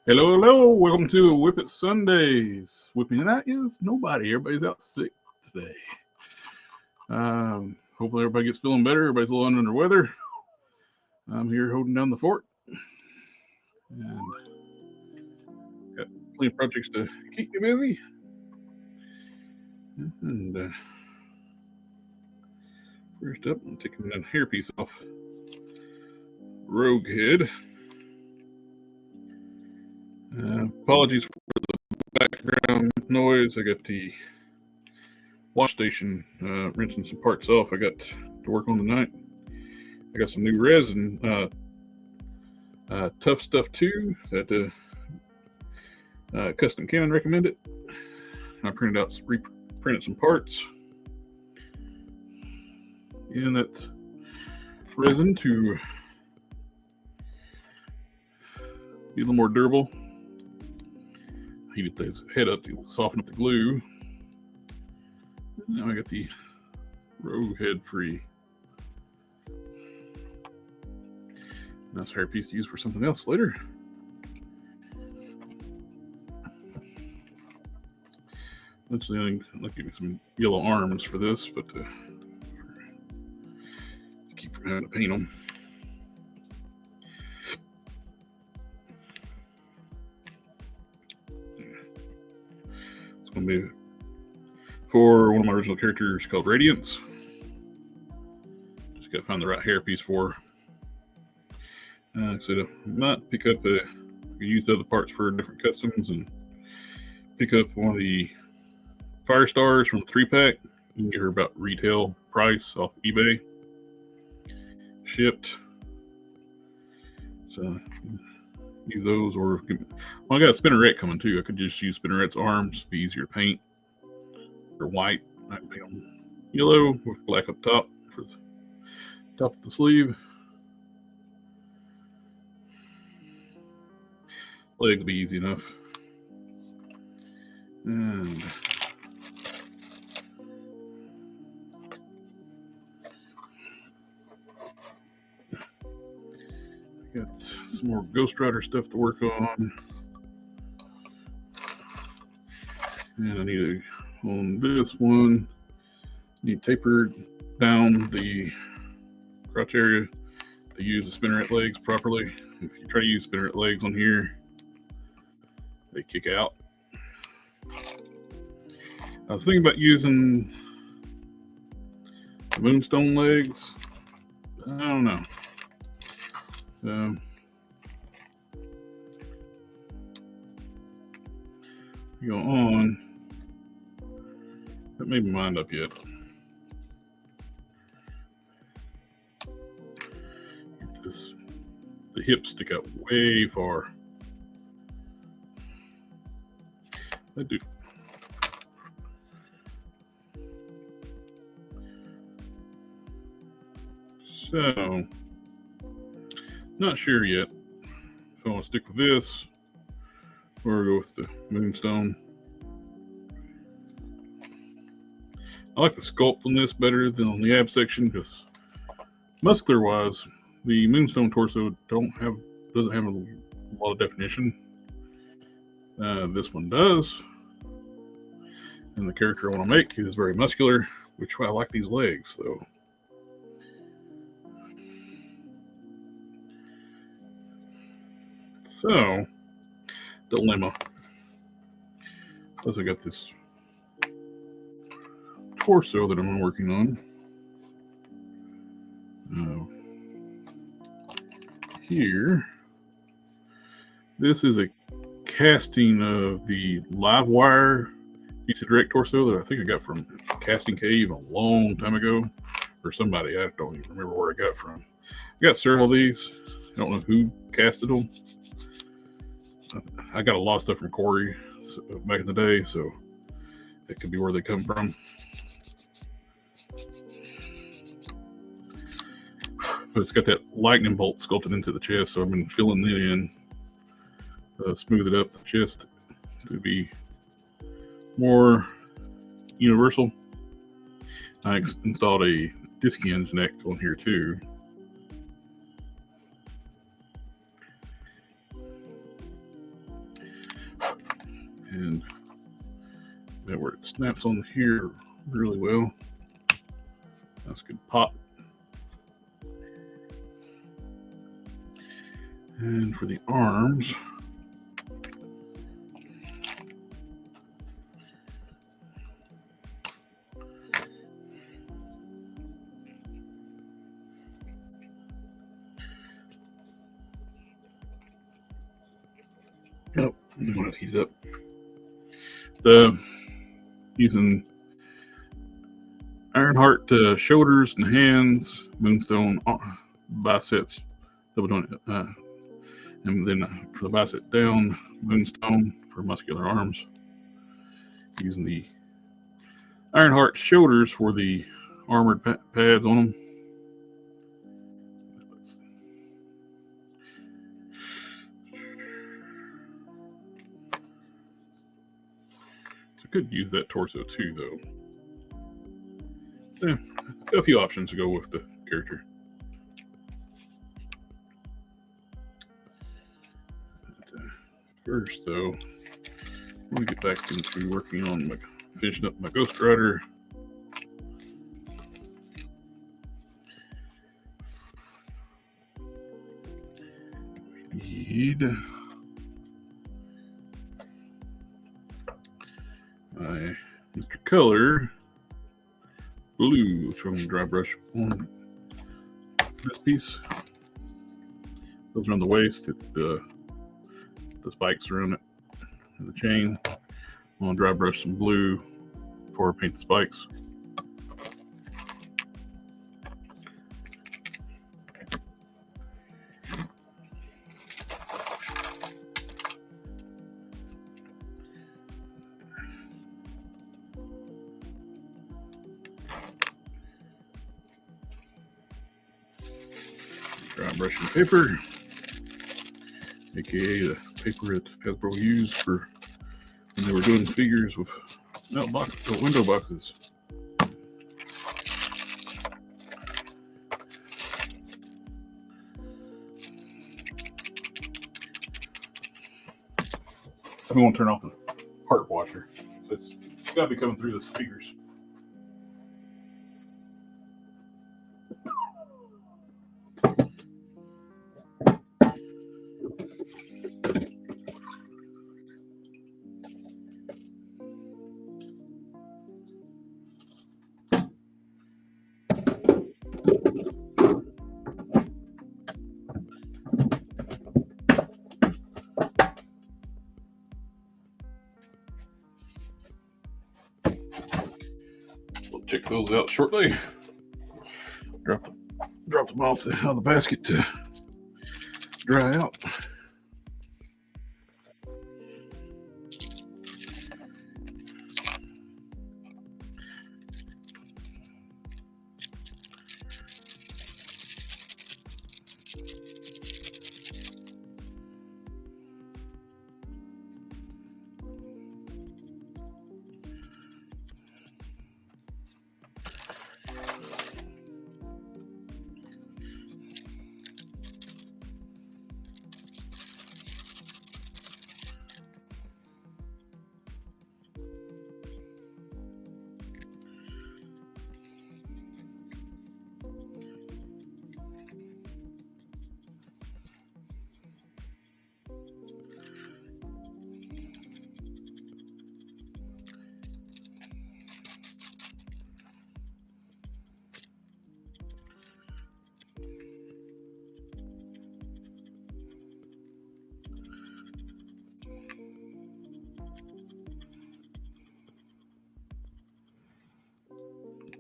Hello, hello. Welcome to WIP IT Sundays. Whipping it out is nobody. Everybody's out sick today. Hopefully everybody gets feeling better. Everybody's a little under the weather. I'm here holding down the fort. And got plenty of projects to keep me busy. And first up, I'm taking that hairpiece off Rogue Head. Apologies for the background noise. I got the wash station rinsing some parts off. I got to work on tonight. I got some new resin, Tough Stuff 2 that Custom Cannon recommended. I reprinted some parts. And that resin to be a little more durable. Heated the head up to soften up the glue. Now I got the Rogue Head free. Nice hairpiece to use for something else later. Eventually, I'll give you some yellow arms for this, but keep from having to paint them. It's going to be for one of my original characters called Radiance. Just got to find the right hairpiece for her. So I might pick up use other parts for different customs and pick up one of the Fire Stars from the 3-pack. You can get her about retail price off eBay. Shipped. So use those, or well, I got a spinnerette coming too. I could just use spinnerette's arms, be easier to paint. They're white. I can paint them yellow with black up top for the top of the sleeve. Legs be easy enough. And got some more Ghost Rider stuff to work on. And I need on this one, need tapered down the crotch area to use the spinneret legs properly. If you try to use spinneret legs on here, they kick out. I was thinking about using the moonstone legs. I don't know. Go on. That made my mind up yet. Get this. The hips stick out way far. I do. So, not sure yet if I want to stick with this or go with the moonstone. I like the sculpt on this better than on the ab section because muscular wise, the moonstone torso doesn't have a lot of definition. This one does, and the character I want to make is very muscular, which I like these legs though. So, dilemma. Plus I got this torso that I'm working on. Here, this is a casting of the live wire piece of direct torso that I think I got from Casting Cave a long time ago, or somebody, I don't even remember where I got from. I got several of these. I don't know who casted them. I got a lot of stuff from Corey back in the day, so it could be where they come from. But it's got that lightning bolt sculpted into the chest, so I've been filling it in, smooth it up the chest to be more universal. I installed a disc hinge neck on here too. And that where it snaps on here really well. That's a good pop. And for the arms, oh, I'm going to heat it up. Using Ironheart shoulders and hands, Moonstone biceps, double joint, and then for the bicep down, Moonstone for muscular arms. Using the Ironheart shoulders for the armored pads on them. I could use that torso too, though. Yeah, a few options to go with the character. First, though, I'm going to get back into working on finishing up my Ghost Rider. We need my Mr. Color blue, which I'm going to dry brush on this piece. Goes around the waist. It's the spikes around it and the chain. I'm going to dry brush some blue before I paint the spikes. Dry brushing paper, aka the paper that Hasbro used for when they were doing figures with window boxes. I'm going to turn off the part washer. So it's got to be coming through the speakers. We'll check those out shortly. Drop them off out of the basket to dry out.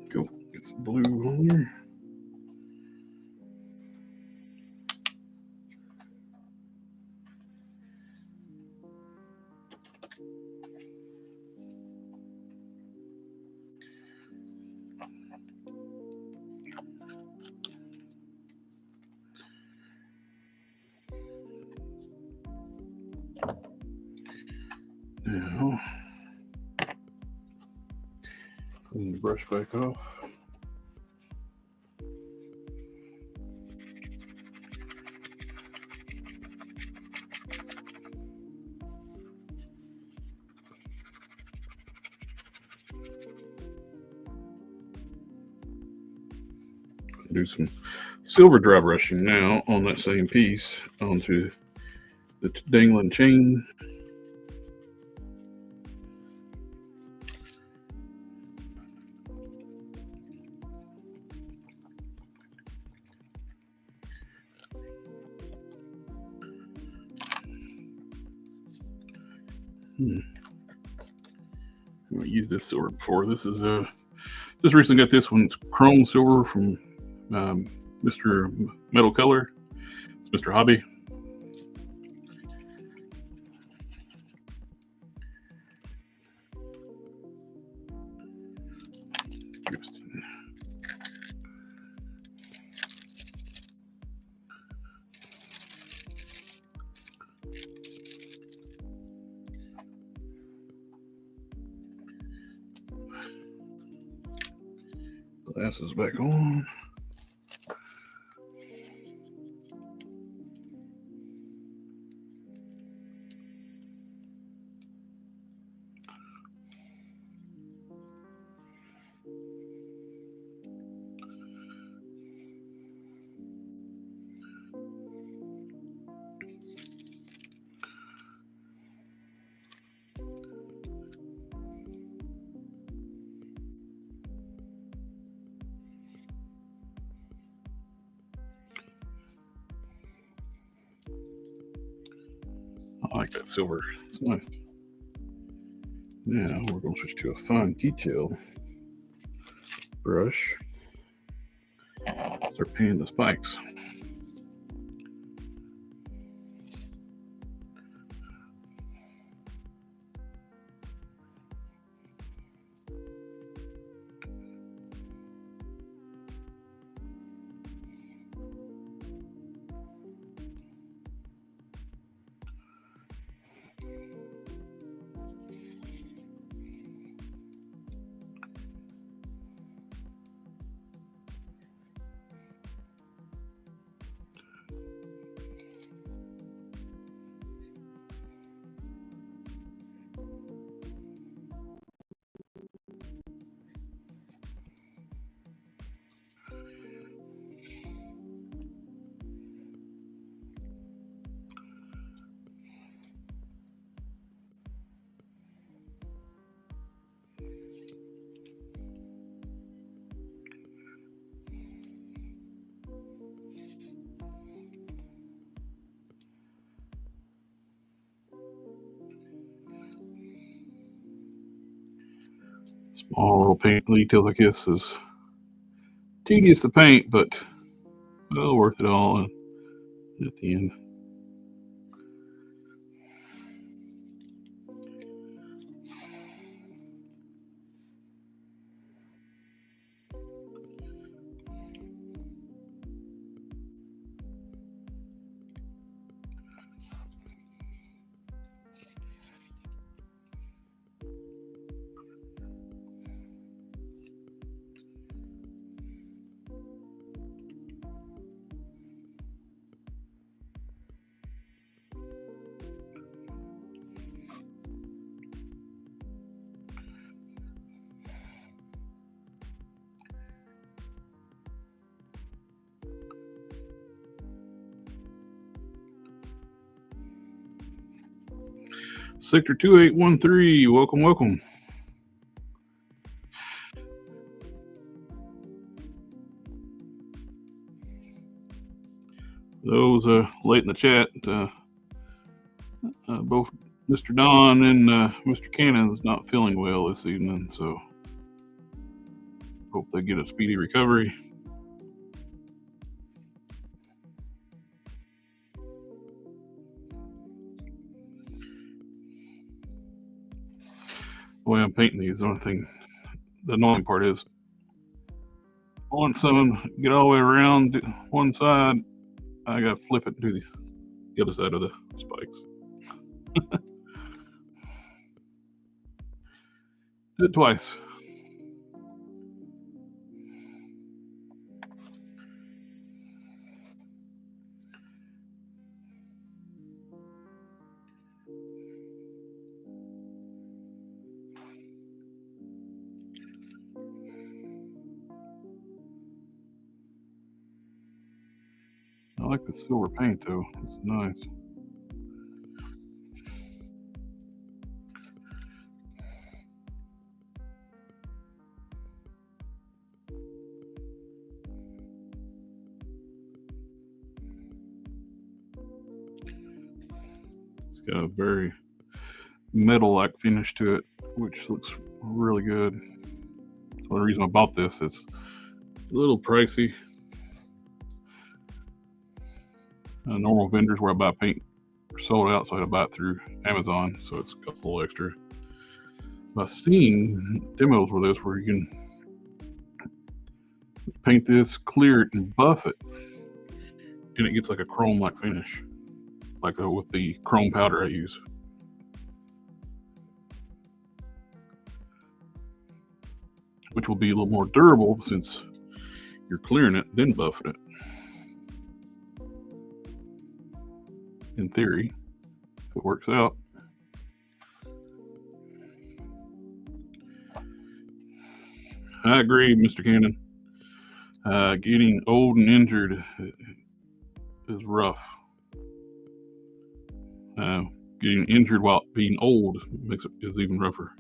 Go get some blue on there. Now, clean the brush back off. do some silver dry brushing now on that same piece onto the dangling chain. I've used this silver before. This is just recently got this one. It's chrome silver from Mr. Metal Color. It's Mr. Hobby. Glasses back on. I like that silver. It's nice. Now we're going to switch to a fine detail brush. Start painting the spikes. Small little paint details like this is tedious to paint, but well worth it all at the end. Sector 2813, welcome, welcome. Those late in the chat, both Mr. Don and Mr. Cannon's not feeling well this evening, so hope they get a speedy recovery. The way I'm painting these, the annoying part is, once someone get all the way around one side, I gotta flip it to the other side of the spikes. Do it twice. I like the silver paint though. It's nice. It's got a very metal-like finish to it, which looks really good. That's one reason I bought this. It's a little pricey. Normal vendors where I buy paint are sold out, so I had to buy it through Amazon, so it's cost a little extra. But I've seen demos with this where you can paint this, clear it, and buff it, and it gets like a chrome-like finish, like with the chrome powder I use. Which will be a little more durable since you're clearing it, then buffing it. In theory, if it works out. I agree, Mr. Cannon. Getting old and injured is rough. Getting injured while being old is even rougher.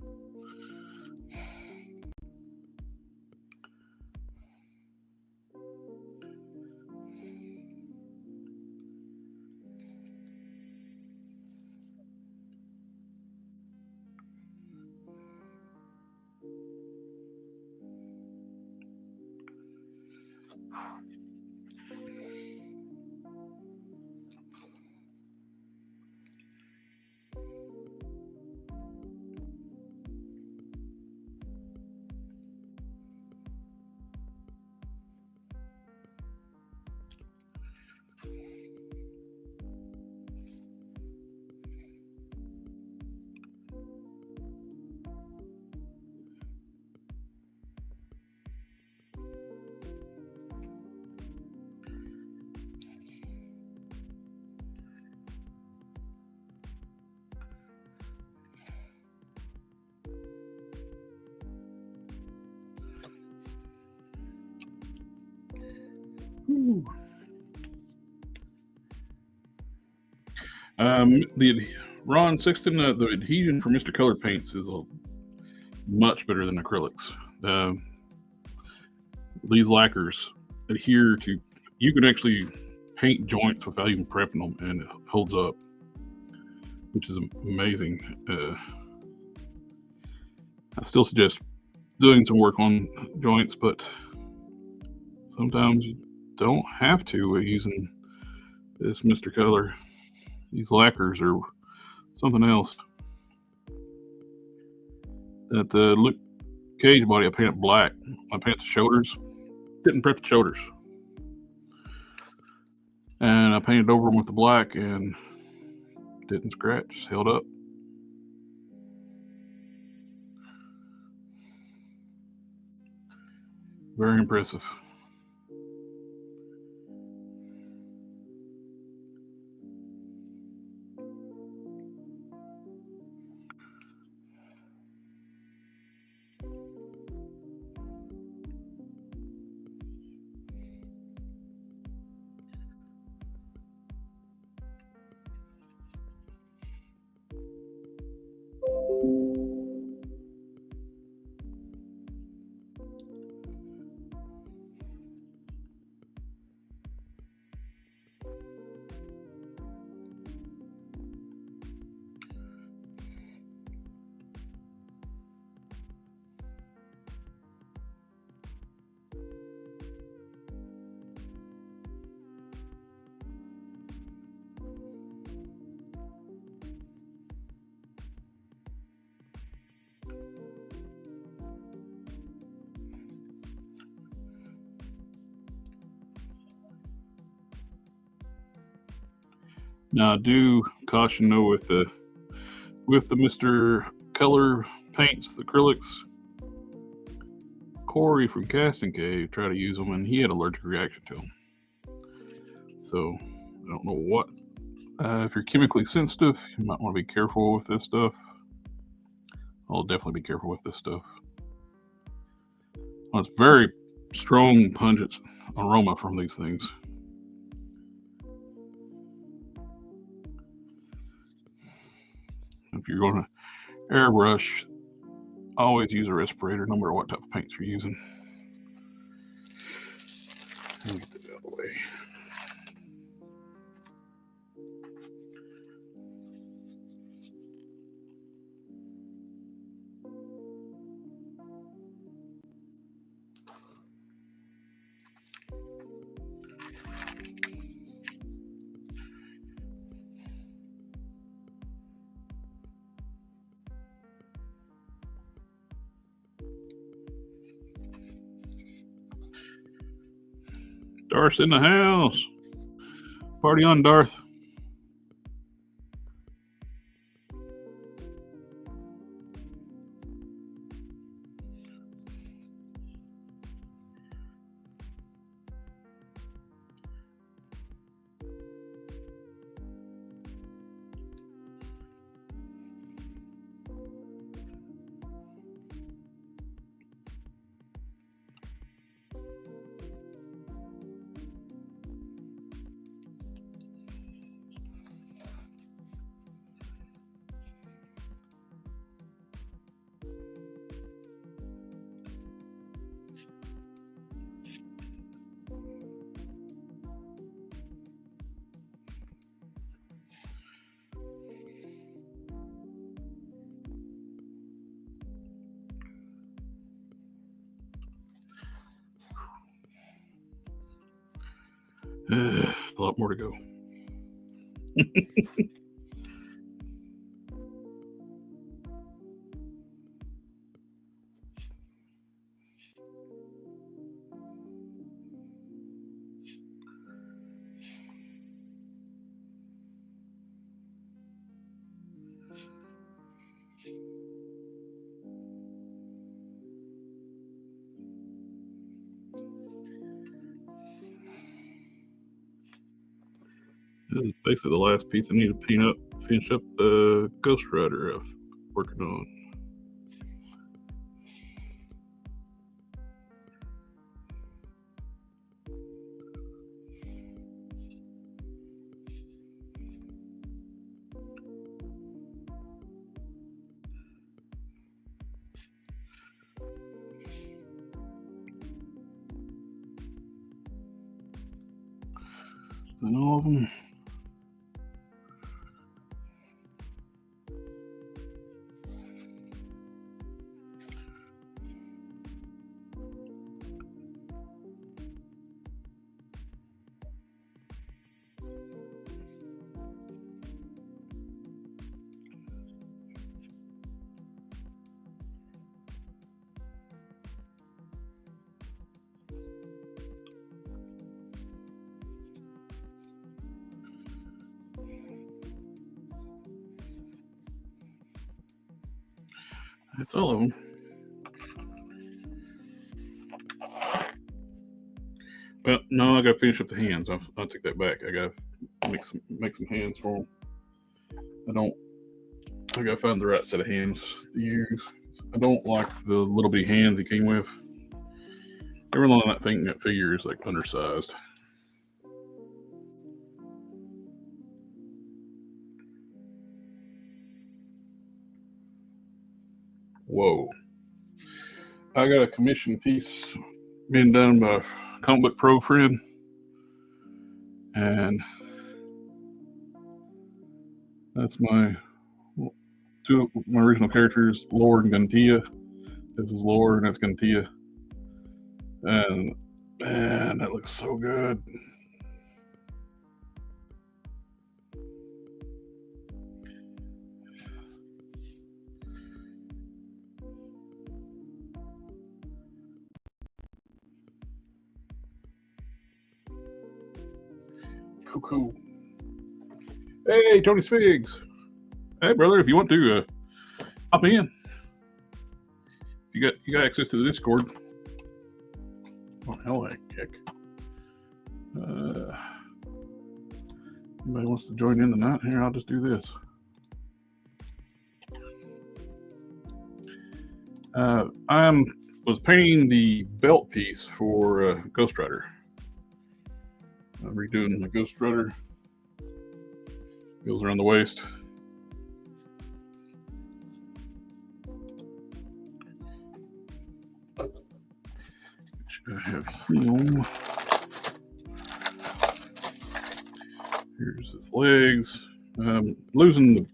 Ron Sexton, the adhesion for Mr. Color paints is much better than acrylics. These lacquers adhere to, you can actually paint joints without even prepping them, and it holds up, which is amazing. I still suggest doing some work on joints, but sometimes you don't have to using this Mr. Color. These lacquers are something else. That Luke Cage body, I painted black. I painted the shoulders. Didn't prep the shoulders. And I painted over them with the black and didn't scratch, held up. Very impressive. Now, I do caution though with the Mr. Color paints, the acrylics. Corey from Casting Cave tried to use them, and he had an allergic reaction to them. So I don't know what. If you're chemically sensitive, you might want to be careful with this stuff. I'll definitely be careful with this stuff. Well, it's very strong, pungent aroma from these things. if you're going to airbrush, always use a respirator, no matter what type of paints you're using. Let me get that out of the way. Darth's in the house. Party on, Darth. A lot more to go. This is basically the last piece I need to finish up the Ghost Rider I'm working on. And all of them. That's all of them. Well, no, I gotta finish up the hands. I'll take that back. I gotta make some hands for them. I gotta find the right set of hands to use. I don't like the little bitty hands he came with. Everyone on that figure is like undersized. Whoa. I got a commission piece being done by a comic book pro friend. And that's two of my original characters, Lord and Guntia. This is Lord and that's Guntia. And man, that looks so good. Cool. Hey, Tony Sfigs. Hey, brother, if you want to hop in, you got access to the Discord. Oh hell, heck. Anybody wants to join in tonight? Here, I'll just do this. I was painting the belt piece for Ghost Rider. I'm redoing the Ghost Rider. Goes around the waist. film. Here's his legs. Losing the.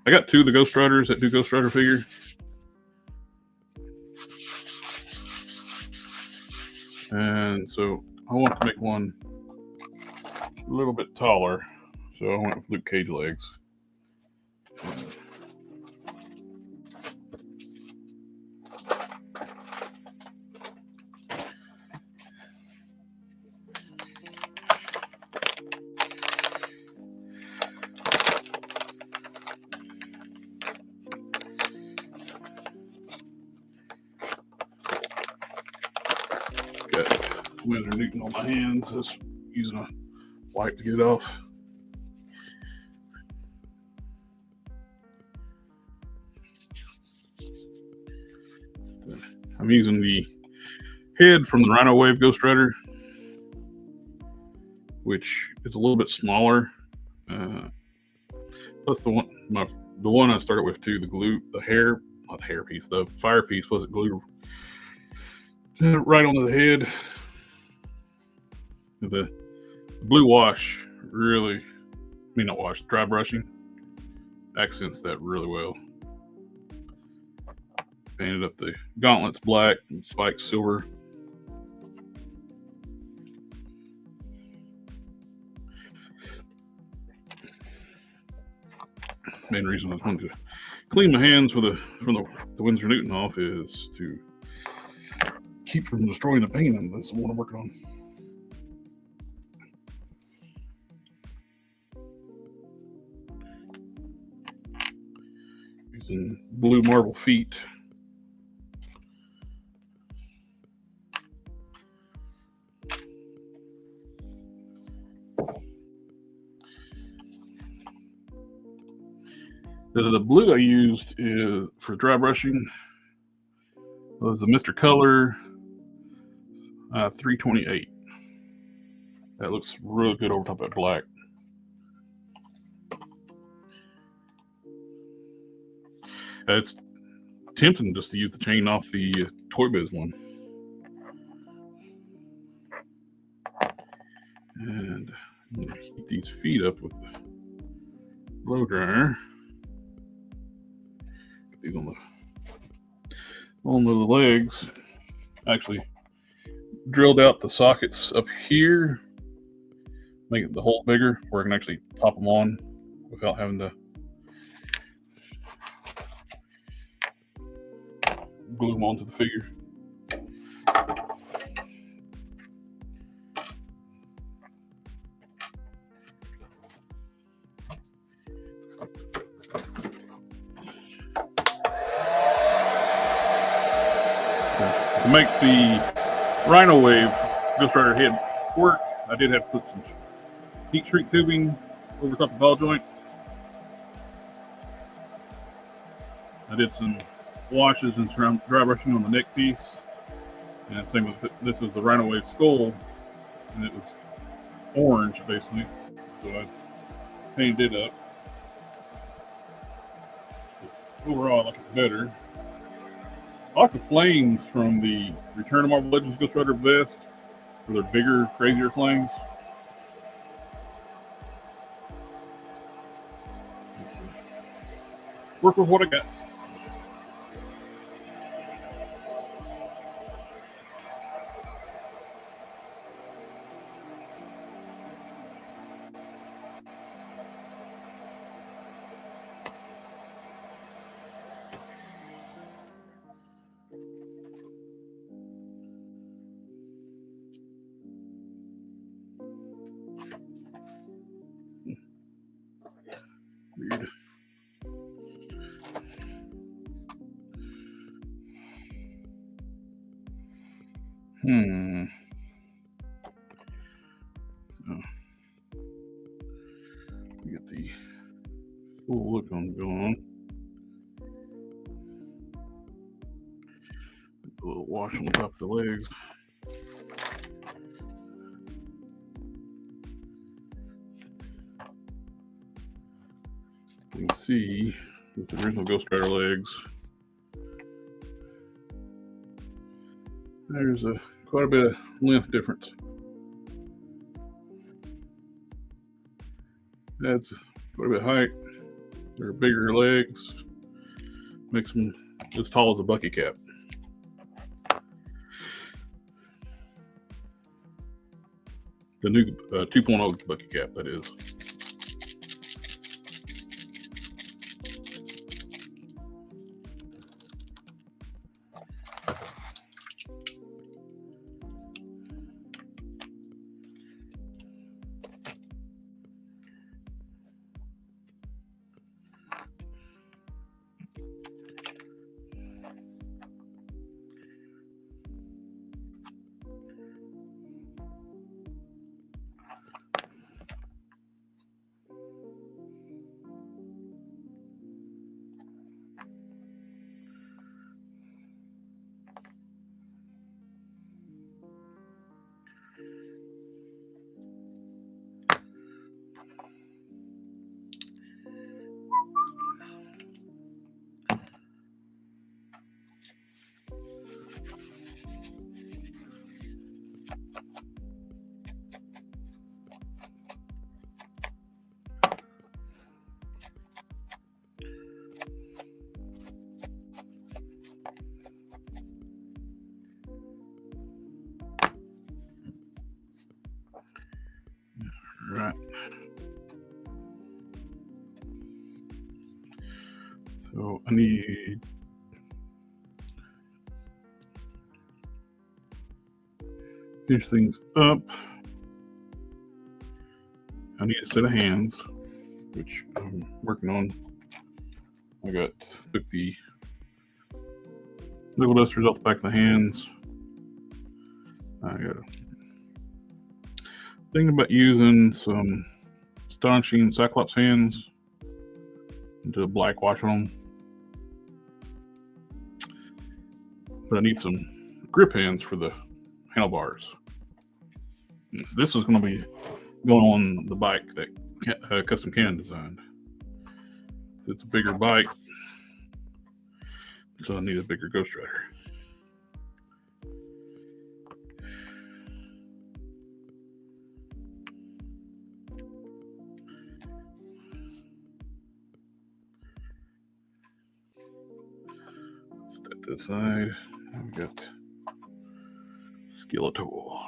I got two of the Ghost Riders that do Ghost Rider figure. And so I want to make one a little bit taller. So I went with Luke Cage legs. Got Windsor Newton on my hands. Just using a wipe to get it off. I'm using the head from the Rhino Wave Ghost Rider, which is a little bit smaller. Plus the one I started with too, the fire piece wasn't glued right onto the head. The blue wash really, dry brushing accents that really well. Painted up the gauntlets black and spikes silver. Main reason I wanted to clean my hands from the Windsor Newton off is to keep from destroying the painting. That's the one I'm working on. Using blue marble feet. The blue I used is for dry brushing was the Mr. Color 328. That looks really good over top of that black. It's tempting just to use the chain off the Toy Biz one. And I'm going to heat these feet up with the blow dryer. Get these on the legs. Actually drilled out the sockets up here, make the hole bigger where I can actually pop them on without having to glue them onto the figure. To make the Rhino Wave Ghost Rider head work, I did have to put some heat shrink tubing over top of the ball joint. I did some washes and dry brushing on the neck piece. And same with this was the Rhino Wave skull, and it was orange basically. So I painted it up. But overall, I like it better. I like the flames from the Return of Marvel Legends Ghost Rider vest, for their bigger, crazier flames. Work with what I got. Weird. So we get the full look on going on. A little wash on the top of the legs. You can see with the original Ghost Rider legs, there's a quite a bit of length difference. Adds quite a bit of height. They're bigger legs. Makes them as tall as a bucket cap. The new 2.0 bucket cap, that is. Right. So I need finish things up. I need a set of hands, which I'm working on. Took the knuckle dusters off the back of the hands. I got thinking about using some astonishing Cyclops hands and do a black wash on them. But I need some grip hands for the handlebars. So this is going to be going on the bike that Custom Can designed. So it's a bigger bike, so I need a bigger Ghost Rider. Step to the side. We've got Skeletor.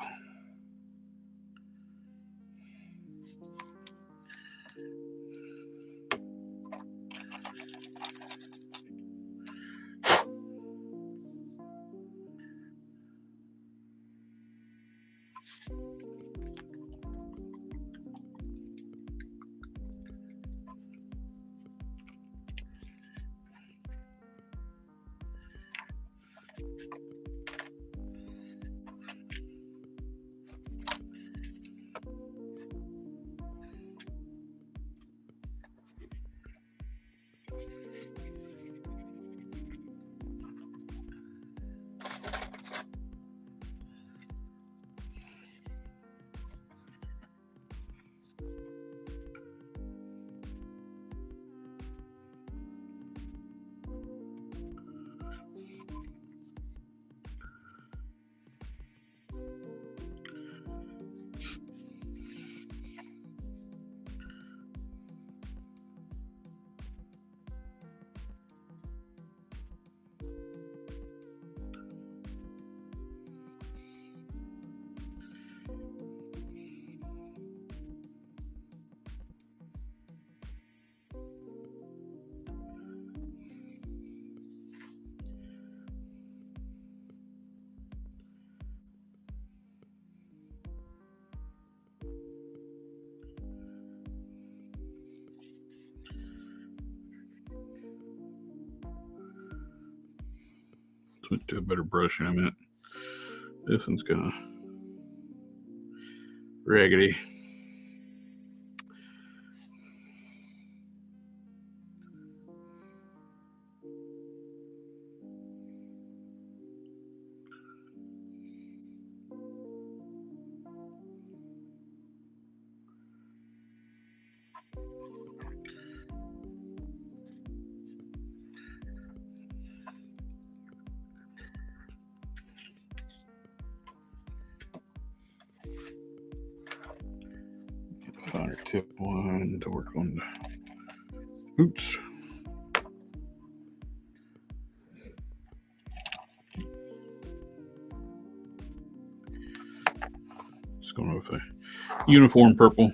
Switch to a better brush in a minute. This one's kind of raggedy. Finer tip one to work on the boots. Just going with a uniform purple.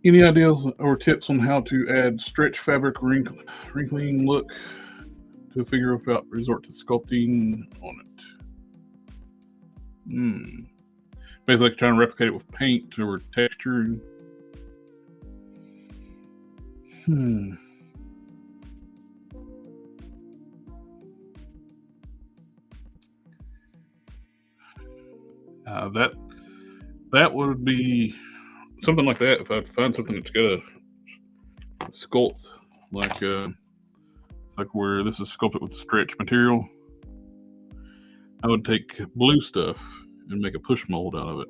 Any ideas or tips on how to add stretch fabric wrinkling look to a figure without resort to sculpting on it? Basically, like trying to replicate it with paint or texture. That would be something like that. If I find something that's got a sculpt, like where this is sculpted with stretch material, I would take blue stuff and make a push mold out of it.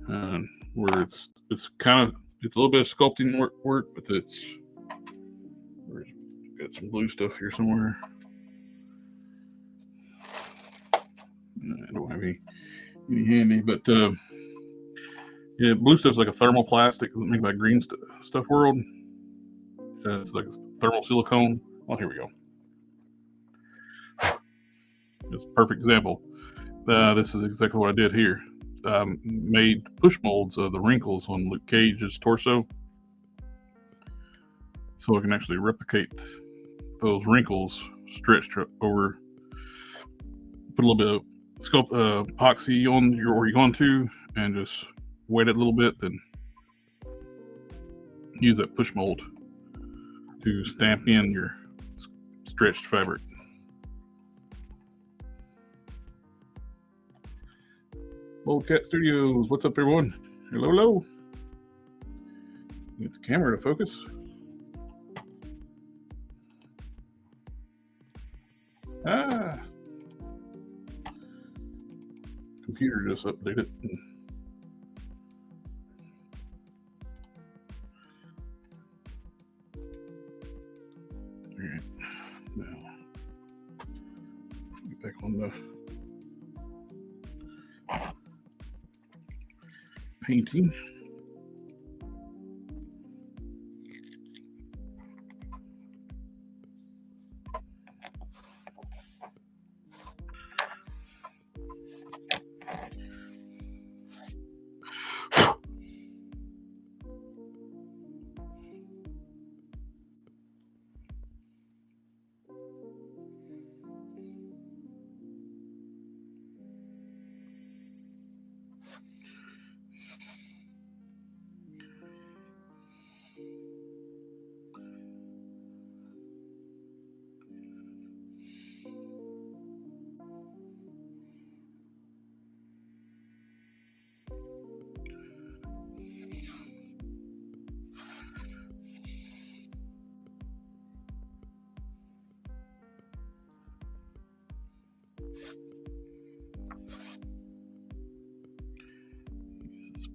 And where it's a little bit of sculpting work, but it's got some blue stuff here somewhere. I don't have any handy, but yeah, blue stuff's like a thermoplastic made by Green Stuff World. It's like a thermal silicone. Oh, here we go. It's a perfect example. This is exactly what I did here. Made push molds of the wrinkles on Luke Cage's torso, so I can actually replicate those wrinkles stretched over. Put a little bit of Sculpt epoxy on where you're going to, and just wet it a little bit, then use that push mold to stamp in your stretched fabric. Old Cat Studios, what's up, everyone? Hello. Get the camera to focus. Computer just updated. All right, now get back on the painting.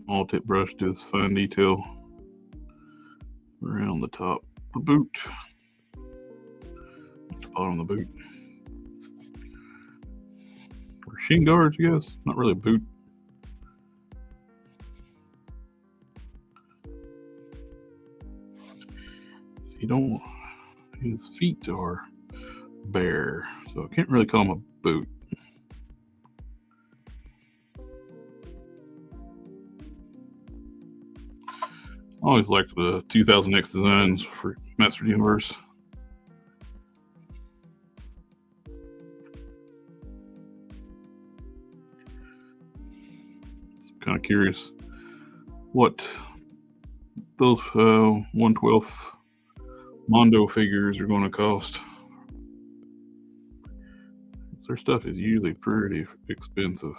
Small tip brush to this fine detail around the top of the boot, the bottom of the boot, or shin guards, I guess. Not really a boot. So you don't. His feet are bare, so I can't really call him a boot. I always liked the 2000X designs for Masters Universe. So I'm kind of curious what those 1/12 Mondo figures are going to cost. Their stuff is usually pretty expensive.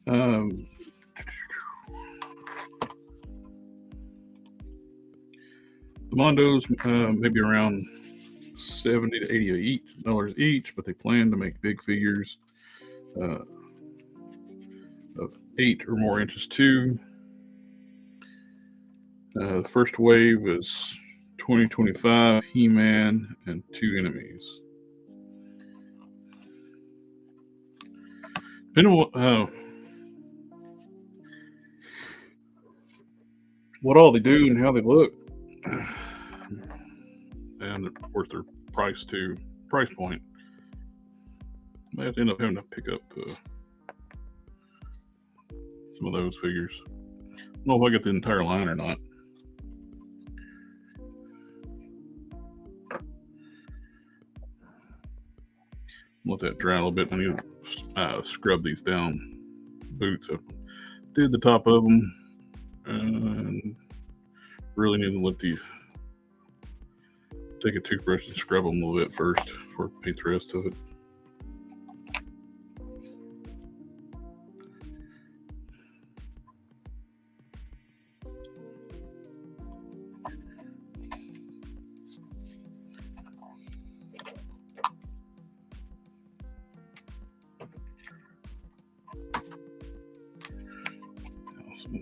The Mondos, maybe around $70 to $80 each, but they plan to make big figures of 8 or more inches too. The first wave is 2025 He-Man and 2 enemies. Depending on what all they do and how they look, and of course their price point, I have to end up having to pick up some of those figures. I don't know if I get the entire line or not. Let that dry a little bit. I need to scrub these down boots. I did the top of them, and really need to take a toothbrush and scrub them a little bit first before I paint the rest of it.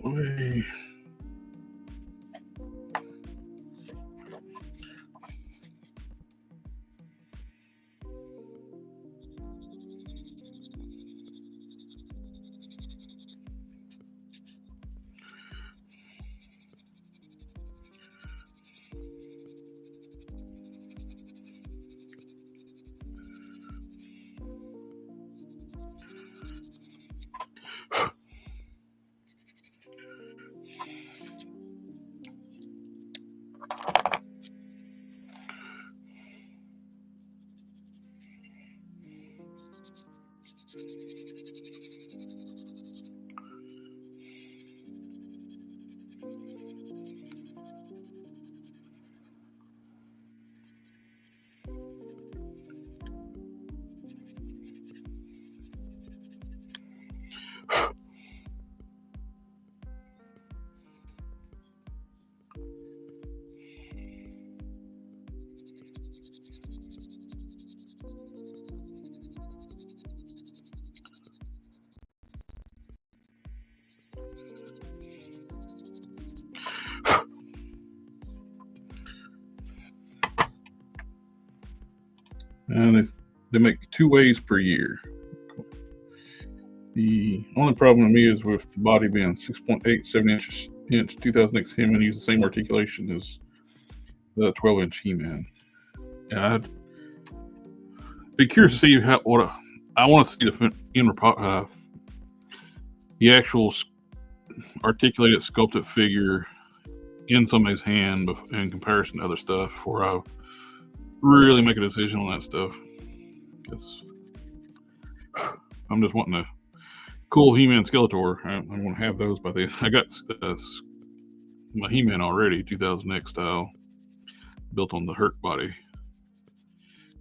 Away. And they make 2 waves per year. The only problem to me is with the body being 6.87 inch 2000X He-Man, use the same articulation as the 12-inch He-Man. And I'd be curious to see I want to see the actual articulated, sculpted figure in somebody's hand in comparison to other stuff before I really make a decision on that stuff. Because I'm just wanting a cool He-Man Skeletor. I want to have those by the end. I got my He-Man already, 2000X style, built on the Herc body.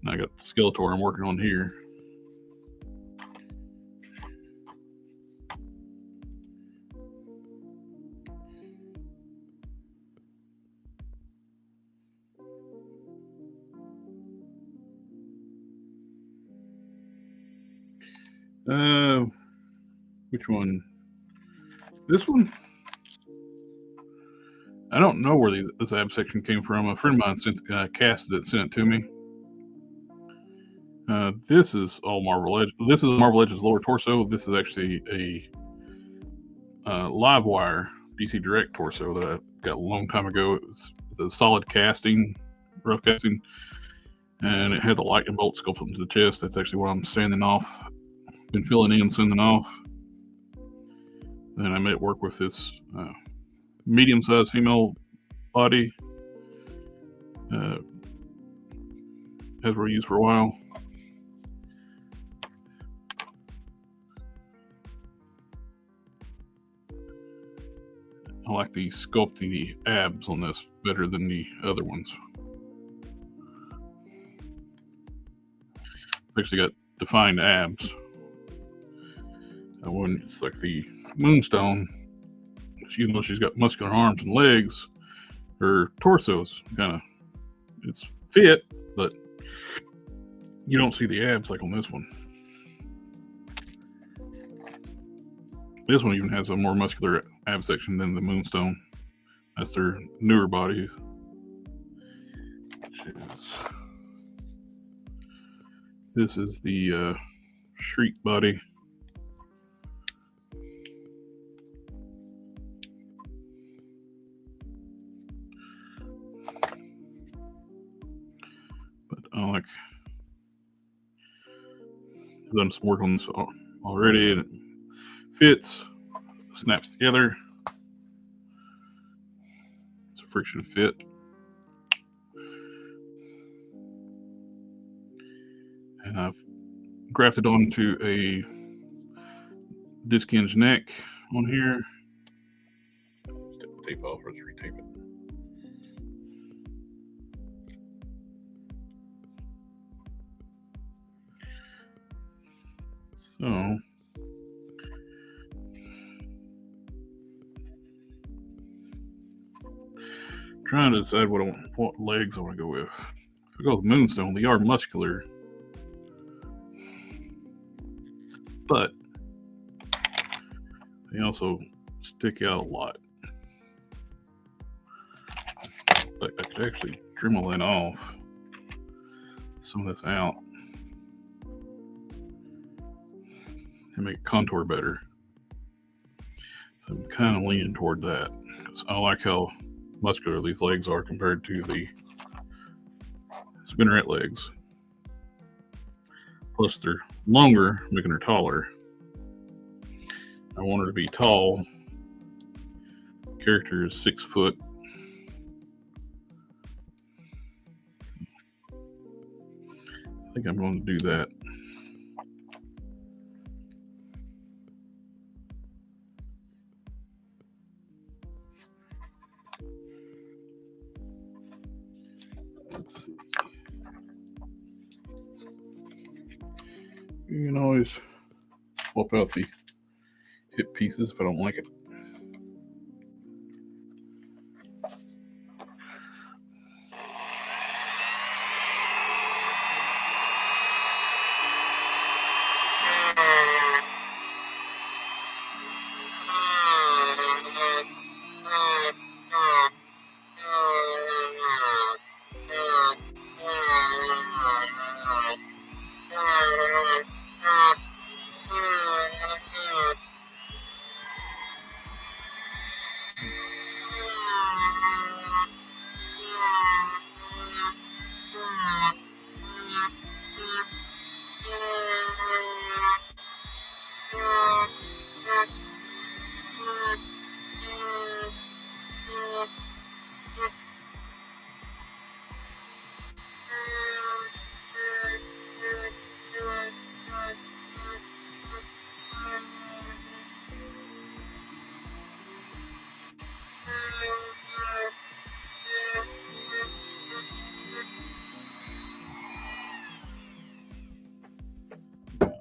And I got the Skeletor I'm working on here. Which one? This one? I don't know where this ab section came from. A friend of mine casted it, sent it to me. This is all Marvel Legends. This is Marvel Legends lower torso. This is actually a live wire DC Direct torso that I got a long time ago. It was a solid casting, rough casting, and it had the lightning bolt sculpted into the chest. That's actually what I'm sanding off. Been filling in, sanding off. And I made it work with this medium-sized female body. As we're used for a while. I like the sculpting the abs on this better than the other ones. It's actually got defined abs. I when it's like the Moonstone, even though she's got muscular arms and legs, her torso's kind of, it's fit, but you don't see the abs like on this one. This one even has a more muscular ab section than the Moonstone. That's their newer body. This is the Shriek body. But I've done some work on this already, and it fits, snaps together. It's a friction fit. And I've grafted onto a disc hinge neck on here. Let's take the tape off, let's retape it. So, trying to decide what legs I want to go with. If I go with Moonstone, they are muscular, but they also stick out a lot. Like I could actually trim all that off, some of this out, and make it contour better. So I'm kind of leaning toward that, because I like how muscular these legs are compared to the spinneret legs. Plus they're longer, making her taller. I want her to be tall. The character is 6 foot. I think I'm going to do that. Let's see. You can always swap out the hip pieces if I don't like it.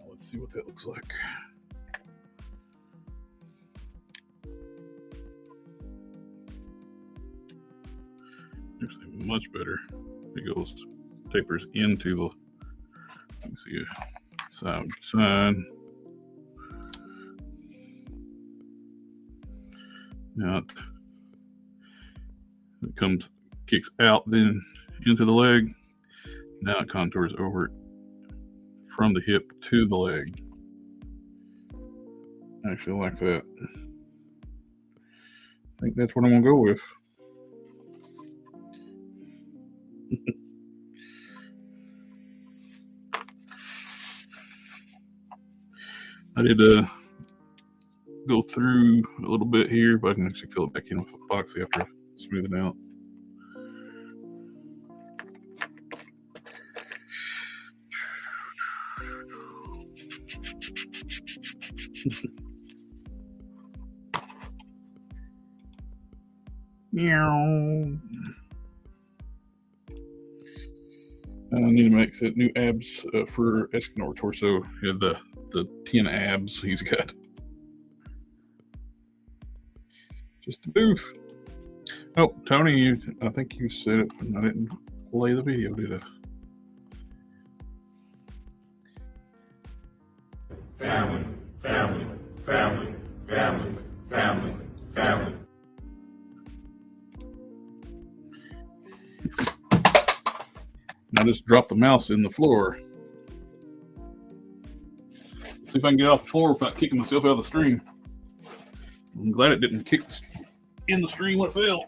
Let's see what that looks like. Actually, much better. It goes, tapers into the, let me see, side by side. Now it comes, kicks out, then into the leg. Now it contours over from the hip to the leg. I actually like that. I think that's what I'm gonna go with. I did go through a little bit here, but I can actually fill it back in with epoxy after I smooth it out. Meow. I need to make some new abs for Escanor torso. Yeah, the 10 abs he's got. Just a booth. Oh, Tony, I think you said it, and I didn't play the video, did I? Family, family, family, family, family, family. I just dropped the mouse in the floor. See if I can get off the floor without kicking myself out of the stream. I'm glad it didn't kick in the stream when it fell.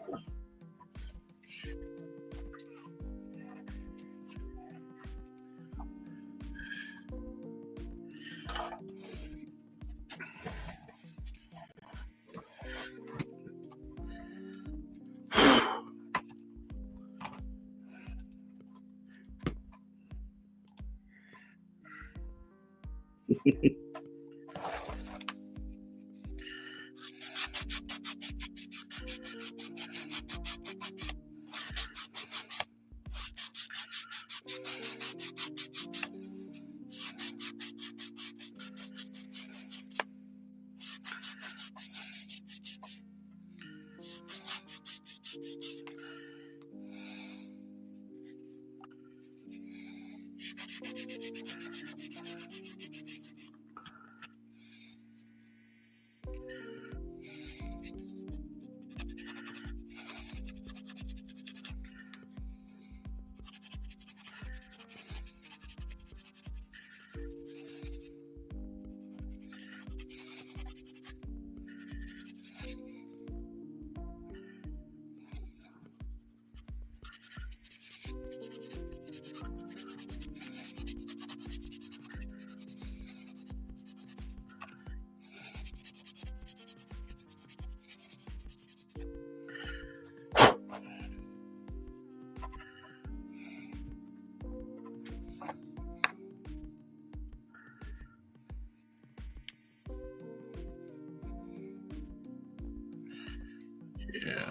Yeah,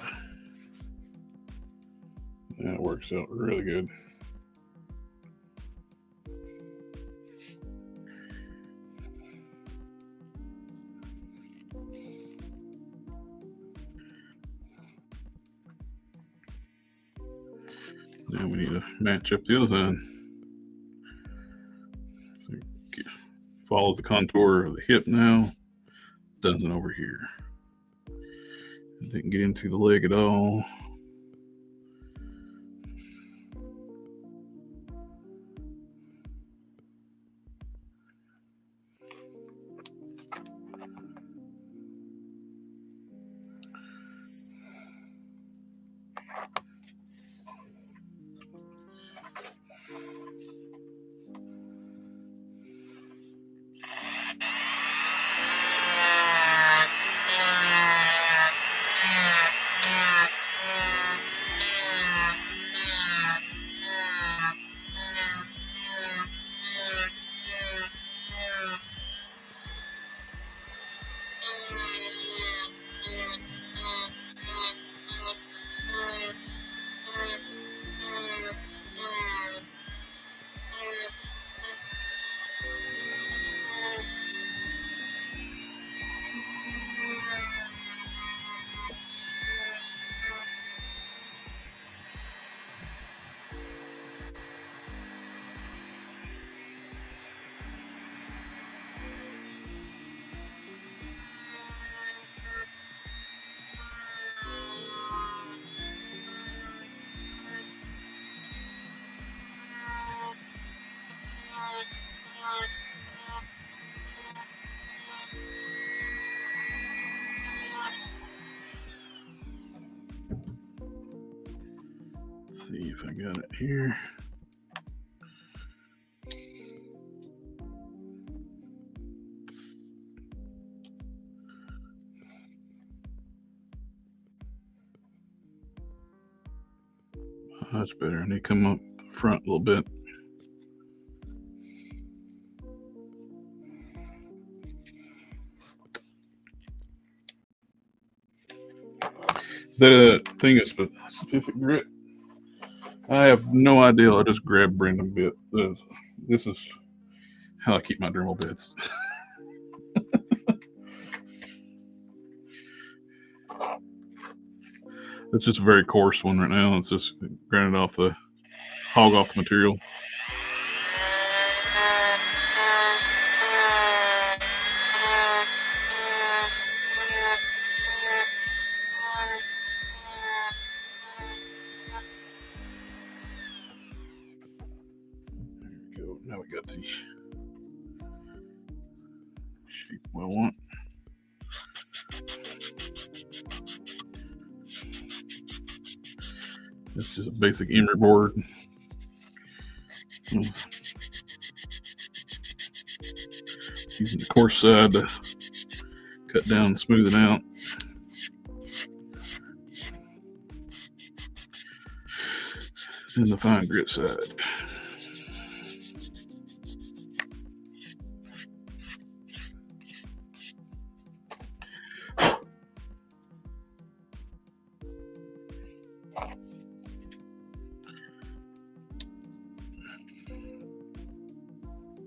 that works out really good. Now we need to match up the other side. So it follows the contour of the hip now. Doesn't over here. Didn't get into the leg at all. Let's see if I got it here. That's better. I need to come up front a little bit. Is that a thing of specific grit? I have no idea. I just grabbed random bits. This is how I keep my Dremel bits. It's just a very coarse one right now. It's just grinded off the hog off the material. There we go. Now we got the shape I want. It's just a basic emery board. Using the coarse side to cut down and smooth it out. And the fine grit side.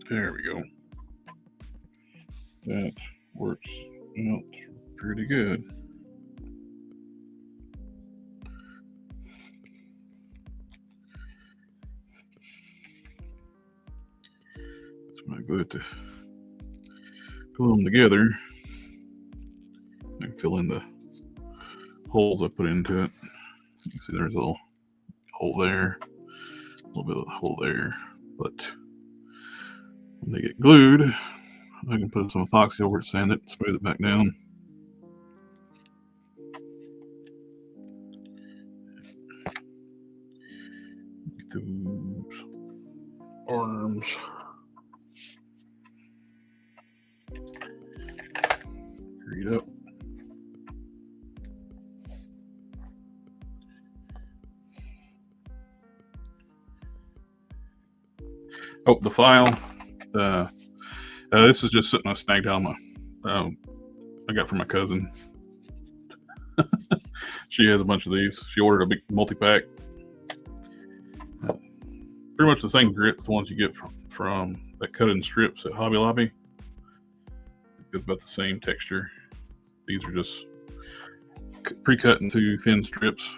There we go. That works out pretty good. So when I glue it to glue them together, I can fill in the holes I put into it. You can see there's a little hole there, a little bit of a hole there, but when they get glued, I can put some epoxy over it, sand it, smooth it back down. Get those arms. Read up. Oh, the file. This is just sitting on a snag down I got from my cousin. She has a bunch of these. She ordered a big multi-pack. Pretty much the same grit as the ones you get from that cut in strips at Hobby Lobby. It's about the same texture. These are just pre-cut into thin strips.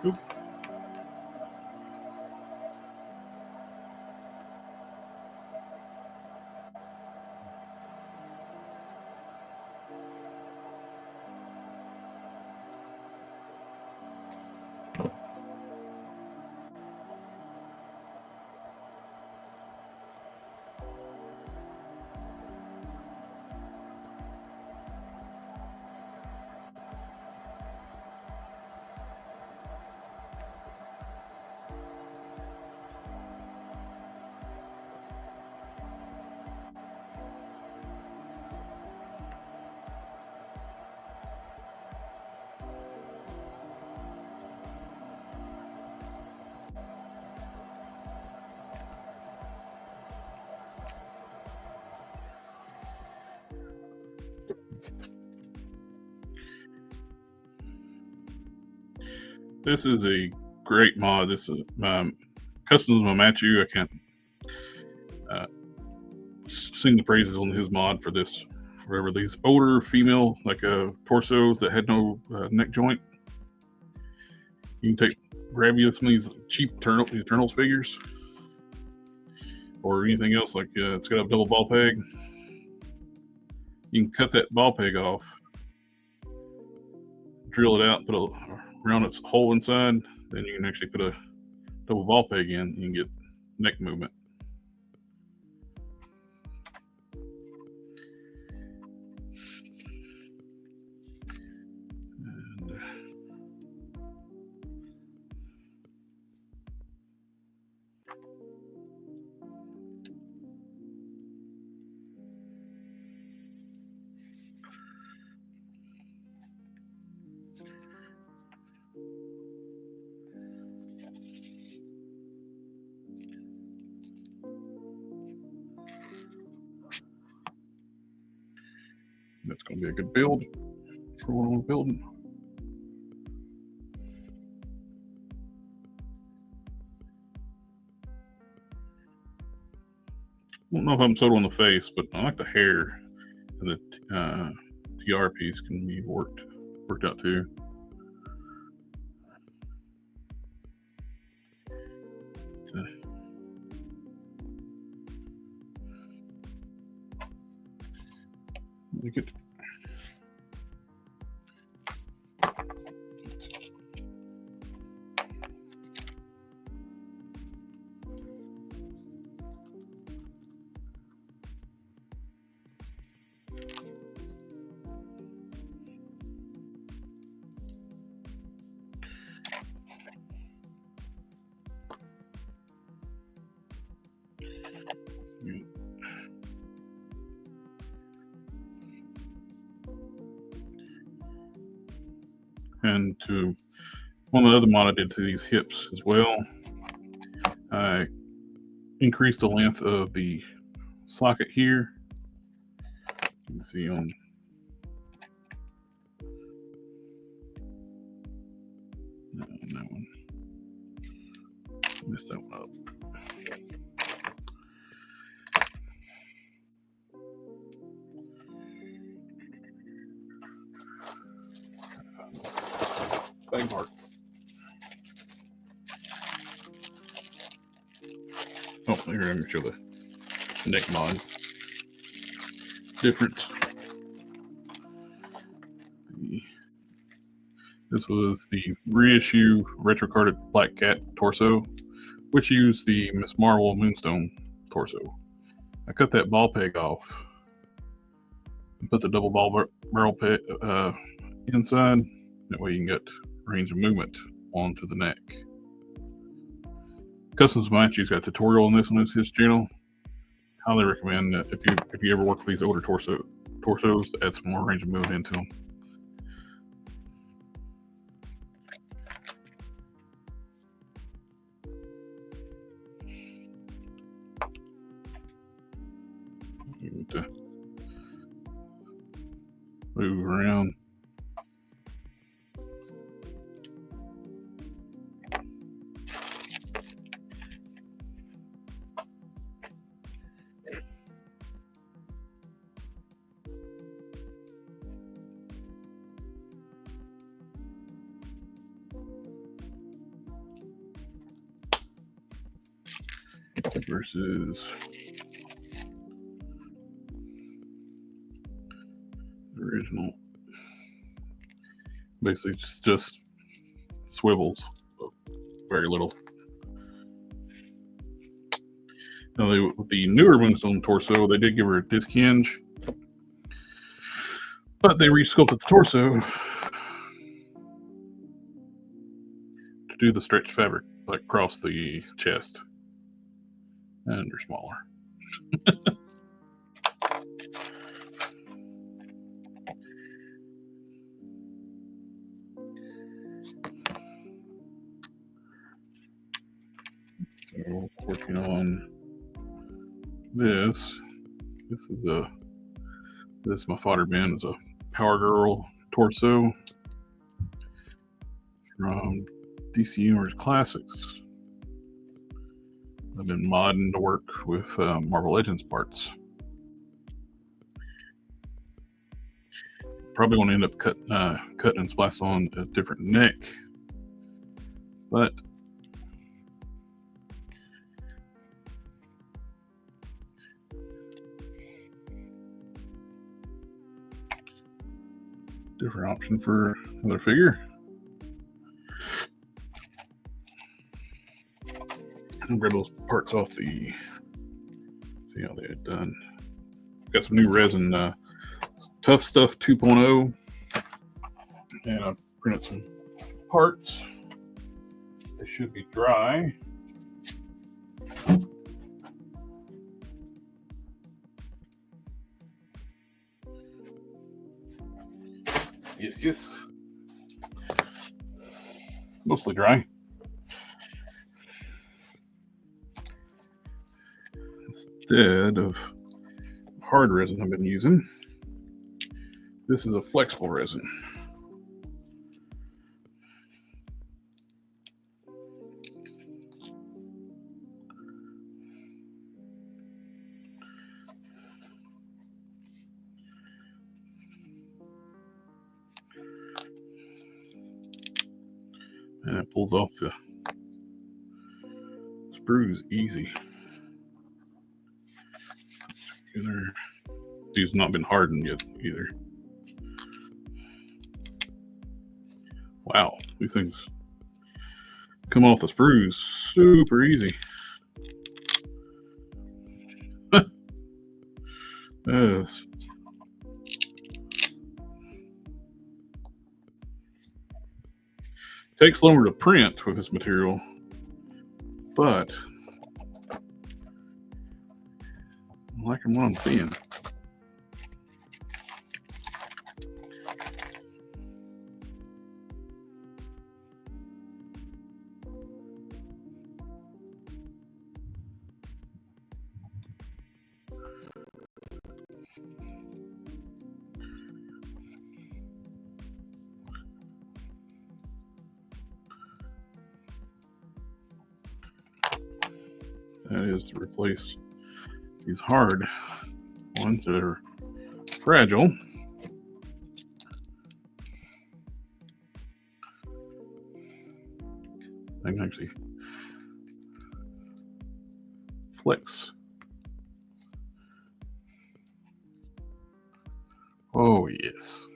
Oop. This is a great mod. This is Customs will match you. I can't sing the praises on his mod for this. Forever, these older female torsos that had no neck joint. You can grab you some of these cheap Eternals figures, or anything else it's got a double ball peg. You can cut that ball peg off, drill it out, put around its hole inside. Then you can actually put a double ball peg in. You can get neck movement. That's going to be a good build for what I'm building. I don't know if I'm sold on the face, but I like the hair. And the TR piece can be worked out too. Look at. And to one of the other mod I did to these hips as well, I increased the length of the socket here. You can see on that one. Messed that one up. Bag parts. Oh, here, let me show the neck mod difference. This was the reissue retro-carded Black Cat torso, which used the Miss Marvel Moonstone torso. I cut that ball peg off and put the double ball barrel peg inside. That way you can get range of movement onto the neck. Customs Matchew's got a tutorial on this on his channel. Highly recommend that if you ever work with these older torsos, add some more range of movement into them. You need to move around. Versus the original. Basically, it's just swivels, very little. Now, the newer Moonstone torso, they did give her a disc hinge, but they resculpted the torso to do the stretch fabric like across the chest, and they're smaller. So working on this. This is my fodder bin. Is a Power Girl torso from DC Universe Classics. I've been modding to work with Marvel Legends parts. Probably want to end up cutting and splicing on a different neck, but different option for another figure. I'll grab those parts off the. See how they had done. Got some new resin, Tough Stuff 2.0, and I printed some parts. They should be dry. Yes. Mostly dry. Instead of hard resin I've been using, This is a flexible resin. And it pulls off the sprues easy. These not been hardened yet either. Wow, these things come off the sprues super easy. Yes. Takes longer to print with this material, but I'm liking what I'm seeing. That is to replace these hard ones that are fragile. I can actually flex. Oh yes.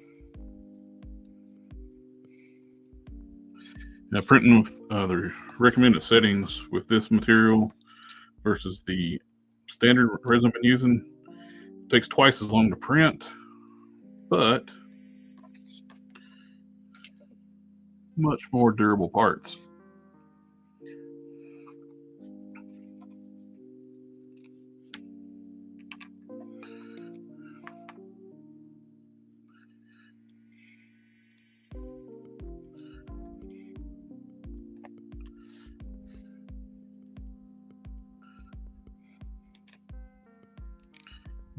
Now printing with the recommended settings with this material versus the standard resin I've been using, it takes twice as long to print, but much more durable parts.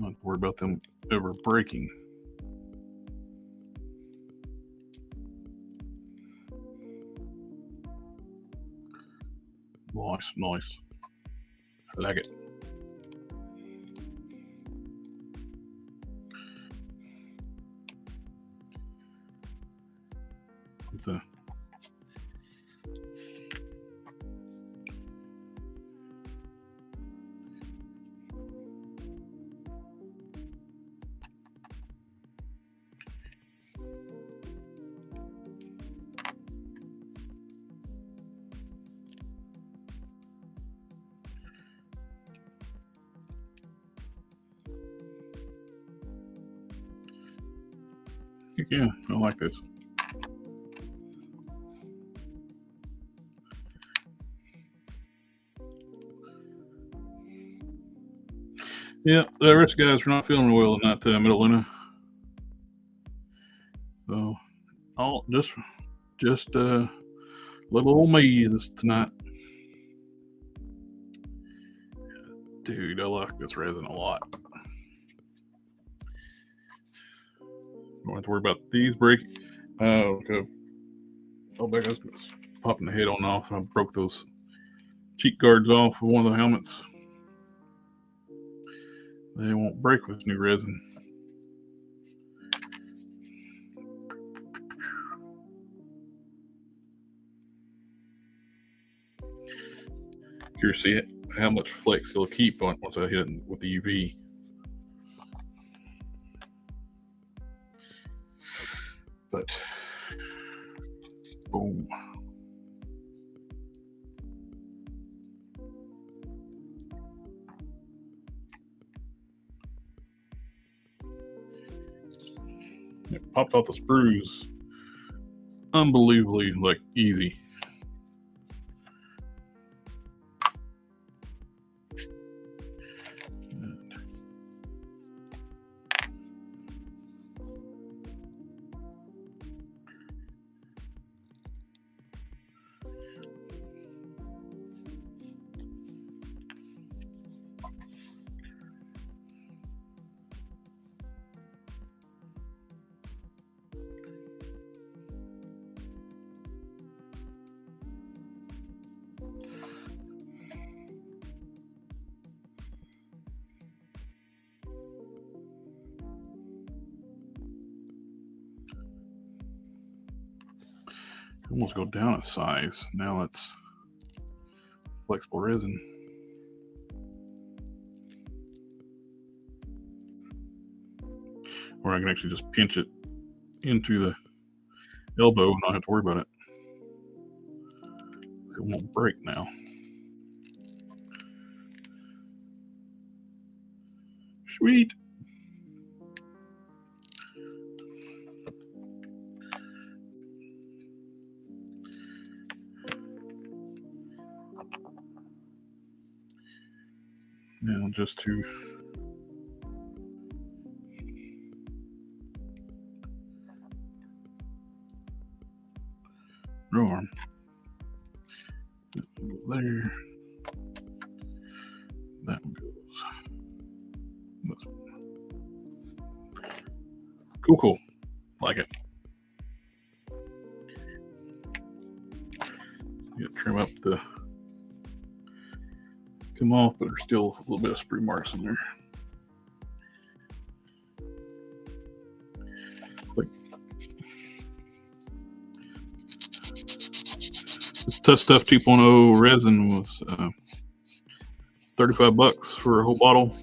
Not worry about them ever breaking. Nice, nice. I like it. The yeah, I like this. Yeah, the rest of the guys are not feeling well in that middle Luna. So I'll just little old me this tonight. Dude, I like this resin a lot. Don't have to worry about these breaking. Okay. Oh, back I was popping the head on off. I broke those cheek guards off of one of the helmets. They won't break with new resin. Curious to see how much flex it'll keep on once I hit it with the UV. But boom. It popped off the sprues unbelievably like easy. Almost go down a size. Now it's flexible resin. Or I can actually just pinch it into the elbow and not have to worry about it. It won't break now. Sweet. Now just to row arm. That one goes there. That one goes this one. Cool. Like it. Trim up the come off, but there's still a little bit of sprue marks in there. This Tough Stuff 2.0 resin was $35 for a whole bottle.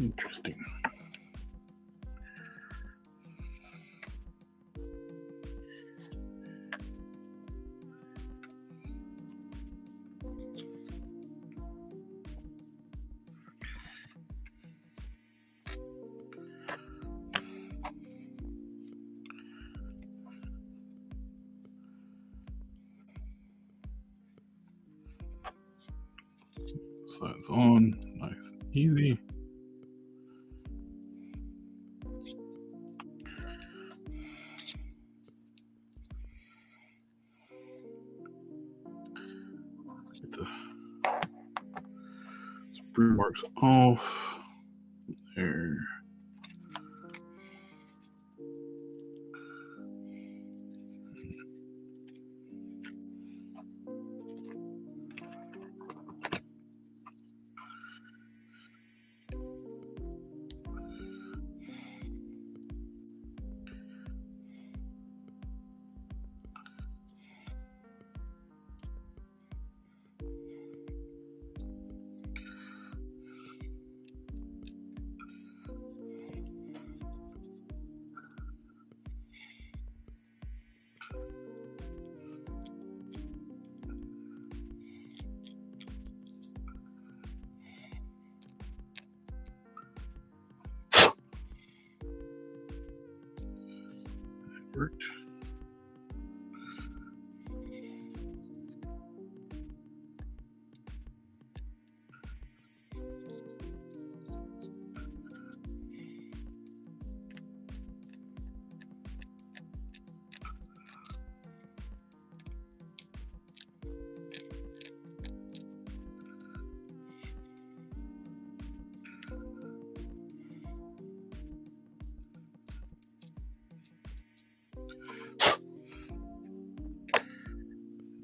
Interesting. Slides on, nice, easy. Get the sprue marks off there. Worked.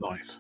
Nice.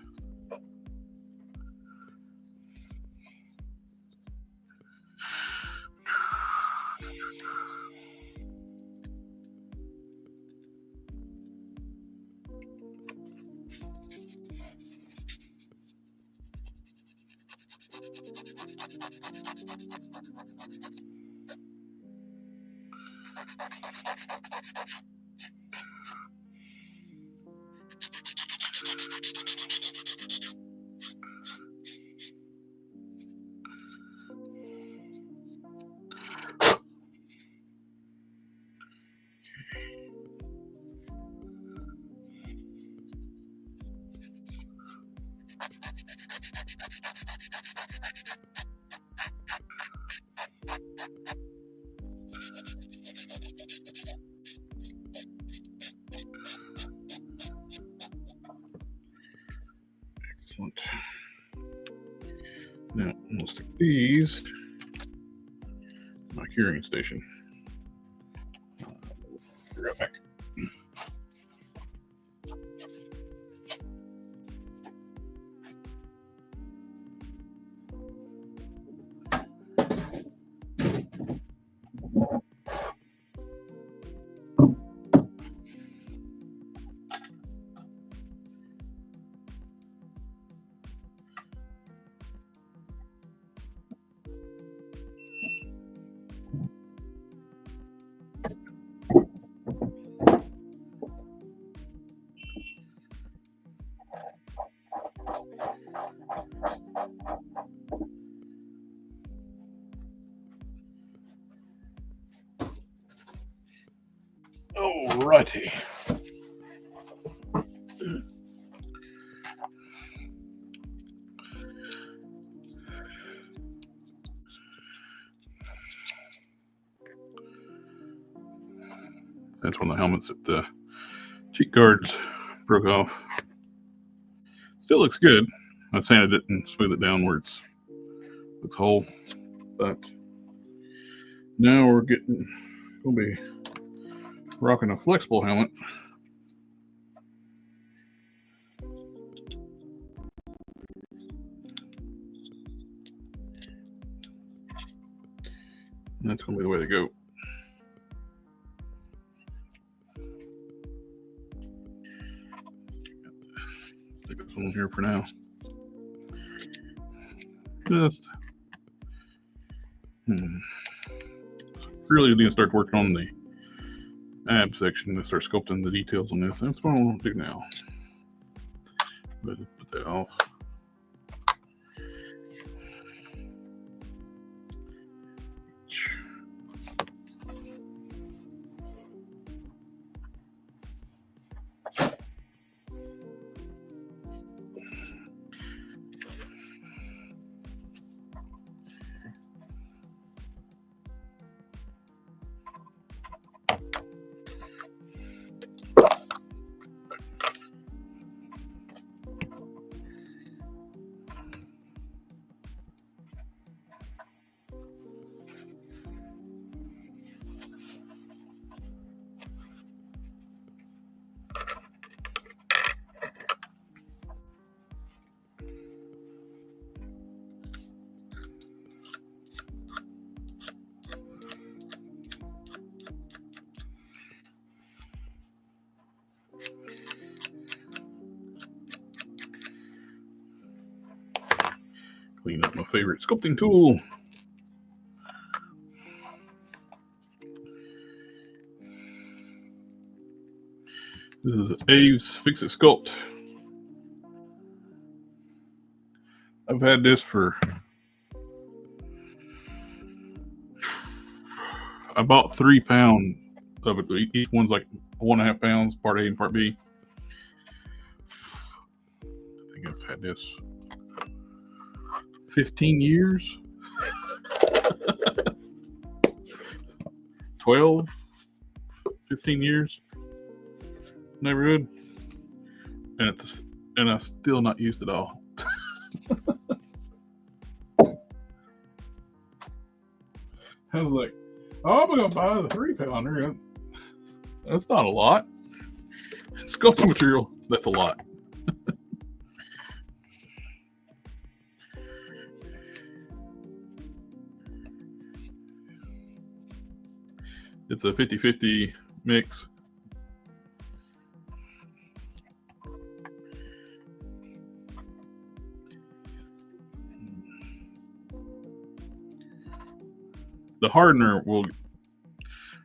Excellent. Now, we'll stick these in my curing station. Be right back. Alrighty. That's one of the helmets that the cheek guards broke off. Still looks good. I sanded it and smoothed it down where it's looks whole, but now we're gonna be rocking a flexible helmet. And that's gonna be the way to go. Stick this one here for now. Just really need to start working on the ab section to start sculpting the details on this. That's what I want to do now. But put that off. Clean up my favorite sculpting tool. This is Aves Fixit Sculpt. I've had this for, I bought 3 pounds of it. Each one's like 1.5 pounds, part A and part B. I think I've had this 15 years. 12, 15 years. Neighborhood. And I still not used it all. I was like, oh, I'm gonna buy the 3-pounder. That's not a lot. Sculpting material, that's a lot. It's a 50-50 mix. The hardener will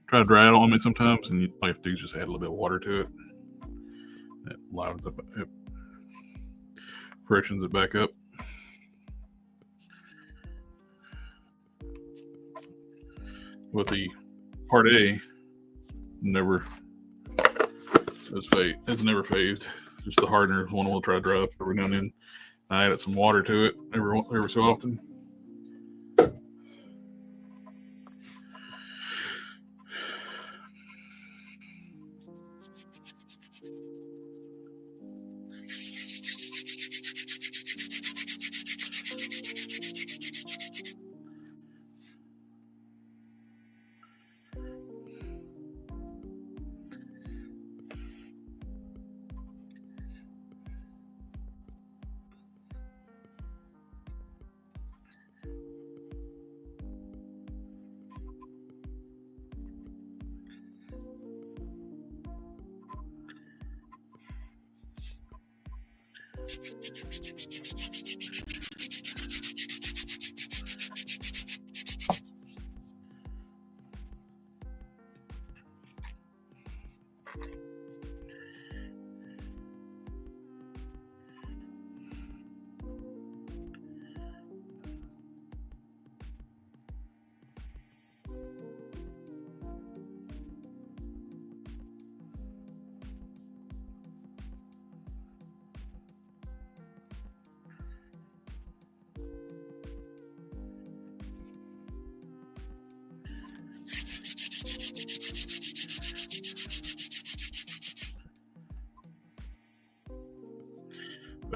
try to dry out on me sometimes, and all you have to do is just add a little bit of water to it. It livens up, it freshens it back up. With the part A, never it's never phased. Just the hardener one will try to dry up every now and then. I added some water to it every so often.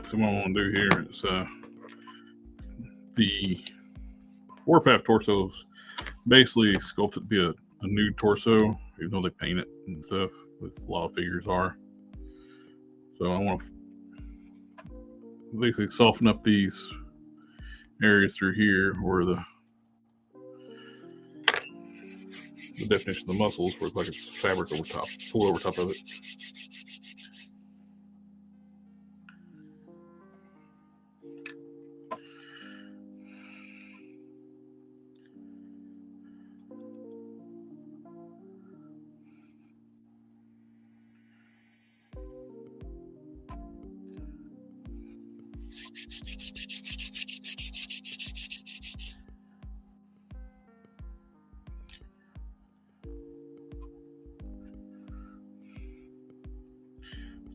So what I want to do here is the warpath torsos basically sculpted to be a nude torso, even though they paint it and stuff, with a lot of figures are. So I want to basically soften up these areas through here where the definition of the muscles, where it's like it's fabric over top, pull over top of it.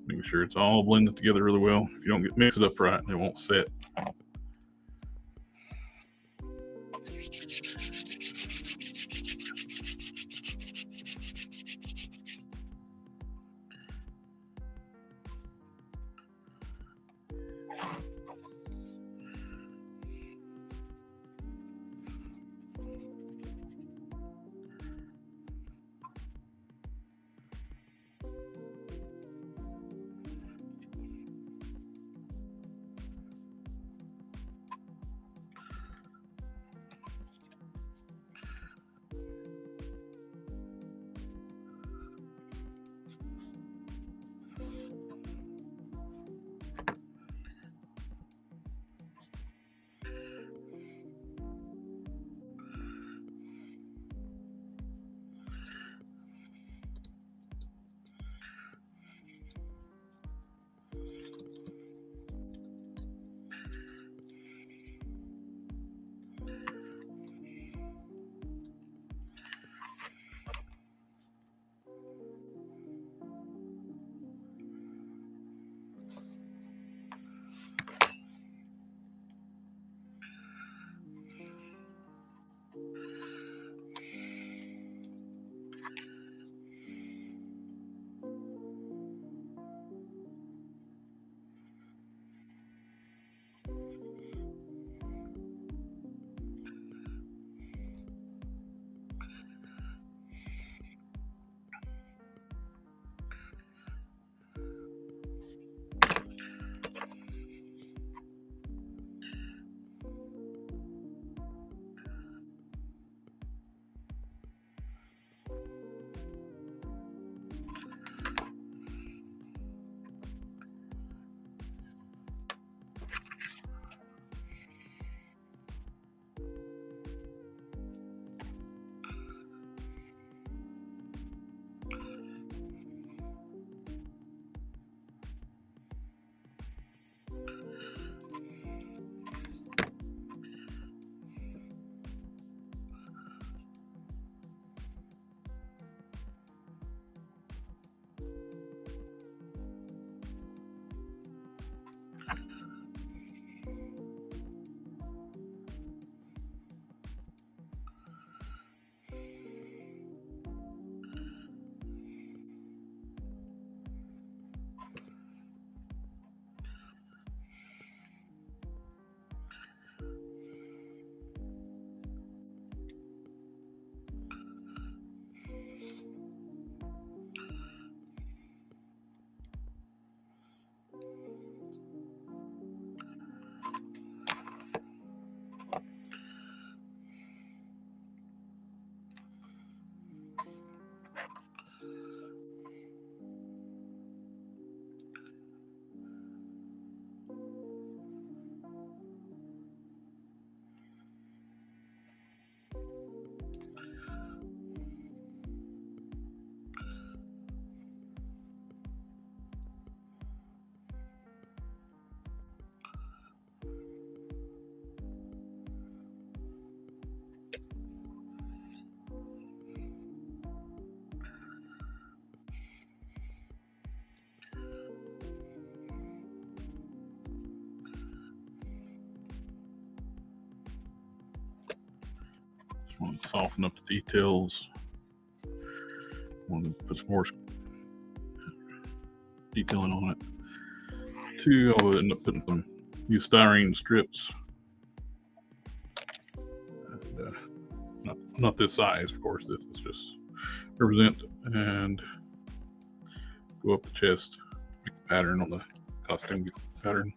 Making sure it's all blended together really well. If you don't mix it up right, it won't set. soften up the details. Want to put some more detailing on it. 2, I'll end up putting some use styrene strips. And, not this size, of course. This is just represent, and go up the chest, make the pattern on the costume pattern.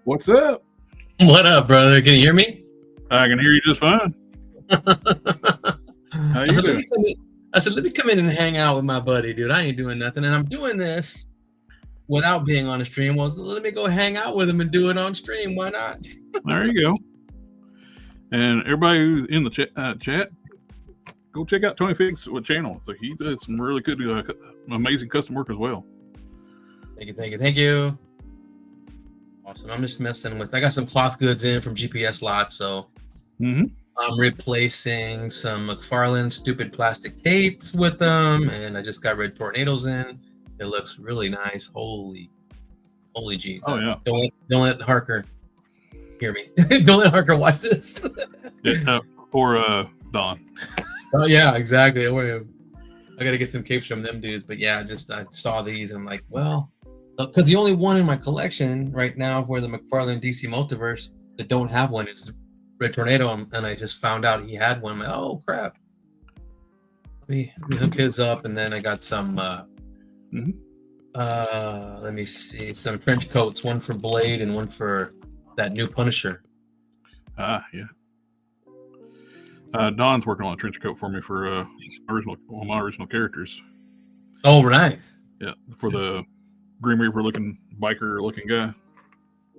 What's up? What up, brother? Can you hear me? I can hear you just fine. How you doing? I said, let me come in and hang out with my buddy, dude. I ain't doing nothing. And I'm doing this without being on the stream. Well, let me go hang out with him and do it on stream. Why not? There you go. And everybody who's in the chat, go check out Tony Fixit channel. So he does some really good, amazing custom work as well. Thank you, thank you, thank you. Awesome. I'm just messing with. I got some cloth goods in from GPS lots, so I'm replacing some McFarlane stupid plastic tapes with them, and I just got red tornadoes in. It looks really nice. Holy jeez! Oh yeah. Don't let Harker hear me. Don't let Harker watch this. Or Don. Oh yeah, exactly. I got to get some capes from them dudes, but yeah, I saw these and I'm like, well. Because the only one in my collection right now for the McFarlane DC Multiverse that don't have one is Red Tornado, and I just found out he had one. I'm like, oh crap! Let me hook his up, and then I got some. Let me see, some trench coats, one for Blade and one for that new Punisher. Yeah. Don's working on a trench coat for me for my original characters. Oh right. Yeah, for the Grim Reaper looking biker looking guy.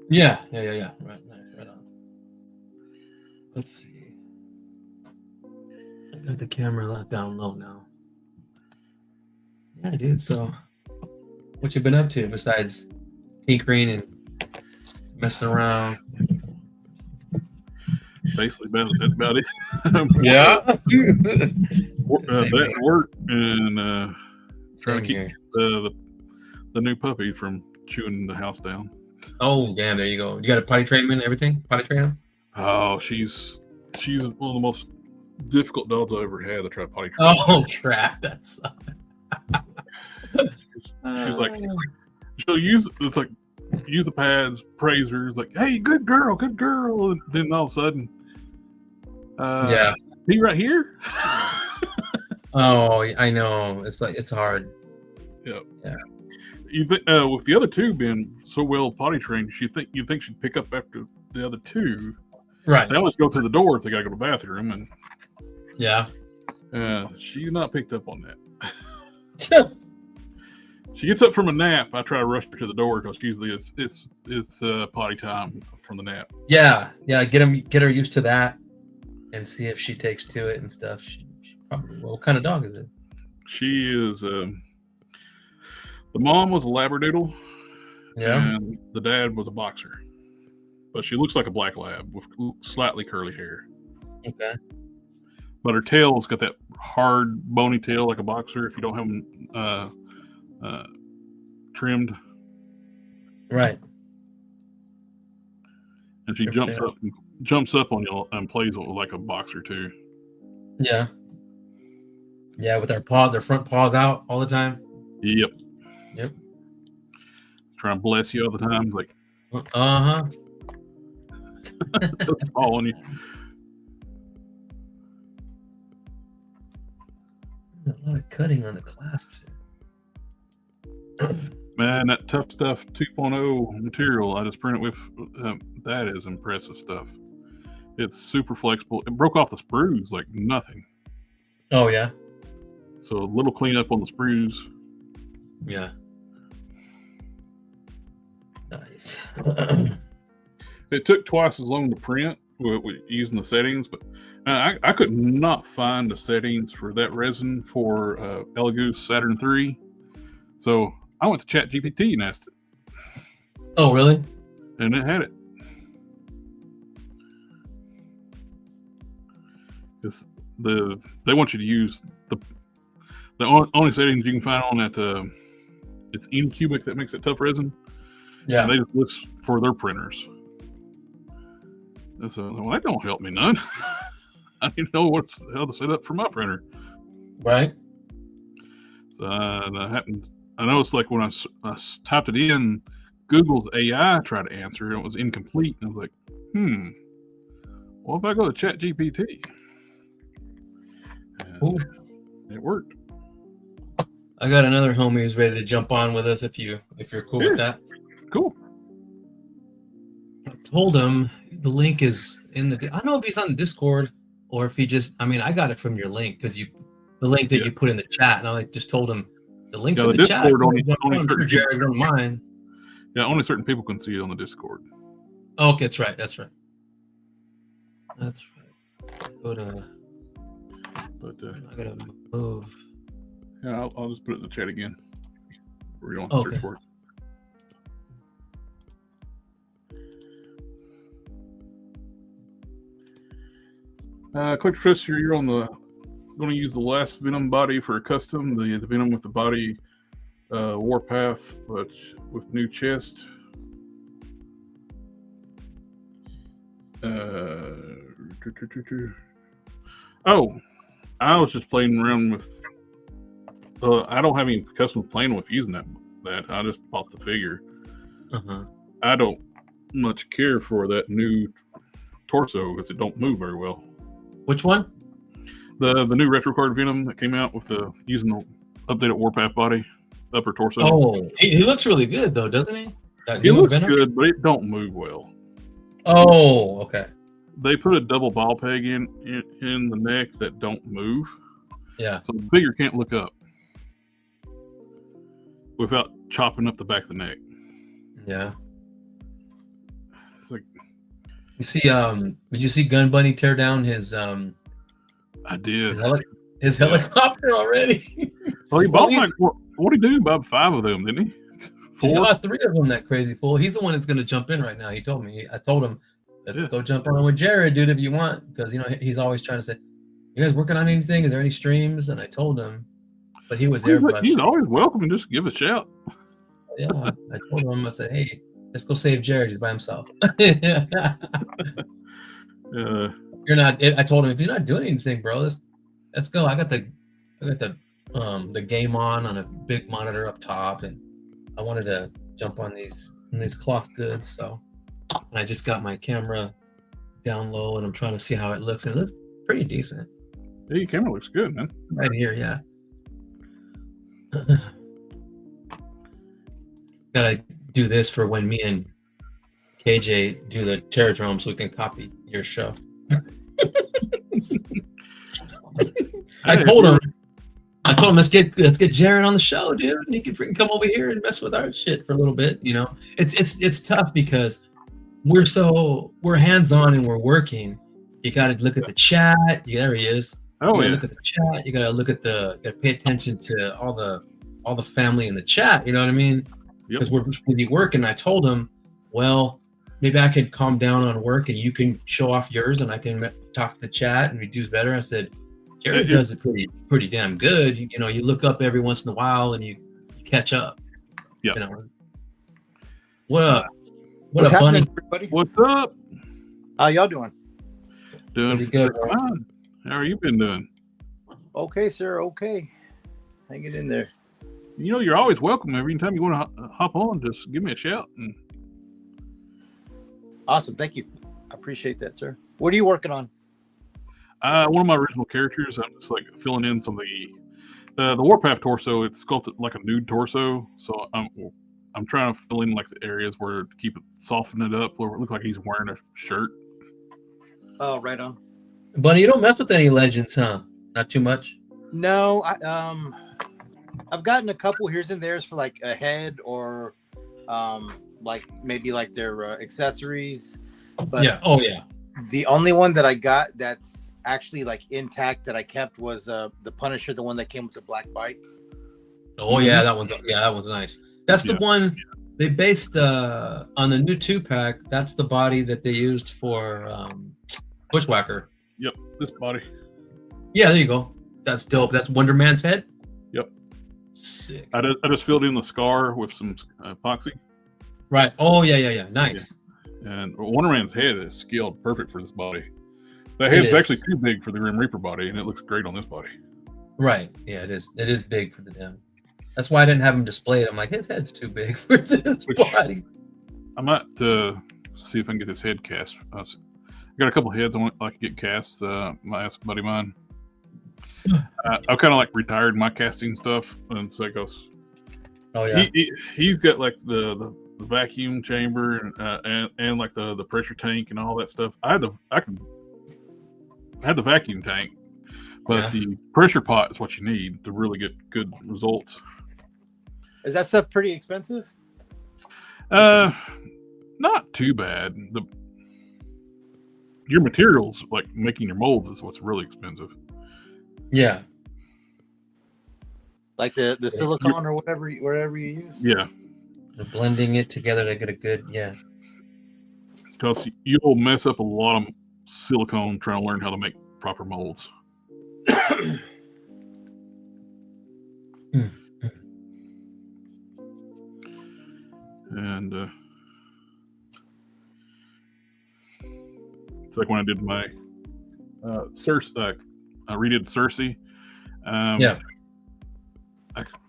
Yeah. Right, nice, right on. Let's see. I got the camera down low now. Yeah, dude. So, what you been up to besides tinkering and messing around? Basically, that's about it. Yeah. That work and trying to keep the new puppy from chewing the house down. Oh damn! There you go. You got a potty train him and everything. Potty train him. Oh, she's one of the most difficult dogs I ever had to try to potty train. Oh crap! That's. She's like, she'll use the pads, praise her. It's like, hey, good girl, and then all of a sudden, yeah, he right here. Oh, I know. It's hard. Yeah. Yeah. You think with the other two being so well potty trained, you think she'd pick up after the other two? Right. They always go through the door if they gotta go to the bathroom, and yeah, she's not picked up on that. She gets up from a nap. I try to rush her to the door because usually it's potty time from the nap. Yeah. Get her used to that, and see if she takes to it and stuff. She probably. Well, what kind of dog is it? She is. The mom was a Labradoodle, and the dad was a boxer. But she looks like a black lab with slightly curly hair. Okay. But her tail's got that hard, bony tail like a boxer if you don't have them trimmed. Right. And she jumps up on you and plays like a boxer too. Yeah. Yeah, with their front paws out all the time. Yep. Yep. Trying to bless you all the time, like. Uh-huh. Doesn't fall on you. A lot of cutting on the clasps. Man, that Tough Stuff 2.0 material I just printed with, that is impressive stuff. It's super flexible. It broke off the sprues like nothing. Oh, yeah? So a little cleanup on the sprues. Yeah. Nice. It took twice as long to print with using the settings, but I could not find the settings for that resin for Elegoo Saturn 3. So I went to ChatGPT and asked it. Oh, really? And it had it. They want you to use the only settings you can find on that. It's Incubic that makes it tough resin. Yeah. And they just look for their printers. And so, well, that don't help me none. I didn't know how to set up for my printer. Right. So I know it's like when I typed it in, Google's AI tried to answer and it was incomplete. And I was like, what if I go to ChatGPT? And it worked. I got another homie who's ready to jump on with us if you're cool with that. Cool. I told him the link is in the. I don't know if he's on the Discord or if he just. I mean, I got it from your link because the link that you put in the chat, and I just told him the link's in the chat. Only I'm sure Jared don't mind. Yeah, only certain people can see it on the Discord. Oh, okay, that's right. That's right. That's right. Go to. But I gotta move. Yeah, I'll just put it in the chat again. We're going to search for it. Quick Professor, you're on the going to use the last Venom body for a custom, the Venom with the body Warpath, but with new chest. Oh, I was just playing around with. I don't have any custom playing with using that. I just bought the figure. I don't much care for that new torso because it don't move very well. Which one? The new retro card Venom that came out with using the updated Warpath body, upper torso. Oh, he looks really good though, doesn't he? He looks good, but it don't move well. Oh, okay. They put a double ball peg in the neck that don't move. Yeah. So the figure can't look up without chopping up the back of the neck. Yeah. It's like, you see, did you see Gun Bunny tear down his I did. His helicopter already? Well, he bought what did he do? About 5 of them, didn't he? 4? He bought 3 of them, that crazy fool. He's the one that's going to jump in right now. He told me. I told him, let's go jump on with Jared, dude, if you want. Because, he's always trying to say, you guys working on anything? Is there any streams? And I told him. But he was airbrushed. He's always welcome and just give a shout. Yeah. I told him, I said, hey, let's go save Jared. He's by himself. You're not. I told him, if you're not doing anything, bro, let's go. I got the game on a big monitor up top, and I wanted to jump on these cloth goods. So I just got my camera down low, and I'm trying to see how it looks, and it looks pretty decent. Yeah, your camera looks good, man. Right here, yeah. Gotta do this for when me and KJ do the Terradrome so we can copy your show. I told him let's get Jared on the show, dude. And he can freaking come over here and mess with our shit for a little bit. It's tough because we're hands on and we're working. You got to look at the chat. Yeah, there he is. Oh yeah. Look at the chat. You got to look at pay attention to all the family in the chat. You know what I mean? Because we're busy working. I told him, well, maybe I can calm down on work and you can show off yours and I can talk to the chat and reduce better. I said, Jared does it pretty damn good. You look up every once in a while and you catch up. Yeah. What up? What's up, Bunny? Everybody? What's up? How y'all doing? Doing pretty good. Fine. How are you been doing? Okay, sir. Okay. Hang it in there. You're always welcome. Every time you want to hop on, just give me a shout. Awesome. Thank you. I appreciate that, sir. What are you working on? One of my original characters. I'm just like filling in some of the Warpath torso. It's sculpted like a nude torso, so I'm trying to fill in like the areas where to keep it, soften it up, where it look like he's wearing a shirt. Oh, right on. Bunny, you don't mess with any legends, huh? Not too much. No, I've gotten a couple here's and there's for like a head or like maybe like their accessories. But Yeah. Oh yeah. the only one that I got that's actually like intact that I kept was the Punisher, the one that came with the black bike. Oh yeah, that one's nice. That's the one they based on the new 2-pack. That's the body that they used for Bushwhacker. Yep, this body. Yeah, there you go. That's dope. That's Wonder Man's head. Yep. Sick. I just filled in the scar with some epoxy. Right. Oh yeah. Nice. Yeah. And Wonder Man's head is scaled perfect for this body. That head's actually too big for the Grim Reaper body, and it looks great on this body. Right. Yeah, it is. It is big for the damn. That's why I didn't have him displayed. I'm like, his head's too big for this body. I might see if I can get this head cast. I got a couple heads I want like to get cast. I asked a buddy of mine. I've kind of like retired my casting stuff, and so it goes. Oh yeah. He's got like the vacuum chamber and like the pressure tank and all that stuff. I had the vacuum tank, but the pressure pot is what you need to really get good results. Is that stuff pretty expensive? Not too bad. Your materials, like making your molds, is what's really expensive. Yeah. Like the silicone or whatever you use? Yeah. They're blending it together to get a good, Because you'll mess up a lot of silicone trying to learn how to make proper molds. And it's like when I did my Cersei, I redid Cersei. I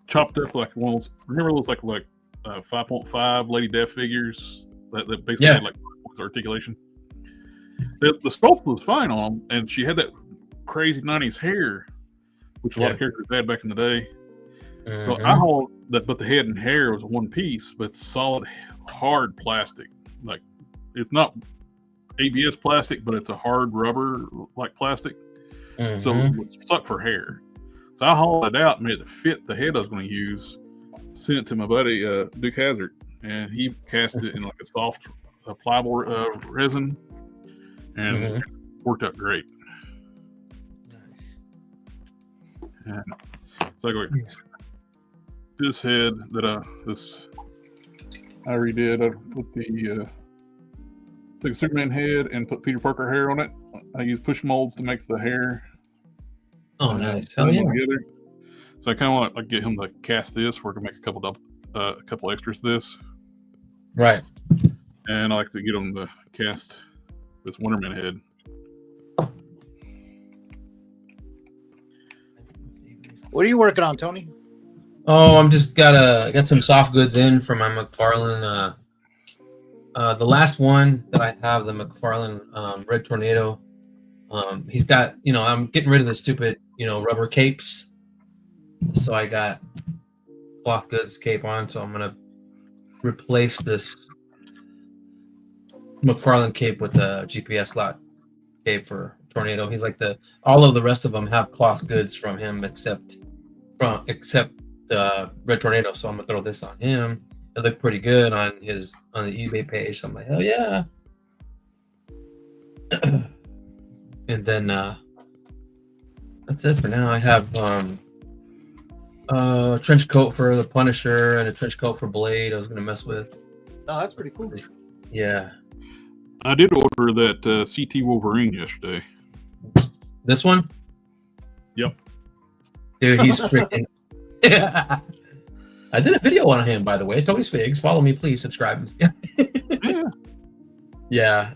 chopped up like one of those. Remember those like 5.5 Lady Death figures that basically had like articulation. The sculpt was fine on them, and she had that crazy 90s hair, which a lot of characters had back in the day. So I hauled that, but the head and hair was one piece, but solid, hard plastic. Like it's not ABS plastic, but it's a hard rubber like plastic. So it would suck for hair. So I hauled it out and made it fit the head I was going to use. Sent it to my buddy Duke Hazard, and he cast it in like a soft pliable resin, and it worked out great. Nice. And so I go, this head that I redid. I put took a Superman head and put Peter Parker hair on it. I used push molds to make the hair. Oh, nice! Hell yeah! Together. So I kind of want to get him to cast this, where I can make a couple extras. This, right? And I like to get him to cast this Wonderman head. What are you working on, Tony? Oh, I'm just got some soft goods in for my McFarlane. The last one that I have, the McFarlane Red Tornado. He's got, I'm getting rid of the stupid, rubber capes. So I got cloth goods cape on. So I'm gonna replace this McFarlane cape with the GPS lock cape for Tornado. He's like all of the rest of them have cloth goods from him except the Red Tornado. So I'm gonna throw this on him. It looked pretty good on the eBay page. So I'm like, hell yeah. And then that's it for now. I have a trench coat for the Punisher and a trench coat for Blade I was gonna mess with. Oh, that's pretty cool. Yeah. I did order that CT Wolverine yesterday. This one? Yep. Dude, he's freaking. I did a video on him, by the way. Tony's Figs. Follow me, please. Subscribe. Yeah.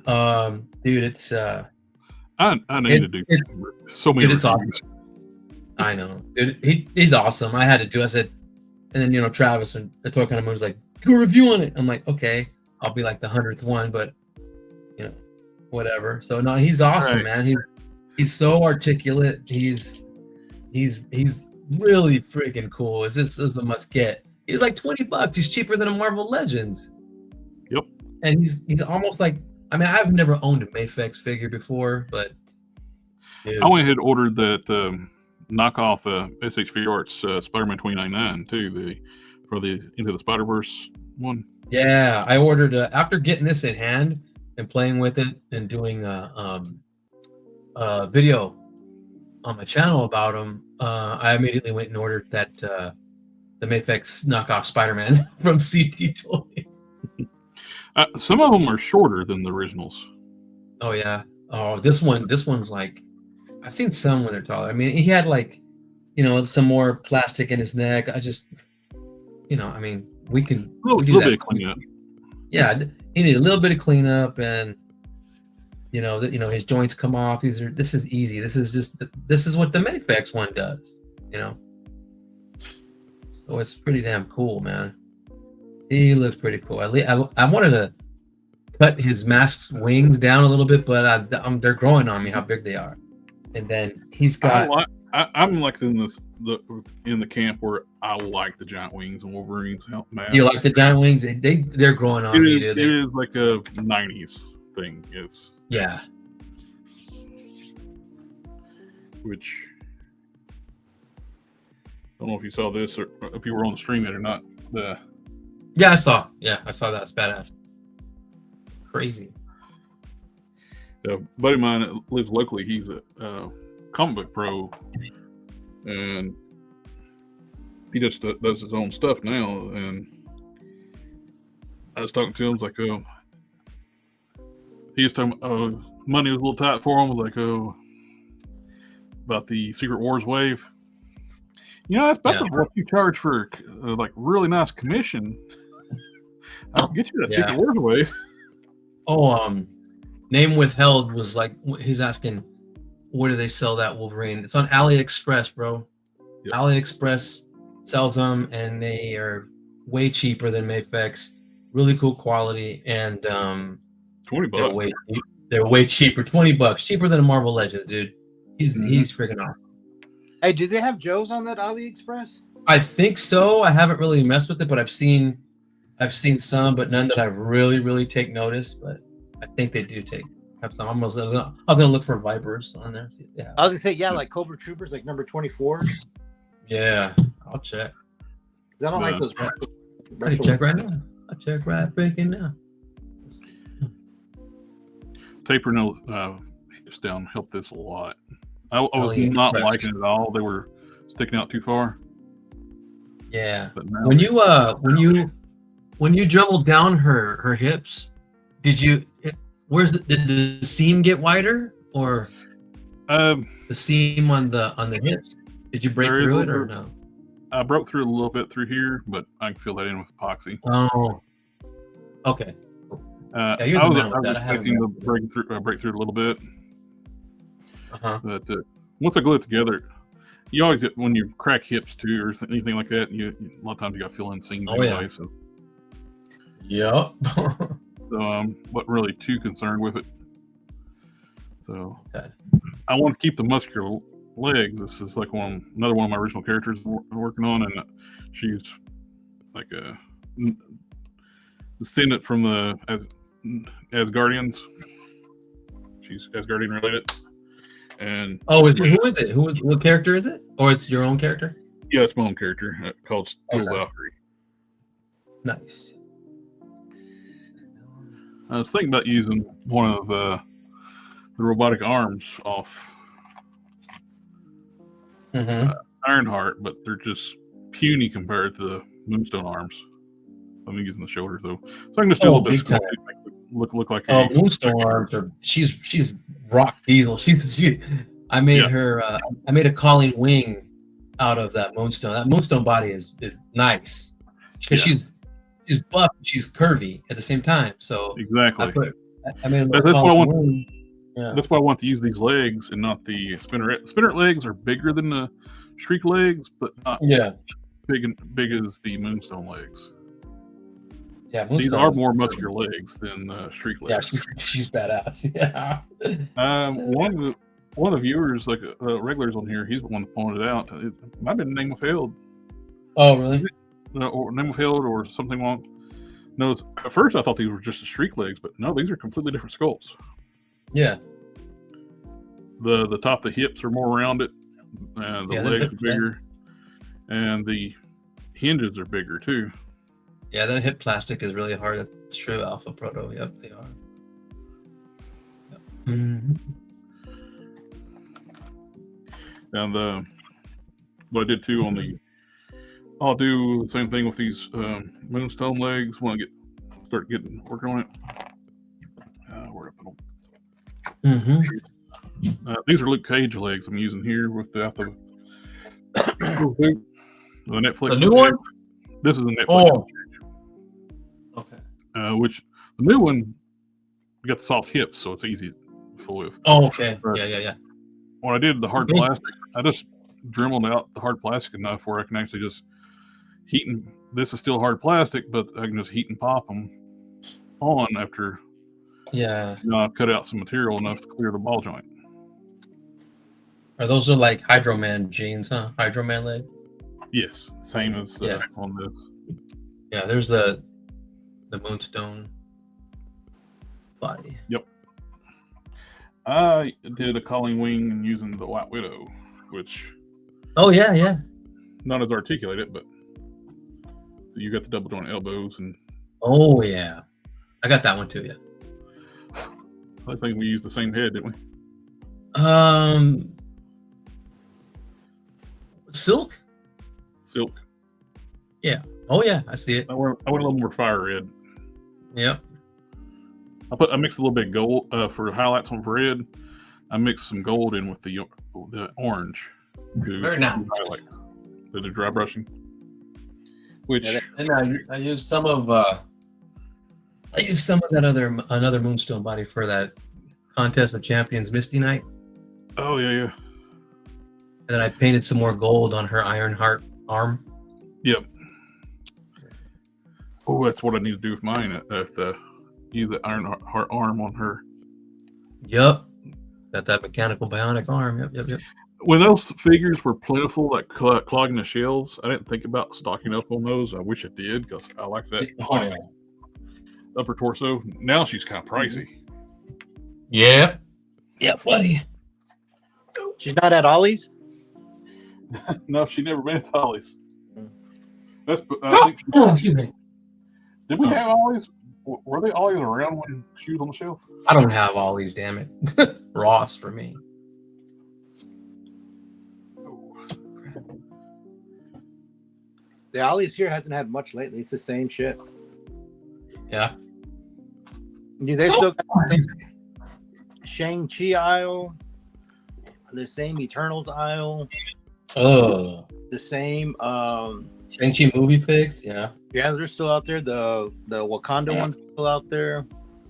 Dude, it's. I need to do so many. Dude, it's awesome. I know. Dude, he's awesome. I had to do. I said, and then Travis and the Toy Kind of Moon's like, do a review on it. I'm like, okay, I'll be like the 100th one, but whatever. So no, he's awesome, Right. man. He's so articulate. He's really freaking cool. This is a must get. He's like $20. He's cheaper than a Marvel Legends. Yep. And he's almost like, I mean, I've never owned a Mafex figure before, but dude. I went ahead and ordered that knockoff SHV Arts Spider-Man 2099 too, for the Into the Spider-Verse one. Yeah, I ordered after getting this in hand and playing with it and doing a video on my channel about him. I immediately went and ordered that the Mafex knockoff Spider-Man from CD Toys. Some of them are shorter than the originals. Oh yeah. Oh, this one's like, I've seen some when they're taller. I mean, he had like, some more plastic in his neck. I just, I mean, we can A little bit of cleanup. Yeah, he needed a little bit of cleanup, and his joints come off. This is easy. This is what the Mafex one does. So it's pretty damn cool, man. He looks pretty cool. I wanted to cut his mask's wings down a little bit, but they're growing on me how big they are. And then he's got. I'm like in the camp where I like the giant wings and Wolverine's mask. You like the giant wings? They're growing on me, dude. It is like a '90s thing. Yeah. Which I don't know if you saw this or if you were on the stream yet or not. Yeah, I saw. Yeah, I saw that. It's badass. Crazy. A buddy of mine that lives locally, he's a comic book pro, and he just does his own stuff now. And I was talking to him, I was like, oh, he was talking, oh, money was a little tight for him. I was like, oh, about the Secret Wars wave. That's what you charge for like really nice commission. I'll get you that Secret Wars wave. Oh, Name Withheld was like, he's asking, where do they sell that Wolverine? It's on AliExpress, bro. Yep. AliExpress sells them, and they are way cheaper than Mafex. Really cool quality, and $20. They're way cheaper. $20, cheaper than a Marvel Legends, dude. He's freaking awesome. Hey, do they have Joe's on that AliExpress? I think so. I haven't really messed with it, but I've seen some, but none that I've really take notice. But I think they do have some. I was gonna look for Vipers on there. Yeah. I was gonna say like Cobra Troopers, like number 24s. Yeah, I'll check. I don't like those. I check right now. I check right freaking now. Taper hips down helped this a lot. I was not liking it at all. They were sticking out too far. Yeah. When you dribbled down her hips, did the seam get wider, or the seam on the hips? Did you break through it or no? I broke through a little bit through here, but I can fill that in with epoxy. Oh, okay. I was expecting to break through a little bit. But once I glue it together, you always get, when you crack hips too or anything like that, a lot of times you got to fill in seams anyway. Yeah. So. Yep. So wasn't really too concerned with it. So okay. I want to keep the muscular legs. This is like another one of my original characters I'm working on, and she's like a descendant from the Asgardians. She's Asgardian related. And who is it? What character is it? Or it's your own character? Yeah, it's my own character called Steel Valkyrie. Nice. I was thinking about using one of the robotic arms off Ironheart, but they're just puny compared to the Moonstone arms. I'm using the shoulder though, so I can just do a little bit of look like. Moonstone arms are she's rock diesel. I made her. I made a Colleen wing out of that Moonstone. That Moonstone body is nice because she's buff, she's curvy at the same time. So exactly. I made that's why I want. Yeah. That's why I want to use these legs and not the spinneret. Spinneret legs are bigger than the Shriek legs, but not big as the Moonstone legs. Yeah, These Moonstone are is- more muscular legs than streak Yeah, legs. she's badass. Yeah. One of the viewers, like regulars on here, he's the one that pointed it out. It might have been name of Held, Oh, really? or name of Held, or something wrong. No, at first I thought these were just the streak legs, but no, these are completely different sculpts. Yeah. The top of the hips are more rounded, and the Yeah, legs hip- are bigger, and the hinges are bigger too. Yeah, that hip plastic is really hard. That's true, Alpha Proto. Yep, they are. Yep. Mhm. And what I did too on the, I'll do the same thing with these moonstone legs when I start working on it. Where I put them. Mhm. These are Luke Cage legs I'm using here without the Netflix. The new one? This is a Netflix. Oh. Okay. Which the new one, we got the soft hips, so it's easy to fool with. Oh, okay. But Yeah. when I did the hard Okay. plastic, I just dremeled out the hard plastic enough where I can actually just heat and this is still hard plastic, but I can just heat and pop them on after Yeah. I cut out some material enough to clear the ball joint. Those are like Hydro Man jeans, huh? Hydro Man leg. Yes, same as Yeah. on this. Yeah, there's the Moonstone body. Yep. I did a calling wing using the White Widow, which Oh yeah. not as articulated, but so you got the double joint elbows, and Oh yeah. I got that one too, yeah. I think we used the same head, didn't we? Silk? Silk. Yeah. Oh yeah, I see it. I went a little more fire red. Yep. I mixed a little bit of gold for highlights on red. I mixed some gold in with the orange to Very nice. highlight the dry brushing. Which And I used some of that another Moonstone body for that Contest of Champions Misty Knight. oh yeah. And then I painted some more gold on her Iron Heart arm. Yep. Oh, that's what I need to do with mine. I have to use the Iron Heart arm on her. Yep. Got that mechanical bionic arm. Yep. When those figures were plentiful, like clogging the shelves, I didn't think about stocking up on those. I wish I did because I like that Oh, yeah. upper torso. Now she's kind of pricey. Yep. Yeah, buddy. She's not at Ollie's. No, she never been at Ollie's. I Oh, think excuse me. did we have Ollie's? Were they Ollie's around when she was on the shelf? I don't have all these, damn it. Ross for me. The Ollie's here hasn't had much lately. It's the same shit. Yeah. Dude, they still got the same Shang-Chi aisle, the same Eternals aisle, Oh. the same Shang-Chi movie fix, yeah. yeah, they're still out there. The Wakanda one's still out there.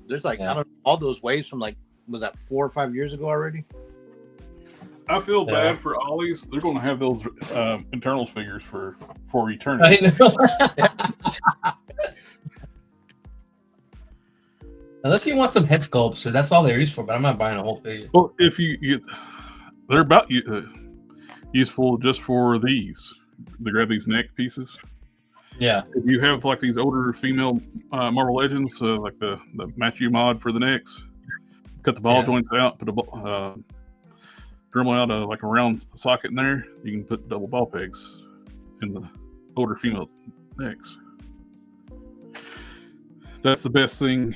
There's like Yeah. I don't know, all those waves from like was that 4 or 5 years ago already? I feel Yeah. bad for Ollie's. They're going to have those Internals figures for eternity. I know. Unless you want some head sculpts, so that's all they're used for, but I'm not buying a whole figure. Well, if they're about useful just for these. They grab these neck pieces. Yeah. If you have like these older female Marvel Legends, like the Matthew mod for the necks, cut the ball Yeah. joints out, put a Dremel out like a round socket in there. You can put double ball pegs in the older female necks. That's the best thing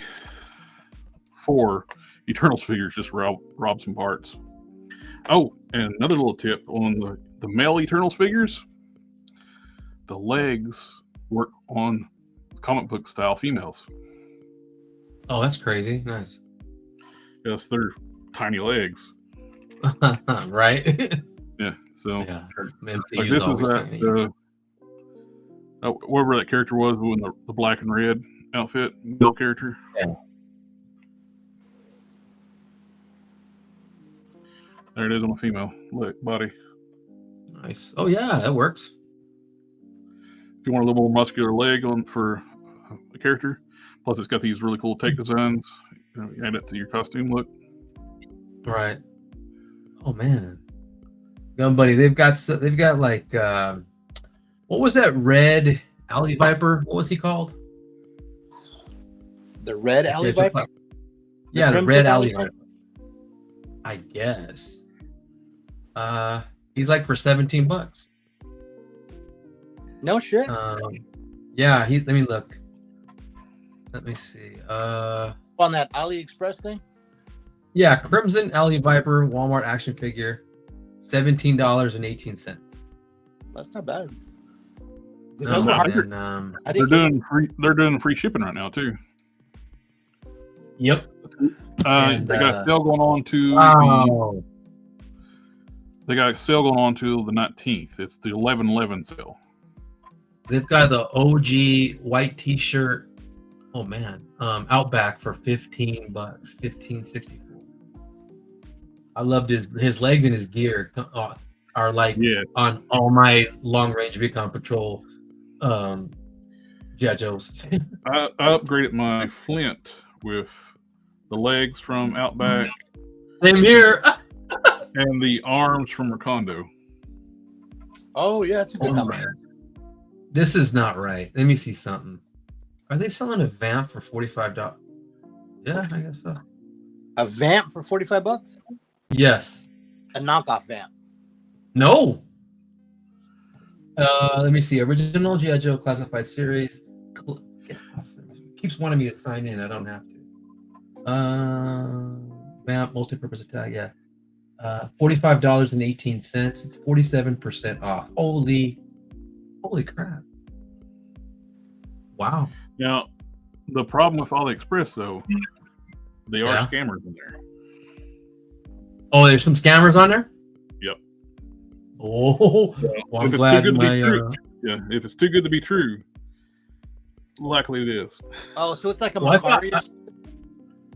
for Eternals figures. Just rob some parts. Oh, and another little tip on the male Eternals figures. The legs work on comic book style females. Oh, that's crazy. Nice. Yes, they're tiny legs. Right? Yeah, so Yeah. like this is that whatever that character was in the black and red outfit, Bill character. Yeah. There it is on a female body. Nice. Oh yeah, that works. If you want a little more muscular leg on for a character. Plus, it's got these really cool tape designs. You add it to your costume look. Right. Oh man, Gun Buddy. They've got like what was that red alley viper? What was he called? The red alley viper. Yeah, the red alley viper. I guess. He's like for $17. No shit. Yeah, let me look. Let me see. On that AliExpress thing? Yeah, Crimson Alley Viper Walmart action figure, $17.18. That's not bad. They're doing free shipping right now too. Yep. They got a sale going on to they got a sale going on till the 19th. It's the 11/11 sale. They've got the OG white T-shirt. Oh man, Outback for $15, $15.64. I loved his legs and his gear are like on all my long range recon patrol G.I. Joes. I upgraded my Flint with the legs from Outback. Same here. And the arms from Recondo. Oh yeah, it's a good number. This is not right. Let me see something. Are they selling a vamp for $45? Yeah, I guess so. A vamp for $45? Yes. A knockoff vamp. No. Let me see. Original G.I. Joe classified series. Keeps wanting me to sign in. I don't have to. Vamp multi-purpose attack. Yeah. $45.18. It's 47% off. Holy crap! Wow. Now, the problem with AliExpress though, they are scammers in there. Oh, there's some scammers on there. Yep. Oh, well, I'm glad if it's too good to be true, likely it is. Oh, so it's like a Macari.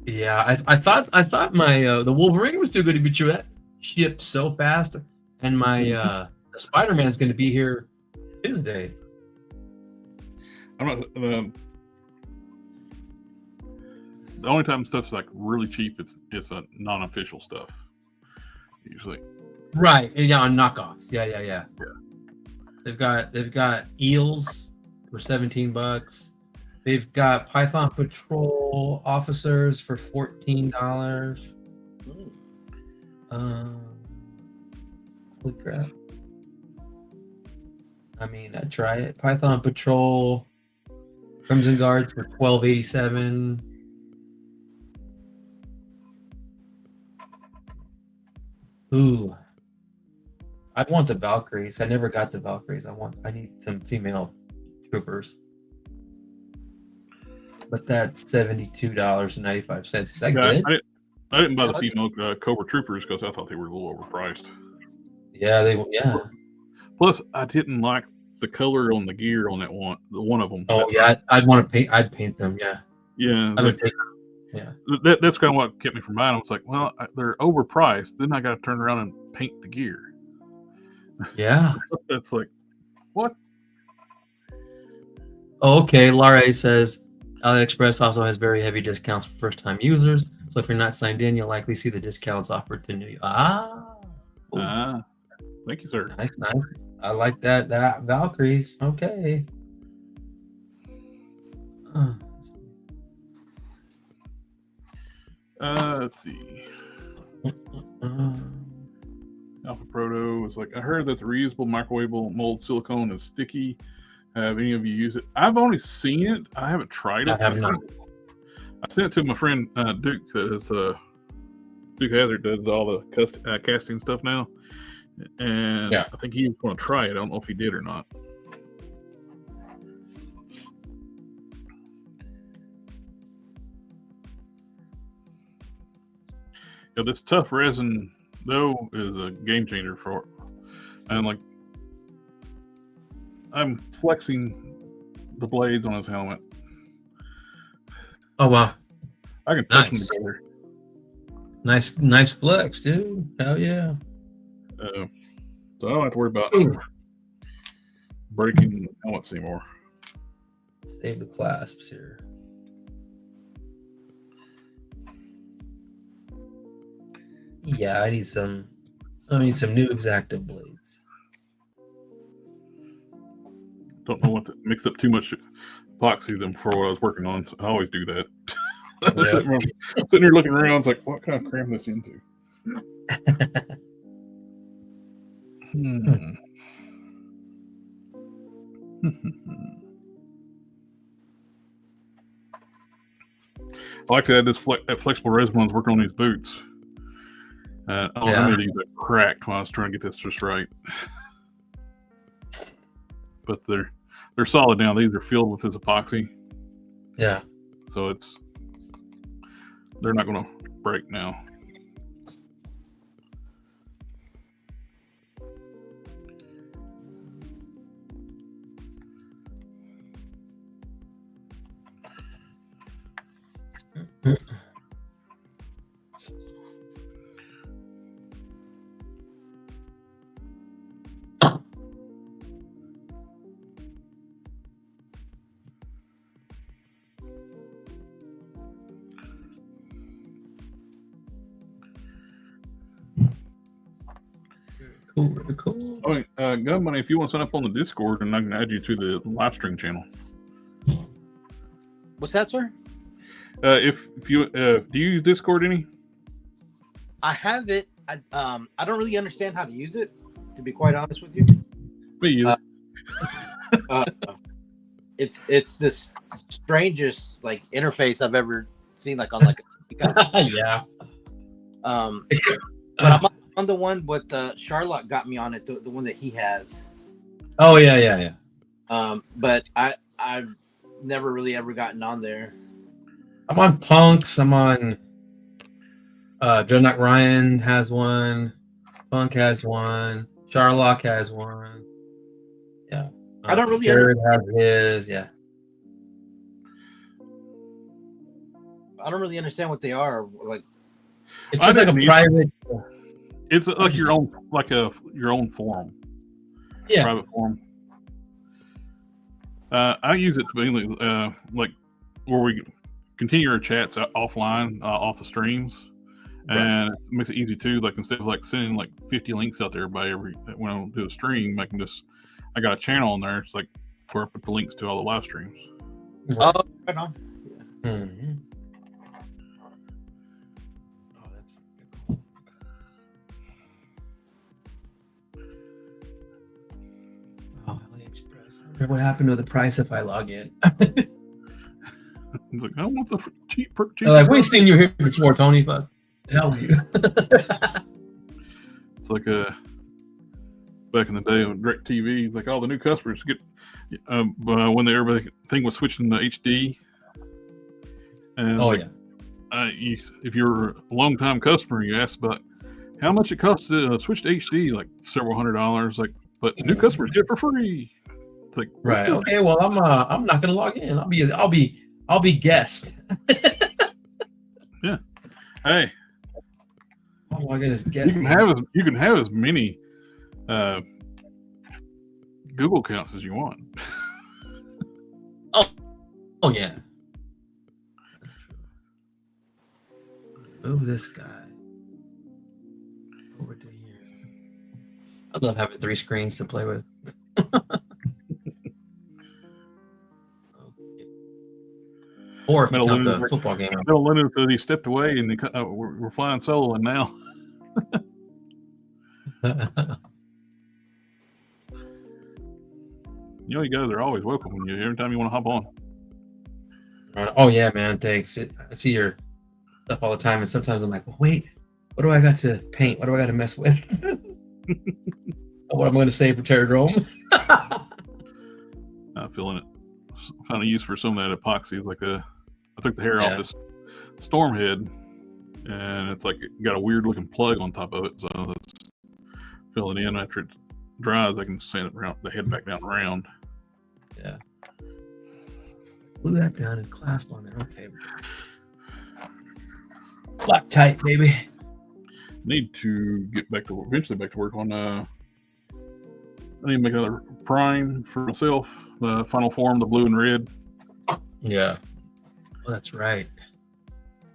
Yeah, I thought my the Wolverine was too good to be true. That shipped so fast, and my Spider-Man's going to be here Tuesday. I'm not. The only time stuff's like really cheap, it's a non-official stuff. Usually. Right. Yeah, on knockoffs. Yeah. They've got eels for $17. They've got Python Patrol officers for $14. Holy crap. I mean, I'd try it. Python Patrol Crimson Guards for $12.87. Ooh. I want the Valkyries. I never got the Valkyries. I need some female troopers. But that's $72.95. Is that good? I didn't buy the female Cobra Troopers because I thought they were a little overpriced. Yeah, Plus, I didn't like the color on the gear on that one. The one of them. Oh yeah, I'd want to paint. I'd paint them. Yeah. Yeah. Yeah. That's kind of what kept me from buying. I was like, well, they're overpriced. Then I got to turn around and paint the gear. Yeah. That's like, what? Oh, okay. Lara says AliExpress also has very heavy discounts for first-time users. So if you're not signed in, you'll likely see the discounts offered to new. Thank you, sir. Nice. I like that. That Valkyries. Okay. Let's see. Alpha Proto is like, I heard that the reusable microwavable mold silicone is sticky. Have any of you used it? I've only seen it. I haven't tried it. I have not. I sent it to my friend Duke, that is Duke Hazard does all the casting stuff now, and I think he was going to try it. I don't know if he did or not. Yeah, this tough resin though is a game changer for, and like I'm flexing the blades on his helmet. Oh wow! I can touch them together. Nice flex, dude. Hell yeah! So I don't have to worry about breaking helmets anymore. Save the clasps here. Yeah, I need some new X-Acto blades. Don't know what to mix up too much epoxy them for what I was working on. So I always do that. Yep. Sitting here looking around, it's like, what can I cram this into? I like to add this that flexible resin when I was working on these boots. I don't know how many of these I cracked when I was trying to get this just right. But they're solid now. These are filled with this epoxy. Yeah. So they're not going to break now. Cool, very cool. All right, Gun Money, if you want to sign up on the Discord, and I can add you to the live stream channel. What's that, sir? If you do you use Discord any? I have it. I don't really understand how to use it, to be quite honest with you. Me either. It's this strangest like interface I've ever seen, like on like yeah. But I'm on the one with Charlotte got me on it, the one that he has. Oh yeah. But I've never really ever gotten on there. I'm on Punks. I'm on Dreadnought Ryan has one. Punk has one. Charlock has one. Yeah. I don't really Jared has his, yeah. I don't really understand what they are. Like it's just like a private. It's like your own, your own forum. Yeah. Private forum. I use it to mainly like where we continue our chats offline, off the streams, and it makes it easy too. Like instead of like sending like 50 links out there by when I do a stream, I got a channel on there. It's like where I put the links to all the live streams. Oh, right on. Yeah. Mm-hmm. What happened to the price if I log in? He's like, I want the cheap. Like, we've seen you here before, Tony. But hell, you. It's like back in the day on DirecTV. It's like all the new customers get when everything was switching to HD. And if you're a long time customer, you ask about how much it costs to switch to HD, like several $100s. Like, but new customers get it for free. It's like, right. Okay. Well, I'm not gonna log in. I'll be guest. Yeah. Hey. I'll log in as guest. You can have as many Google accounts as you want. Oh yeah. That's true. Move this guy over to here. I love having 3 screens to play with. Or if you count the football game. Metal Linux said he stepped away and we're flying solo and now. You know, you guys are always welcome every time you want to hop on. Oh yeah, man. Thanks. I see your stuff all the time, and sometimes I'm like, well, wait, what do I got to paint? What do I got to mess with? What I'm going to say for Terradrome. I'm feeling it. Found a use for some of that epoxy. It's like I took the hair off this storm head, and it's like it got a weird looking plug on top of it. So that's filling in. After it dries, I can sand it around the head back down around. Yeah. Glue that down and clasp on there. Okay. Lock tight, baby. Need to get eventually back to work on. I need to make another prime for myself. The final form, the blue and red. Yeah. Oh, that's right.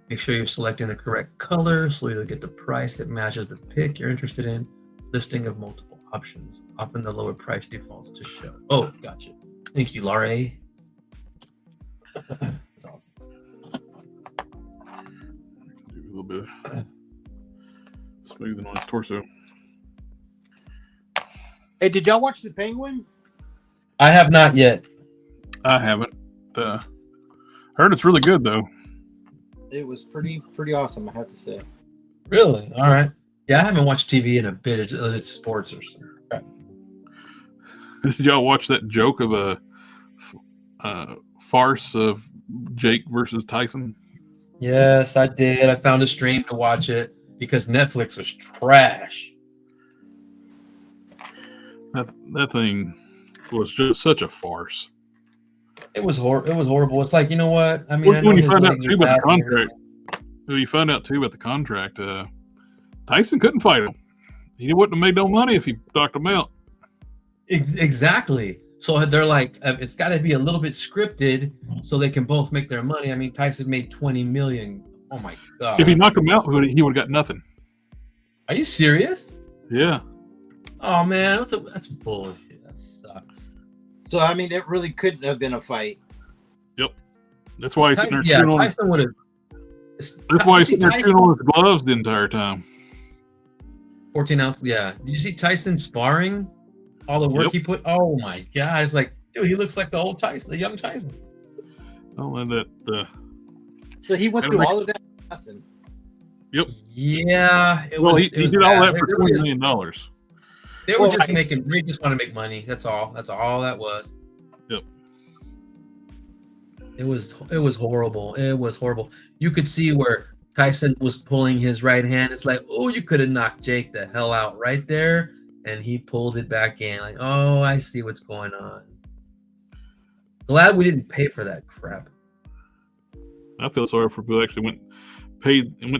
Make sure you're selecting the correct color so you'll get the price that matches the pick you're interested in. Listing of multiple options. Often the lower price defaults to show. Oh, gotcha. Thank you, Laura. That's awesome. Do a little bit of smoothing on his torso. Hey, did y'all watch The Penguin? I have not yet. I haven't. Heard it's really good though. It was pretty awesome, I have to say. Really? All right. Yeah, I haven't watched TV in a bit. It's sports or something. Right. Did y'all watch that joke of a farce of Jake versus Tyson? Yes, I did. I found a stream to watch it because Netflix was trash. That thing was just such a farce. It was horrible. It's like, you know what? I mean, When you find out too about the contract, when you find out too about the contract, Tyson couldn't fight him. He wouldn't have made no money if he knocked him out. Exactly. So they're like, it's got to be a little bit scripted so they can both make their money. I mean, Tyson made $20 million. Oh my god! If he knocked him out, he would have got nothing. Are you serious? Yeah. Oh man, that's bullshit. That sucks. So I mean, it really couldn't have been a fight. Yep. That's why he's sitting there Yeah, chewing on. Tyson would have. That's why he's sitting there chewing on his gloves the entire time. 14 ounce. Yeah. Did you see Tyson sparring? All the work he put. Oh my god! It's like, dude, he looks like the old Tyson, the young Tyson. Oh, and that. So he went through all of that for nothing. Yep. Yeah. He did all that for $20 million. They were just making. They just want to make money. That's all. That's all that was. Yep. It was horrible. It was horrible. You could see where Tyson was pulling his right hand. It's like, oh, you could have knocked Jake the hell out right there. And he pulled it back in. Like, oh, I see what's going on. Glad we didn't pay for that crap. I feel sorry for people who actually went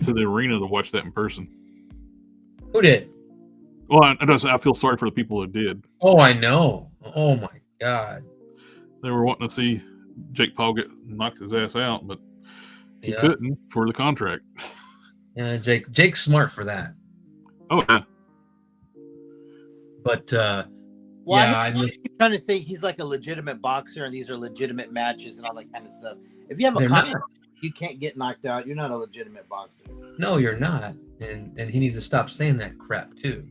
to the arena to watch that in person. Who did? Well, I feel sorry for the people who did. Oh, I know. Oh my god. They were wanting to see Jake Paul get knocked his ass out, but he couldn't for the contract. Yeah, Jake's smart for that. Oh yeah. But I keep trying to say he's like a legitimate boxer, and these are legitimate matches and all that kind of stuff. If you have a contract, you can't get knocked out. You're not a legitimate boxer. No, you're not, and he needs to stop saying that crap too.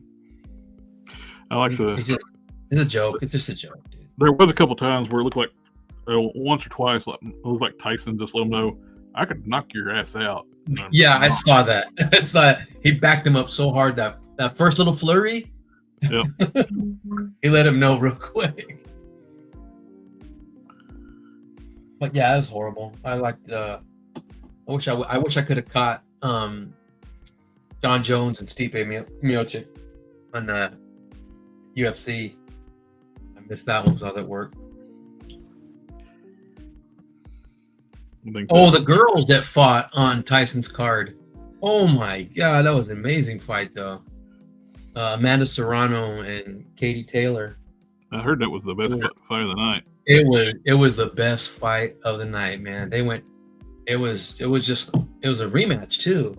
I like it's a joke. It's just a joke, dude. There was a couple times where it looked like once or twice, it looked like Tyson just let him know, I could knock your ass out. Yeah, I saw that. I saw it. He backed him up so hard that first little flurry. Yep. He let him know real quick. But yeah, it was horrible. I liked. I wish I could have caught John Jones and Stipe Miocic on the UFC. I missed that one because I was at work. The girls that fought on Tyson's card. Oh my god, that was an amazing fight though. Amanda Serrano and Katie Taylor. I heard that was the best fight of the night. It was the best fight of the night, man. They went. It was a rematch too.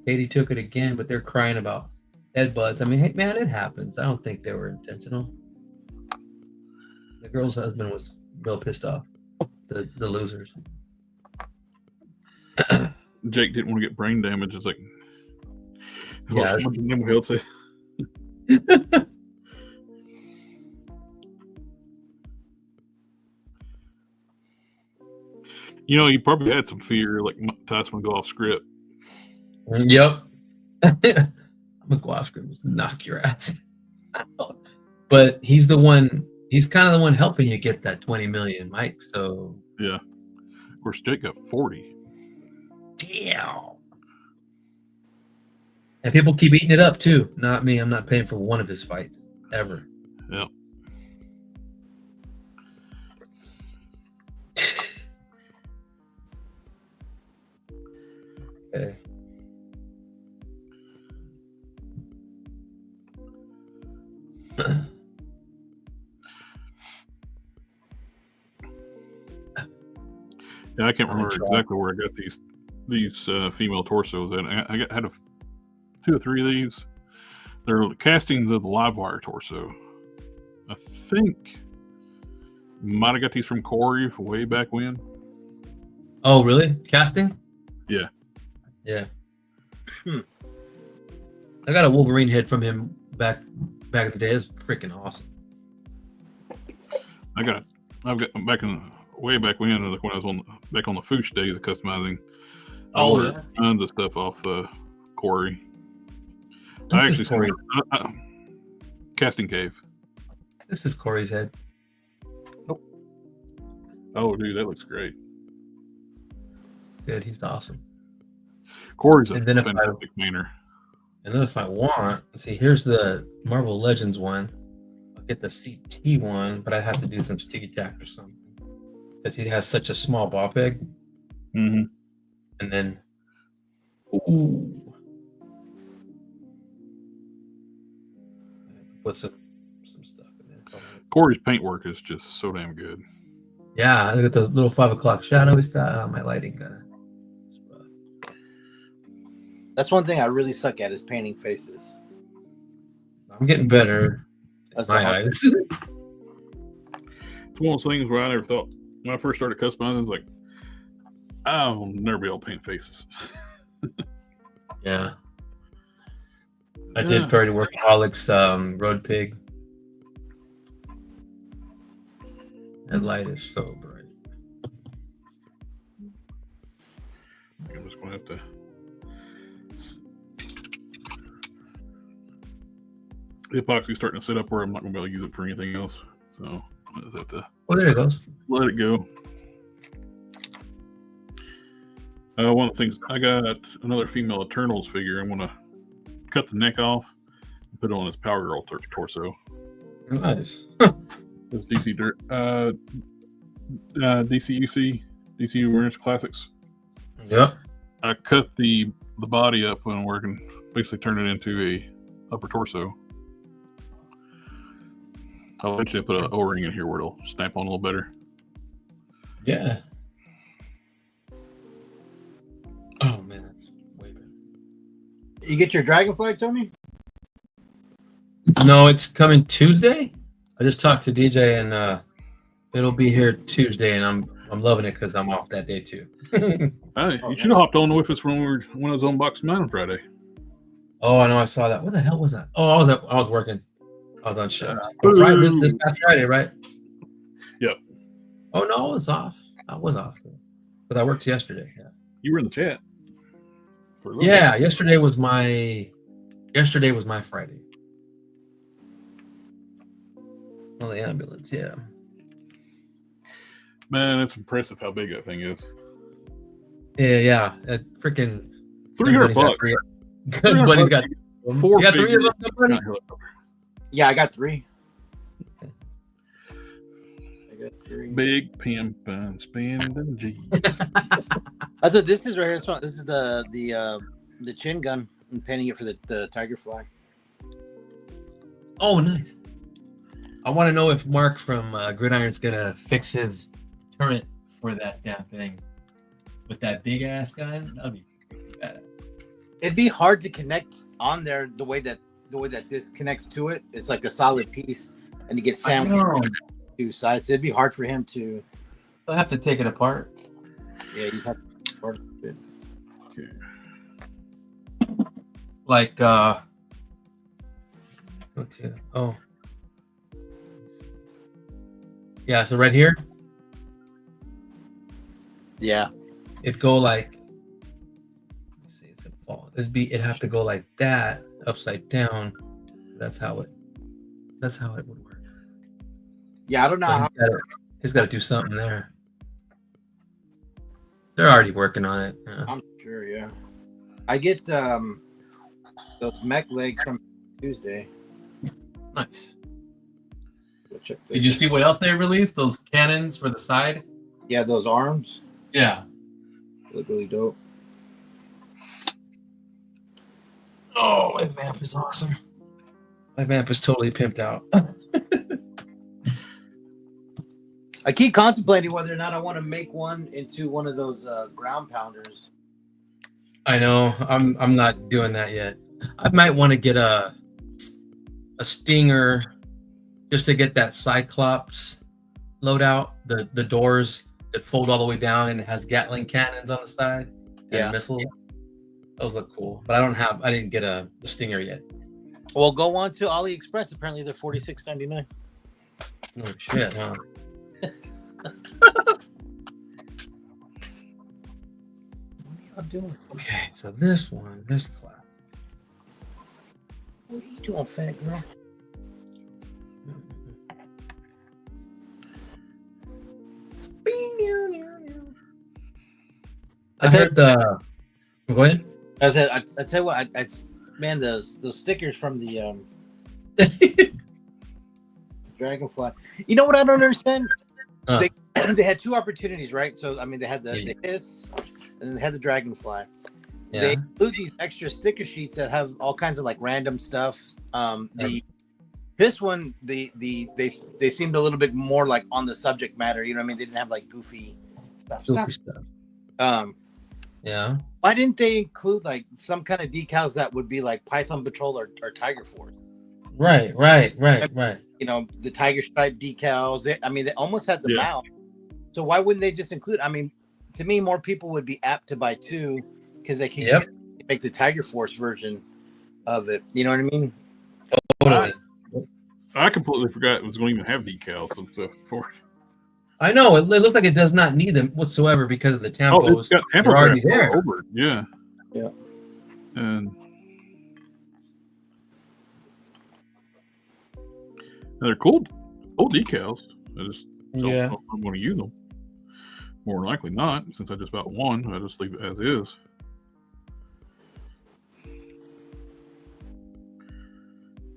Katie took it again, but they're crying about headbutts. I mean, hey man, it happens. I don't think they were intentional. The girl's husband was real pissed off. The losers. Jake didn't want to get brain damage. It's like, yeah. You know, he probably had some fear, like Tyson would go off script. Yep. I'm gonna go off script to knock your ass. But he's the one. He's kind of the one helping you get that 20 million, Mike. So yeah. Of course, Jake got 40. Damn. And people keep eating it up too. Not me. I'm not paying for one of his fights ever. Yeah. Okay. Yeah, I can't On remember track. exactly where I got these female torsos at. Had two or three of these. They're castings of the live wire torso. I think might have got these from Corey way back when. Oh, really? Casting? Yeah. Yeah. I got a Wolverine head from him back in the day. It's freaking awesome. I've got way back when I was back on the Fooch days of customizing. I ordered tons of stuff off Corey. This is Corey. Casting Cave. This is Corey's head. Oh, dude, that looks great. Dude, he's awesome. Corey's a And then fantastic painter. And then if I want, see, here's the Marvel Legends one. I'll get the CT one, but I'd have to do some sticky tack or something because he has such a small ball peg. Mm-hmm. And then, ooh, I have to put some stuff in there. Corey's paint work is just so damn good. Yeah, look at the little 5 o'clock shadow he's got. My lighting got. That's one thing I really suck at is painting faces. I'm getting better. That's My the hard eyes. It's one of those things where I never thought when I first started customizing, I was like, I'll never be able to paint faces. Yeah. I did Fairy Workaholics Road Pig. That light is so bright. I'm just going to have to. The epoxy's starting to set up where I'm not going to be able to use it for anything else. So I just have to there it goes. let it go. One of the things, I got another female Eternals figure. I'm going to cut the neck off and put it on his Power Girl torso. Nice. This DC Dirt, DCUC, DC Awareness Classics. Yep. I cut the body up when I'm working, basically turn it into a upper torso. I'll eventually put an O-ring in here where it'll snap on a little better. Yeah. Oh man, that's way better. You get your dragonfly, Tony? No, it's coming Tuesday. I just talked to DJ and it'll be here Tuesday, and I'm loving it because I'm off that day too. Hey, you should have hopped on with us when I was unboxing mine on Friday. Oh, I know, I saw that. What the hell was that? Oh, I was working. I was on shift. This past Friday, right? Yep. Oh no, I was off. I was off because I worked yesterday. Yeah. You were in the chat. Yeah, yesterday was my Friday. On the ambulance, yeah. Man, it's impressive how big that thing is. Yeah. That freaking $300. Good buddy's got 4 you got 3 of them, good buddy? Yeah, I got 3. I got 3. Big pimpin' spending G's. That's what this is right here. This is the chin gun. I'm painting it for the tiger fly. Oh, nice. I want to know if Mark from Gridiron's gonna fix his turret for that damn thing with that big ass gun. That'd be badass. It'd be hard to connect on there the way that this connects to it. It's like a solid piece, and you get sandwiched on 2 sides. It'd be hard for him to. I'll have to take it apart. Yeah, you have to part it. Okay. Like oh. Yeah, so right here, Yeah. it'd go like, let's see, it's gonna fall. It'd have to go like that, upside down. That's how it would work. Yeah, I don't know how. He's got to do something there. They're already working on it. Yeah. I'm sure. Yeah. I get those mech legs from Tuesday. Nice. Go check Did you see what else they released? Those cannons for the side? Yeah, those arms Yeah. look really dope. Oh, my vamp is awesome. My vamp is totally pimped out. I keep contemplating whether or not I want to make one into one of those ground pounders. I know. I'm not doing that yet. I might want to get a Stinger just to get that Cyclops loadout, the doors that fold all the way down and it has Gatling cannons on the side and missiles. Those look cool, but I didn't get a Stinger yet. Well, go on to AliExpress. Apparently, they're $46.99. No shit, huh? What are y'all doing? Okay, so this class. What are you doing, fat girl? I heard the. Go ahead. I said, I tell you what, man, those stickers from the Dragonfly. You know what I don't understand? They had two opportunities, right? So I mean, they had the hiss, and then they had the Dragonfly. Yeah. They include these extra sticker sheets that have all kinds of like random stuff. This one, they seemed a little bit more like on the subject matter. You know what I mean? They didn't have like goofy stuff. Yeah. Why didn't they include like some kind of decals that would be like Python Patrol or Tiger Force? Right. You know, the Tiger Stripe decals. They almost had the mouth. So why wouldn't they just include? I mean, to me, more people would be apt to buy two because they can make the Tiger Force version of it. You know what I mean? Totally. I completely forgot it was going to even have decals and stuff for it. I know it looks like it does not need them whatsoever because of the tampos. Oh, it's got tampo already graph there. all over it. Yeah. Yeah. And they're cool decals. I just don't know if I'm going to use them. More than likely not, since I just bought one. I just leave it as is.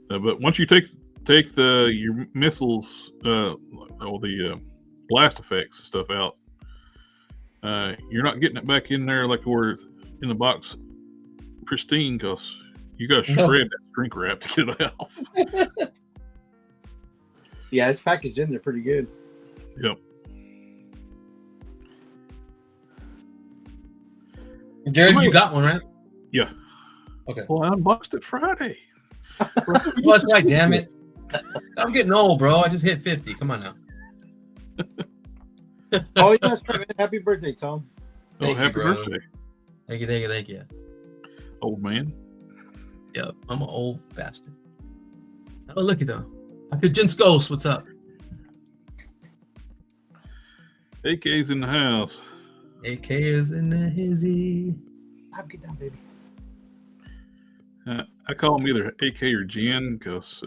But once you take your missiles, all the blast effects stuff out, you're not getting it back in there like we're in the box pristine, because you got to shred that shrink wrap to get it out. Yeah, it's packaged in there pretty good. Yep. Jared, you got one, right? Yeah. Okay. Well, I unboxed it Friday. Well, that's right, damn it. I'm getting old, bro. I just hit 50. Come on now. Oh, yes, man. Happy birthday, Tom. Happy birthday. Thank you. Old man. Yep, I'm an old bastard. Oh, look at them. Jinskos, what's up? AK's in the house. AK is in the hizzy. Stop, get down, baby. I call him either AK or Jen because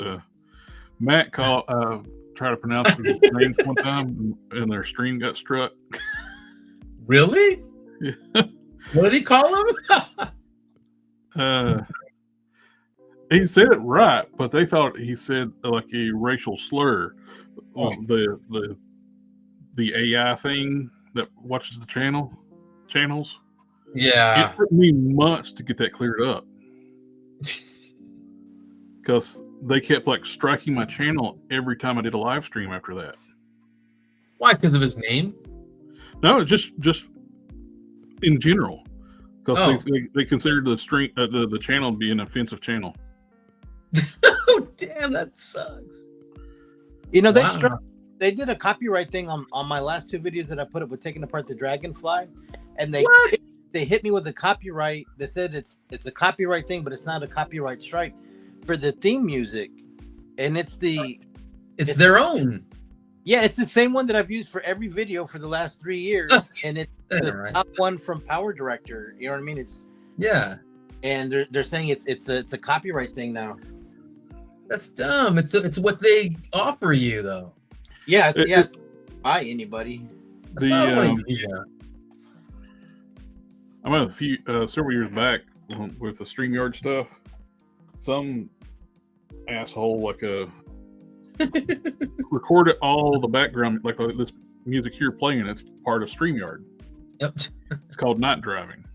Matt tried to pronounce his name one time and their stream got struck. Really? Yeah. What did he call him? He said it right, but they thought he said like a racial slur. The AI thing that watches the channels. Yeah. It took me months to get that cleared up. Because they kept like striking my channel every time I did a live stream after that. Why? Because of his name? No, just in general. Because they considered the channel to be an offensive channel. Oh, damn, that sucks. You know, they did a copyright thing on my last two videos that I put up with taking apart the Dragonfly, and they hit me with a copyright. They said it's a copyright thing, but it's not a copyright strike for the theme music, and it's their own. Yeah, it's the same one that I've used for every video for the last 3 years, and it's the top one from Power Director. You know what I mean? And they're saying it's a copyright thing now. That's dumb. It's what they offer you though. Yeah, it's by anybody. I went several years back with the StreamYard stuff. Some asshole recorded all the background, like this music here playing. It's part of StreamYard. Yep. It's called Night Driving.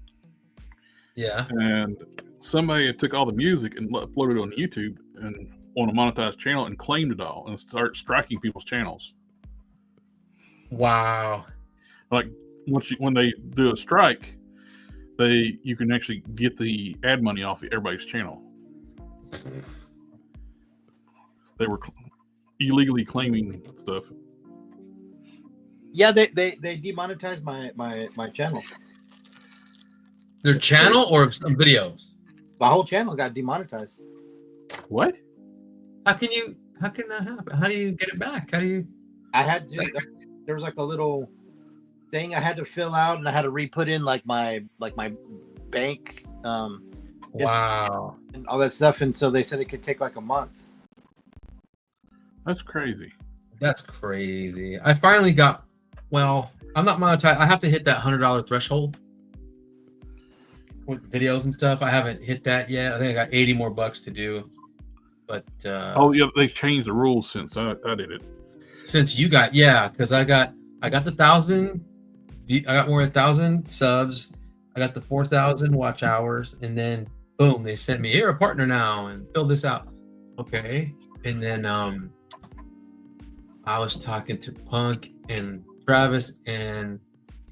Yeah. And somebody took all the music and uploaded it on YouTube and on a monetized channel and claimed it all and start striking people's channels. Wow. Like when they do a strike, you can actually get the ad money off of everybody's channel. They were illegally claiming stuff. Yeah, they demonetized my channel. Their channel or some videos? My whole channel got demonetized. What? How can that happen? How do you get it back? How do you? I had to. There was like a little thing I had to fill out, and I had to re-put in like my bank, Wow. and all that stuff. And so they said it could take like a month. That's crazy. That's crazy. I finally got. Well, I'm not monetized. I have to hit that $100 threshold with videos and stuff. I haven't hit that yet. I think I got 80 more bucks to do. But oh yeah, they changed the rules since I did it. Since you got because I got the 1,000. I got more than 1,000 subs. I got the 4,000 watch hours, and then boom, they sent me, you're a partner now, and fill this out. Okay, and then I was talking to Punk and Travis and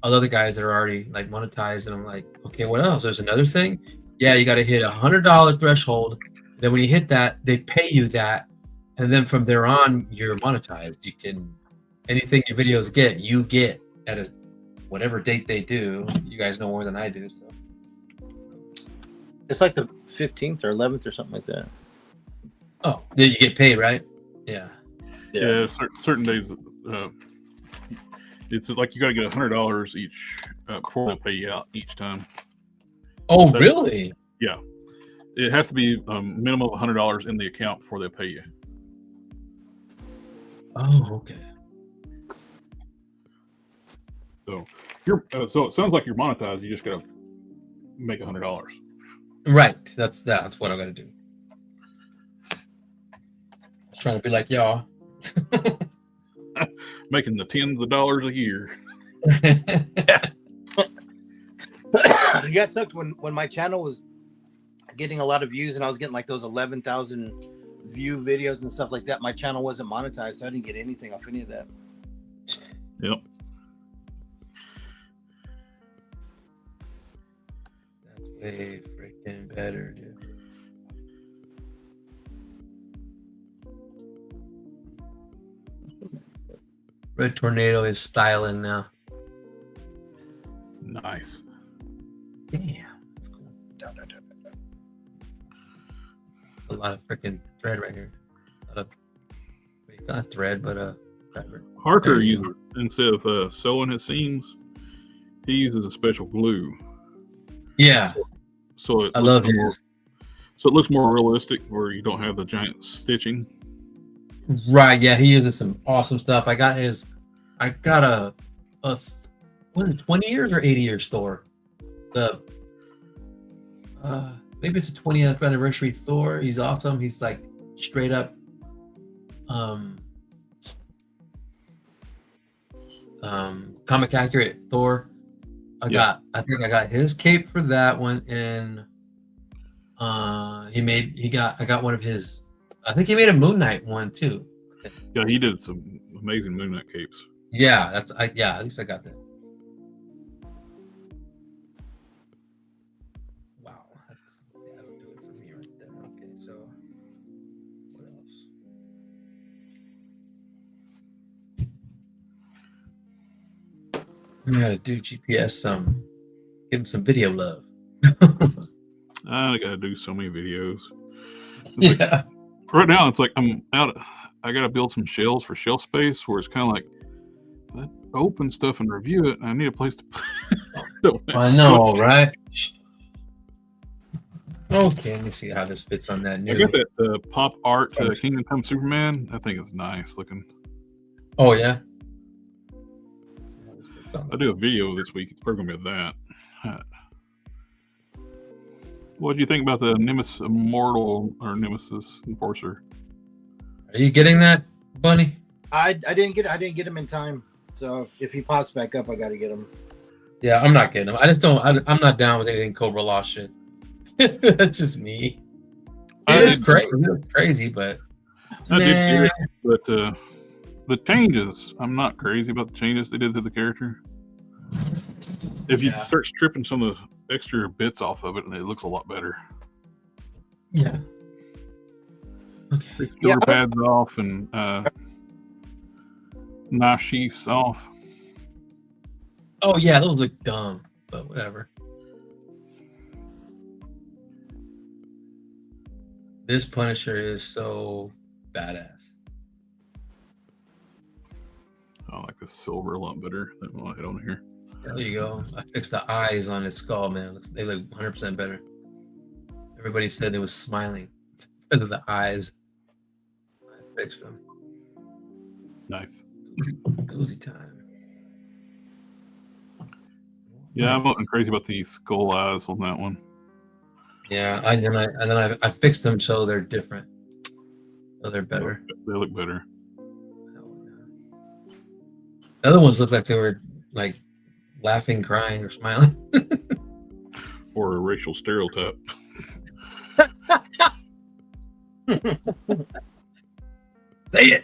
other guys that are already like monetized, and I'm like, okay, what else? There's another thing. Yeah, you got to hit $100 threshold. Then when you hit that, they pay you that, and then from there on, you're monetized. You can anything your videos get, you get at a whatever date they do. You guys know more than I do, so it's like the 15th or 11th or something like that. Oh, yeah, you get paid, right? Yeah. Yeah, certain days. It's like you got to get $100 each before they pay you out each time. Oh, really? Yeah, it has to be minimum of $100 in the account before they pay you. Oh, okay. So so it sounds like you're monetized. You just got to make $100. Right. That's what I got to do. I was trying to be like y'all. Making the tens of dollars a year. Yeah, it sucked when my channel was getting a lot of views and I was getting like those 11,000 view videos and stuff like that. My channel wasn't monetized, so I didn't get anything off any of that. Yep. That's way freaking better, dude. Red Tornado is styling now. Nice. Damn, that's cool. A lot of freaking thread right here. Not thread, but fabric. Harker uses, instead of sewing his seams, he uses a special glue. Yeah. So I love his. So it looks more realistic, where you don't have the giant stitching. Right. Yeah, he uses some awesome stuff. I got a what is it, 20 years or 80 years Thor? The maybe it's a 20th anniversary Thor. He's awesome. He's like straight up comic accurate Thor. I think I got his cape for that one, and I got one of his. I think he made a Moon Knight one too. Yeah, he did some amazing Moon Knight capes. Yeah, at least I got that. Wow, that'll do it for me right there. Okay, so what else? I'm gonna do GPS. Give him some video love. I gotta do so many videos. Yeah. Right now, it's like I'm out. I gotta build some shelves for shelf space, where it's kind of like, I open stuff and review it. And I need a place to put it. I know, right? Okay, let me see how this fits on that new. I got that pop art Kingdom Come Superman. I think it's nice looking. Oh yeah. I do a video this week. It's probably gonna be that. What do you think about the Nemesis Immortal or Nemesis Enforcer? Are you getting that, Bunny? I didn't get him in time. So if he pops back up, I got to get him. Yeah, I'm not getting him. I just don't. I'm not down with anything Cobra Law shit. That's just me. It's crazy. It's crazy, but I did get it, but The changes, I'm not crazy about the changes they did to the character. If you start stripping some of the extra bits off of it, and it looks a lot better. Yeah. Okay. Take shoulder pads off and knife sheaths off. Oh yeah, those look dumb, but whatever. This Punisher is so badass. I like the silver a lot better than what I had on here. There you go. I fixed the eyes on his skull, man. They look 100% better. Everybody said it was smiling because of the eyes. I fixed them. Nice. Cozy time. Yeah, I'm not crazy about the skull eyes on that one. Yeah, I fixed them so they're different. So they're better. They look better. The other ones looked like they were like laughing, crying, or smiling. Or a racial stereotype. Say it.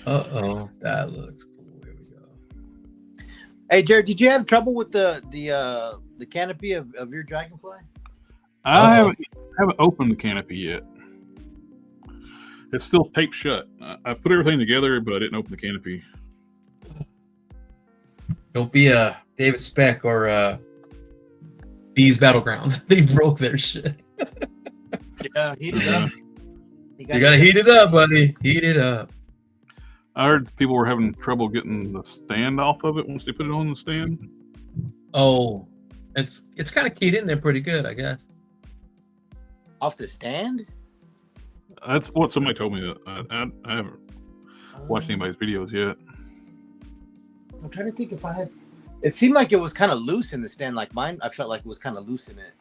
Uh-oh, that looks cool. Here we go. Hey, Jared, did you have trouble with the canopy of your dragonfly? I haven't opened the canopy yet. It's still taped shut. I put everything together, but I didn't open the canopy. Don't be a David Speck or Bees Battlegrounds. They broke their shit. Yeah, heat it up. You gotta heat it up, buddy. Heat it up. I heard people were having trouble getting the stand off of it once they put it on the stand. Oh, it's kind of keyed in there pretty good, I guess. Off the stand? That's what somebody told me. I haven't watched anybody's videos yet. I'm trying to think if I had. It seemed like it was kind of loose in the stand, like mine. I felt like it was kind of loose in it.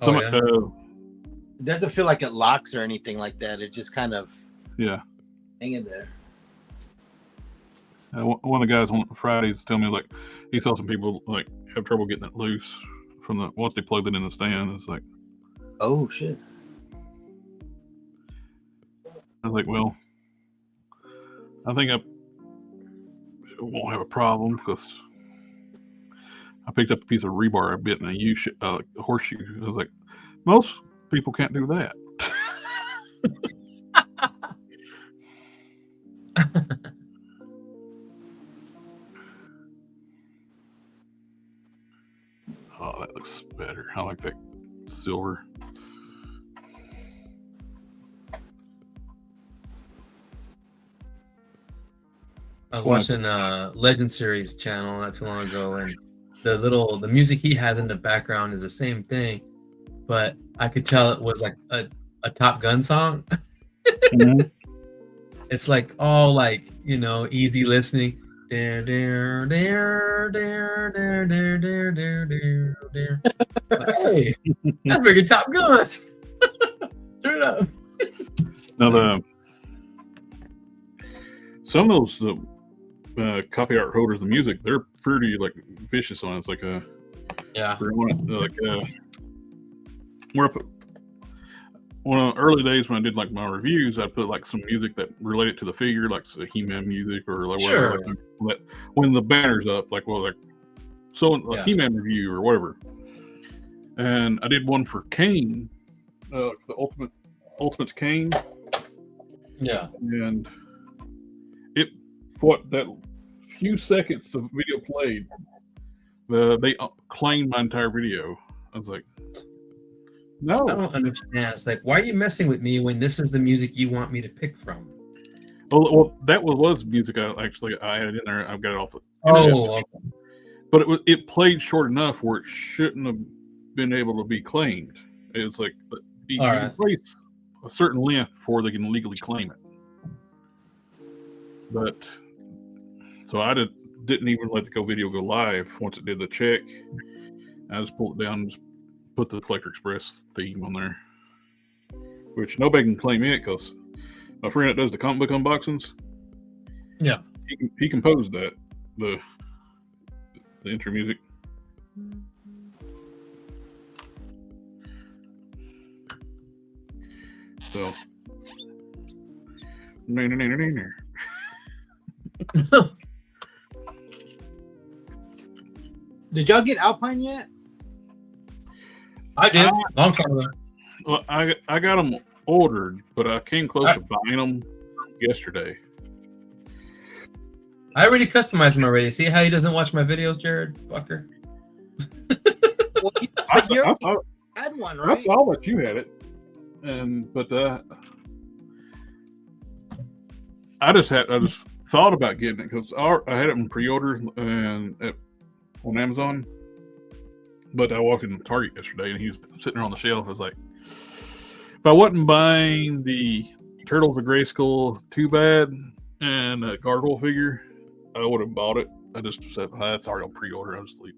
It doesn't feel like it locks or anything like that. It just kind of hang in there. One of the guys on Fridays told me like he saw some people like have trouble getting it loose from the once they plugged it in the stand. It's like, oh shit. I was like, well, I think I won't have a problem because I picked up a piece of rebar I bit in a horseshoe. I was like, most people can't do that. Oh, that looks better. I like that silver. I was watching Legend Series channel not too long ago, and the music he has in the background is the same thing, but I could tell it was like a Top Gun song. Mm-hmm. It's like all like, easy listening. Hey, that's freaking Top Gun. Turn it up. Now some of those copy art holders of music, they're pretty like vicious on it. It's like where I put one of the early days when I did like my reviews, I put like some music that related to the figure, like He-Man music or like whatever. Like, when the banner's up, like He-Man review or whatever. And I did one for Kane, the Ultimate's Kane. Yeah. And that few seconds the video played, they claimed my entire video. I was like, no. I don't understand. It's like, why are you messing with me when this is the music you want me to pick from? Well, that was music I added in there. I've got it off the okay. But it played short enough where it shouldn't have been able to be claimed. It's like you can place a certain length before they can legally claim it. But so I didn't even let the video go live once it did the check. I just pulled it down and just put the Collector Express theme on there, which nobody can claim it because my friend that does the comic book unboxings, he composed that the intro music. So Did y'all get Alpine yet? I did. Long time ago. Well, I got them ordered, but I came close to buying them yesterday. I already customized him already. See how he doesn't watch my videos, Jared? Fucker. Well, you had one, right? I saw that you had it, but I just thought about getting it because I had it in pre-order and on Amazon. But I walked in Target yesterday and he's sitting there on the shelf. I was like, if I wasn't buying the Turtles of Grayskull Too Bad and a gargoyle figure, I would have bought it. I just said, that's already on pre-order. I'll just leave it.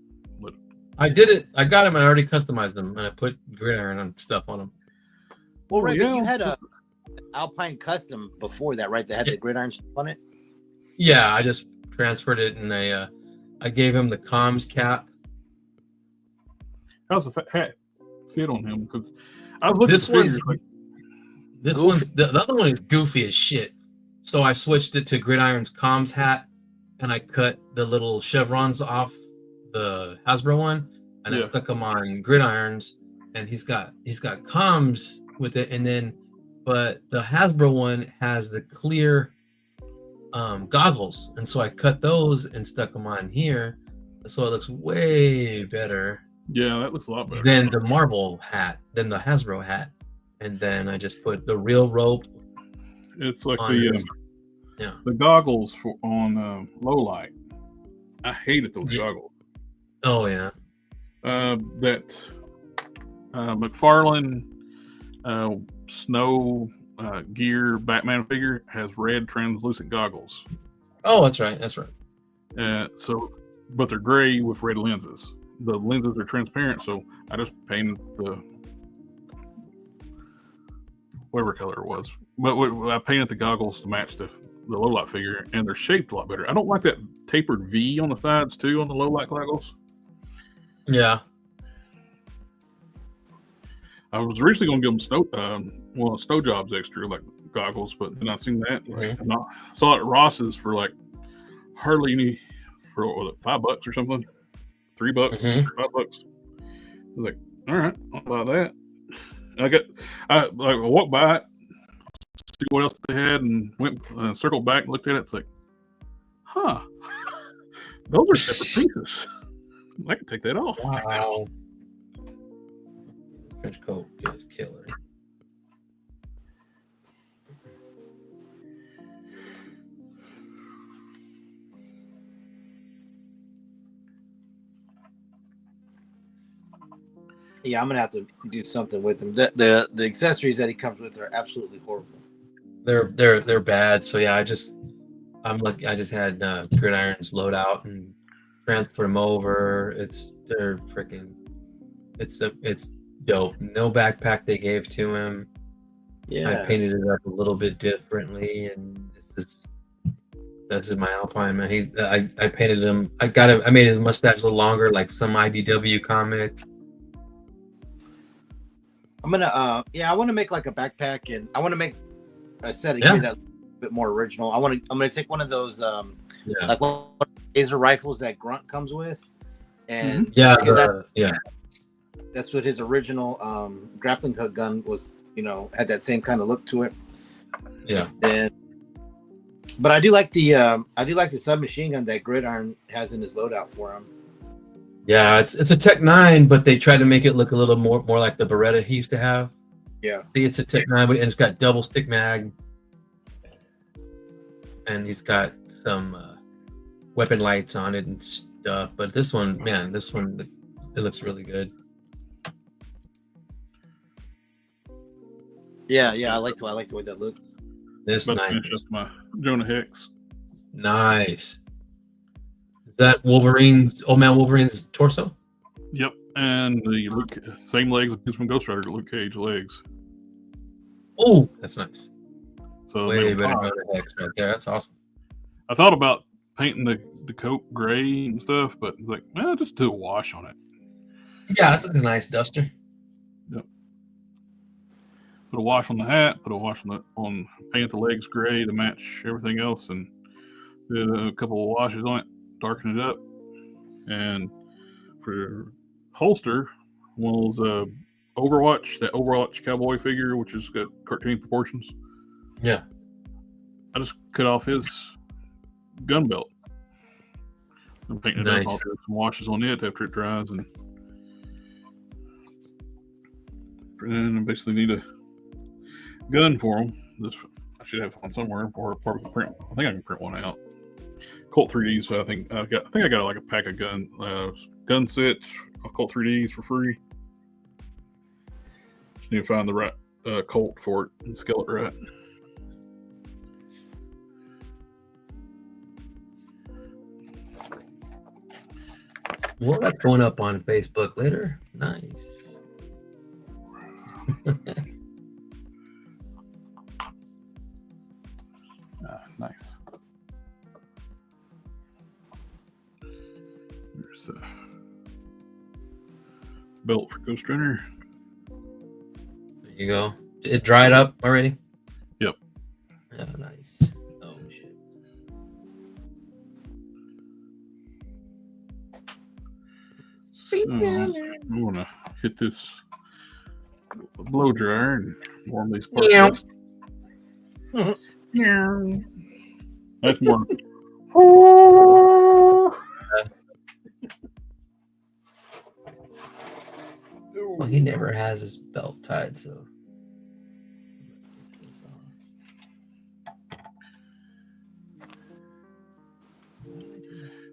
I did it. I got him and I already customized them and I put gridiron and stuff on them. Well, right, yeah. but you had a Alpine Custom before that, right? That had the gridiron stuff on it. Yeah, I just transferred it and I gave him the comms cap. How's the hat fit on him? Because I was looking This at the figures, one's the other one is goofy as shit. So I switched it to Gridiron's comms hat and I cut the little chevrons off the Hasbro one and I stuck them on Gridiron's, and he's got comms with it, and then but the Hasbro one has the clear goggles, and so I cut those and stuck them on here, so it looks way better. Yeah, that looks a lot better than the Marvel hat, than the Hasbro hat, and then I just put the real rope. It's like the goggles on low light. I hated those goggles. Oh yeah. That McFarlane Snow Gear Batman figure has red translucent goggles. Oh, that's right. That's right. But they're gray with red lenses. The lenses are transparent, so I just painted the whatever color it was. But I painted the goggles to match the low light figure, and they're shaped a lot better. I don't like that tapered V on the sides too on the low light goggles. Yeah. I was originally going to give them Snow Jobs extra like goggles, but then I seen that. I saw it at Ross's for like hardly any, for what, $5 or something. $3, $5. I was like, all right, I'll buy that. I walked by it, see what else they had, and went circled back and looked at it. It's like, those are separate pieces. I could take that off. Wow. Trench coat is killer. Yeah, I'm gonna have to do something with them. The accessories that he comes with are absolutely horrible. They're bad. So yeah, I just had Gridiron's load out and transfer them over. It's dope. No backpack they gave to him. Yeah, I painted it up a little bit differently, and this is my Alpine man. I painted him. I made his mustache a little longer, like some IDW comic. I'm gonna I want to make like a backpack, and I want to make a set of gear that's a bit more original. I'm gonna take one of those like one of the laser rifles that Grunt comes with, and that's what his original grappling hook gun was. Had that same kind of look to it. Yeah. But I do like the submachine gun that Gridiron has in his loadout for him. Yeah, it's a Tech 9, but they tried to make it look a little more like the Beretta he used to have. Yeah. See, it's a Tech 9, and it's got double stick mag, and he's got some weapon lights on it and stuff. But this one, it looks really good. Yeah, I like the way that looks. This nice. Just my Jonah Hex. Nice. Is that Old Man Wolverine's torso? Yep, and the same legs as from Ghost Rider, Luke Cage legs. Oh, that's nice. So way better Jonah Hex right there. That's awesome. I thought about painting the coat gray and stuff, but it's like, just do a wash on it. Yeah, that's a nice duster. Yep. put a wash on the hat, put a wash on paint the legs gray to match everything else, and did a couple of washes on it, darken it up. And for holster, was Overwatch, that Overwatch cowboy figure, which has got cartoon proportions. Yeah. I just cut off his gun belt. I'm painting it up. I'll do some washes on it after it dries, and then I basically need a gun for them. I should have one somewhere, or part of the print. I think I can print one out. Colt 3Ds. So I think I got like a pack of gun sets of Colt 3Ds for free. Just need to find the right Colt for it and scale it right. Well, that's going up on Facebook later. Nice. Nice. There's a belt for Ghost Runner. There you go. It dried up already? Yep. Oh, nice. Oh, shit. So, I'm going to hit this blow dryer and warm these parts up. That's more. Well, he never has his belt tied, so.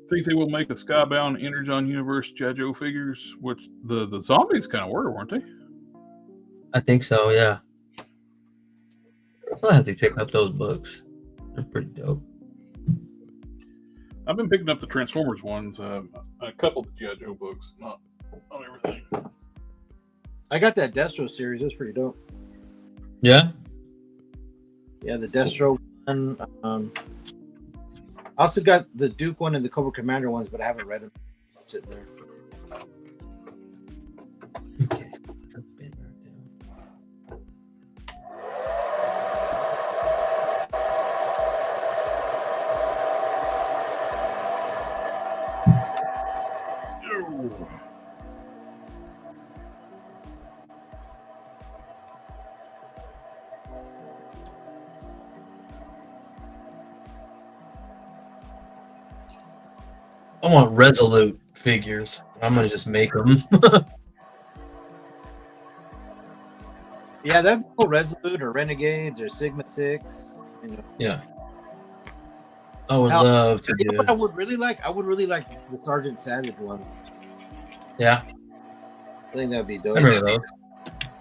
Think they will make a Skybound Energon Universe G.I. Joe figures, which the zombies kind of were, weren't they? I think so, yeah. So I have to pick up those books. They're pretty dope. I've been picking up the Transformers ones, a couple of the G.I. Joe books, not everything. I got that Destro series. That's pretty dope. Yeah? Yeah, the Destro one. I also got the Duke one and the Cobra Commander ones, but I haven't read them. Sitting there. Okay. I want Resolute figures. I'm gonna just make them. Yeah, that'd be cool. Resolute or Renegades or Sigma 6. You know. Yeah. I would love to do. What I would really like? I would really like the Sergeant Savage one. Yeah. I think that'd be dope. I remember those.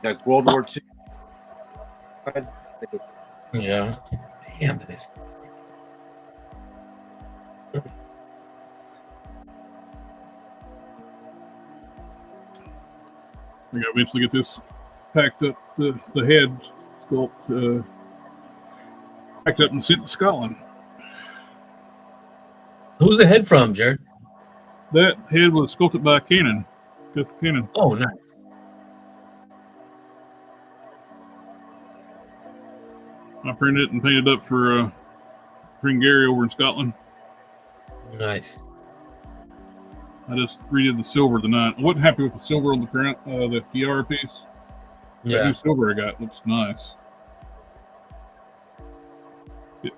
Like World War II. Yeah. Damn, that is. I gotta eventually get this packed up, the head sculpt packed up and sent to Scotland. Who's the head from, Jared? That head was sculpted by Cannon. Just Cannon. Oh, nice. I printed it and painted it up for friend Gary over in Scotland. Nice. I just redid the silver tonight. I wasn't happy with the silver on the print, the Fiara piece. That Yeah. new silver I got looks nice. Yeah.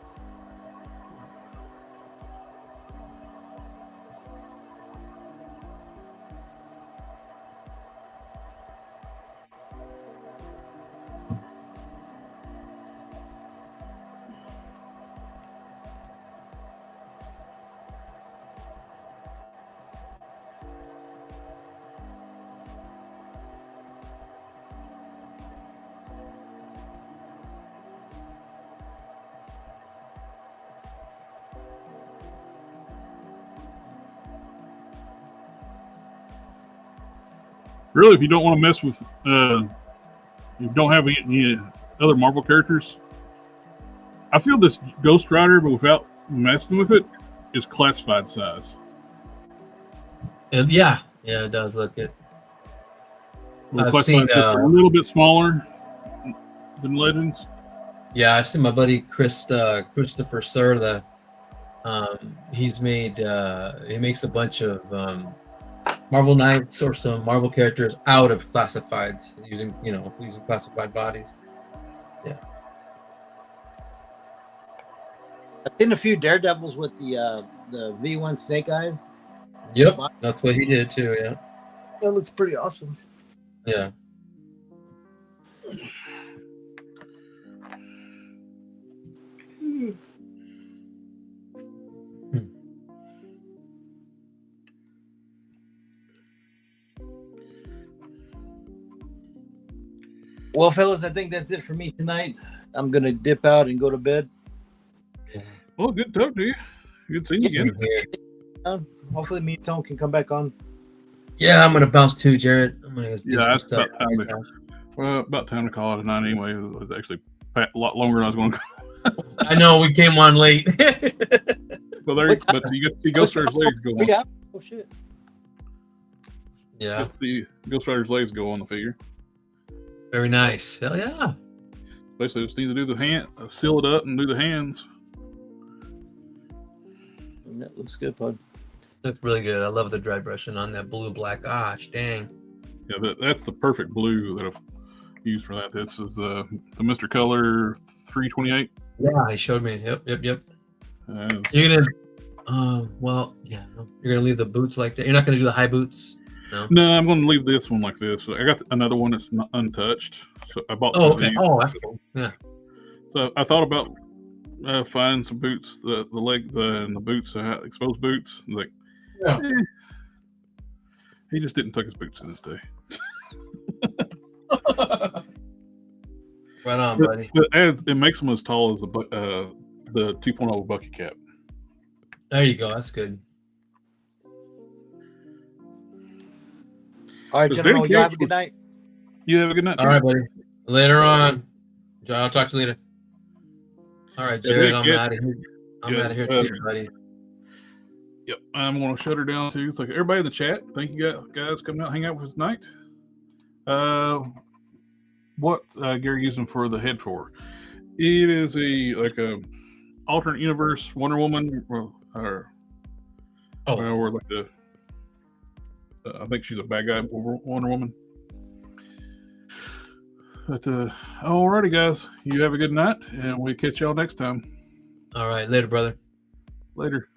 Really, if you don't want to mess with, you don't have any other Marvel characters, I feel this Ghost Rider, but without messing with it, is classified size. Yeah, it does look it. Well, I've classified seen, size a little bit smaller, Bin Legends? Yeah, I see my buddy Christopher Sir. He's made he makes a bunch of Marvel Knights or some Marvel characters out of classifieds using classified bodies. Yeah. I've seen a few Daredevils with the V1 Snake Eyes. Yep, that's what he did too. Yeah. That looks pretty awesome. Yeah. Well, fellas, I think that's it for me tonight. I'm gonna dip out and go to bed. Well, good to talk to you. Good seeing you again. Hopefully, me and Tone can come back on. Yeah, I'm gonna bounce too, Jared. I'm gonna do some that's stuff. about time to call it a night anyway. It was actually a lot longer than I was going to call. I know we came on late. But you get to see Ghost Rider's legs go on. Yeah. Oh shit. Yeah. You get to see Ghost Rider's legs go on the figure. Very nice. Hell yeah. Basically, just need to do the hand, seal it up, and do the hands. That looks good, bud. Looks really good. I love the dry brushing on that blue black. Gosh, dang. Yeah, that's the perfect blue that I've used for that. This is the Mr. Color 328. Yeah, he showed me. Yep. You're gonna, you're gonna leave the boots like that. You're not gonna do the high boots. No, I'm going to leave this one like this. I got another one that's not untouched. So I bought. Oh, okay. Oh, that's cool. Yeah. So I thought about finding some boots, the leg, and the boots, exposed boots. Like, he just didn't tuck his boots in this day. Right on, buddy. It makes them as tall as the 2.0 bucket cap. There you go. That's good. All right, gentlemen, you have a good night. You have a good night. All right, buddy. Later on. I'll talk to you later. All right, Jared, I'm out of here. I'm out of here too, buddy. Yep, I'm going to shut her down too. So everybody in the chat, thank you guys coming out, hang out with us tonight. What Gary using for the head for? It is a alternate universe Wonder Woman, or like the. I think she's a bad guy, Wonder Woman. But alrighty, guys, you have a good night, and we'll catch y'all next time. All right, later, brother. Later.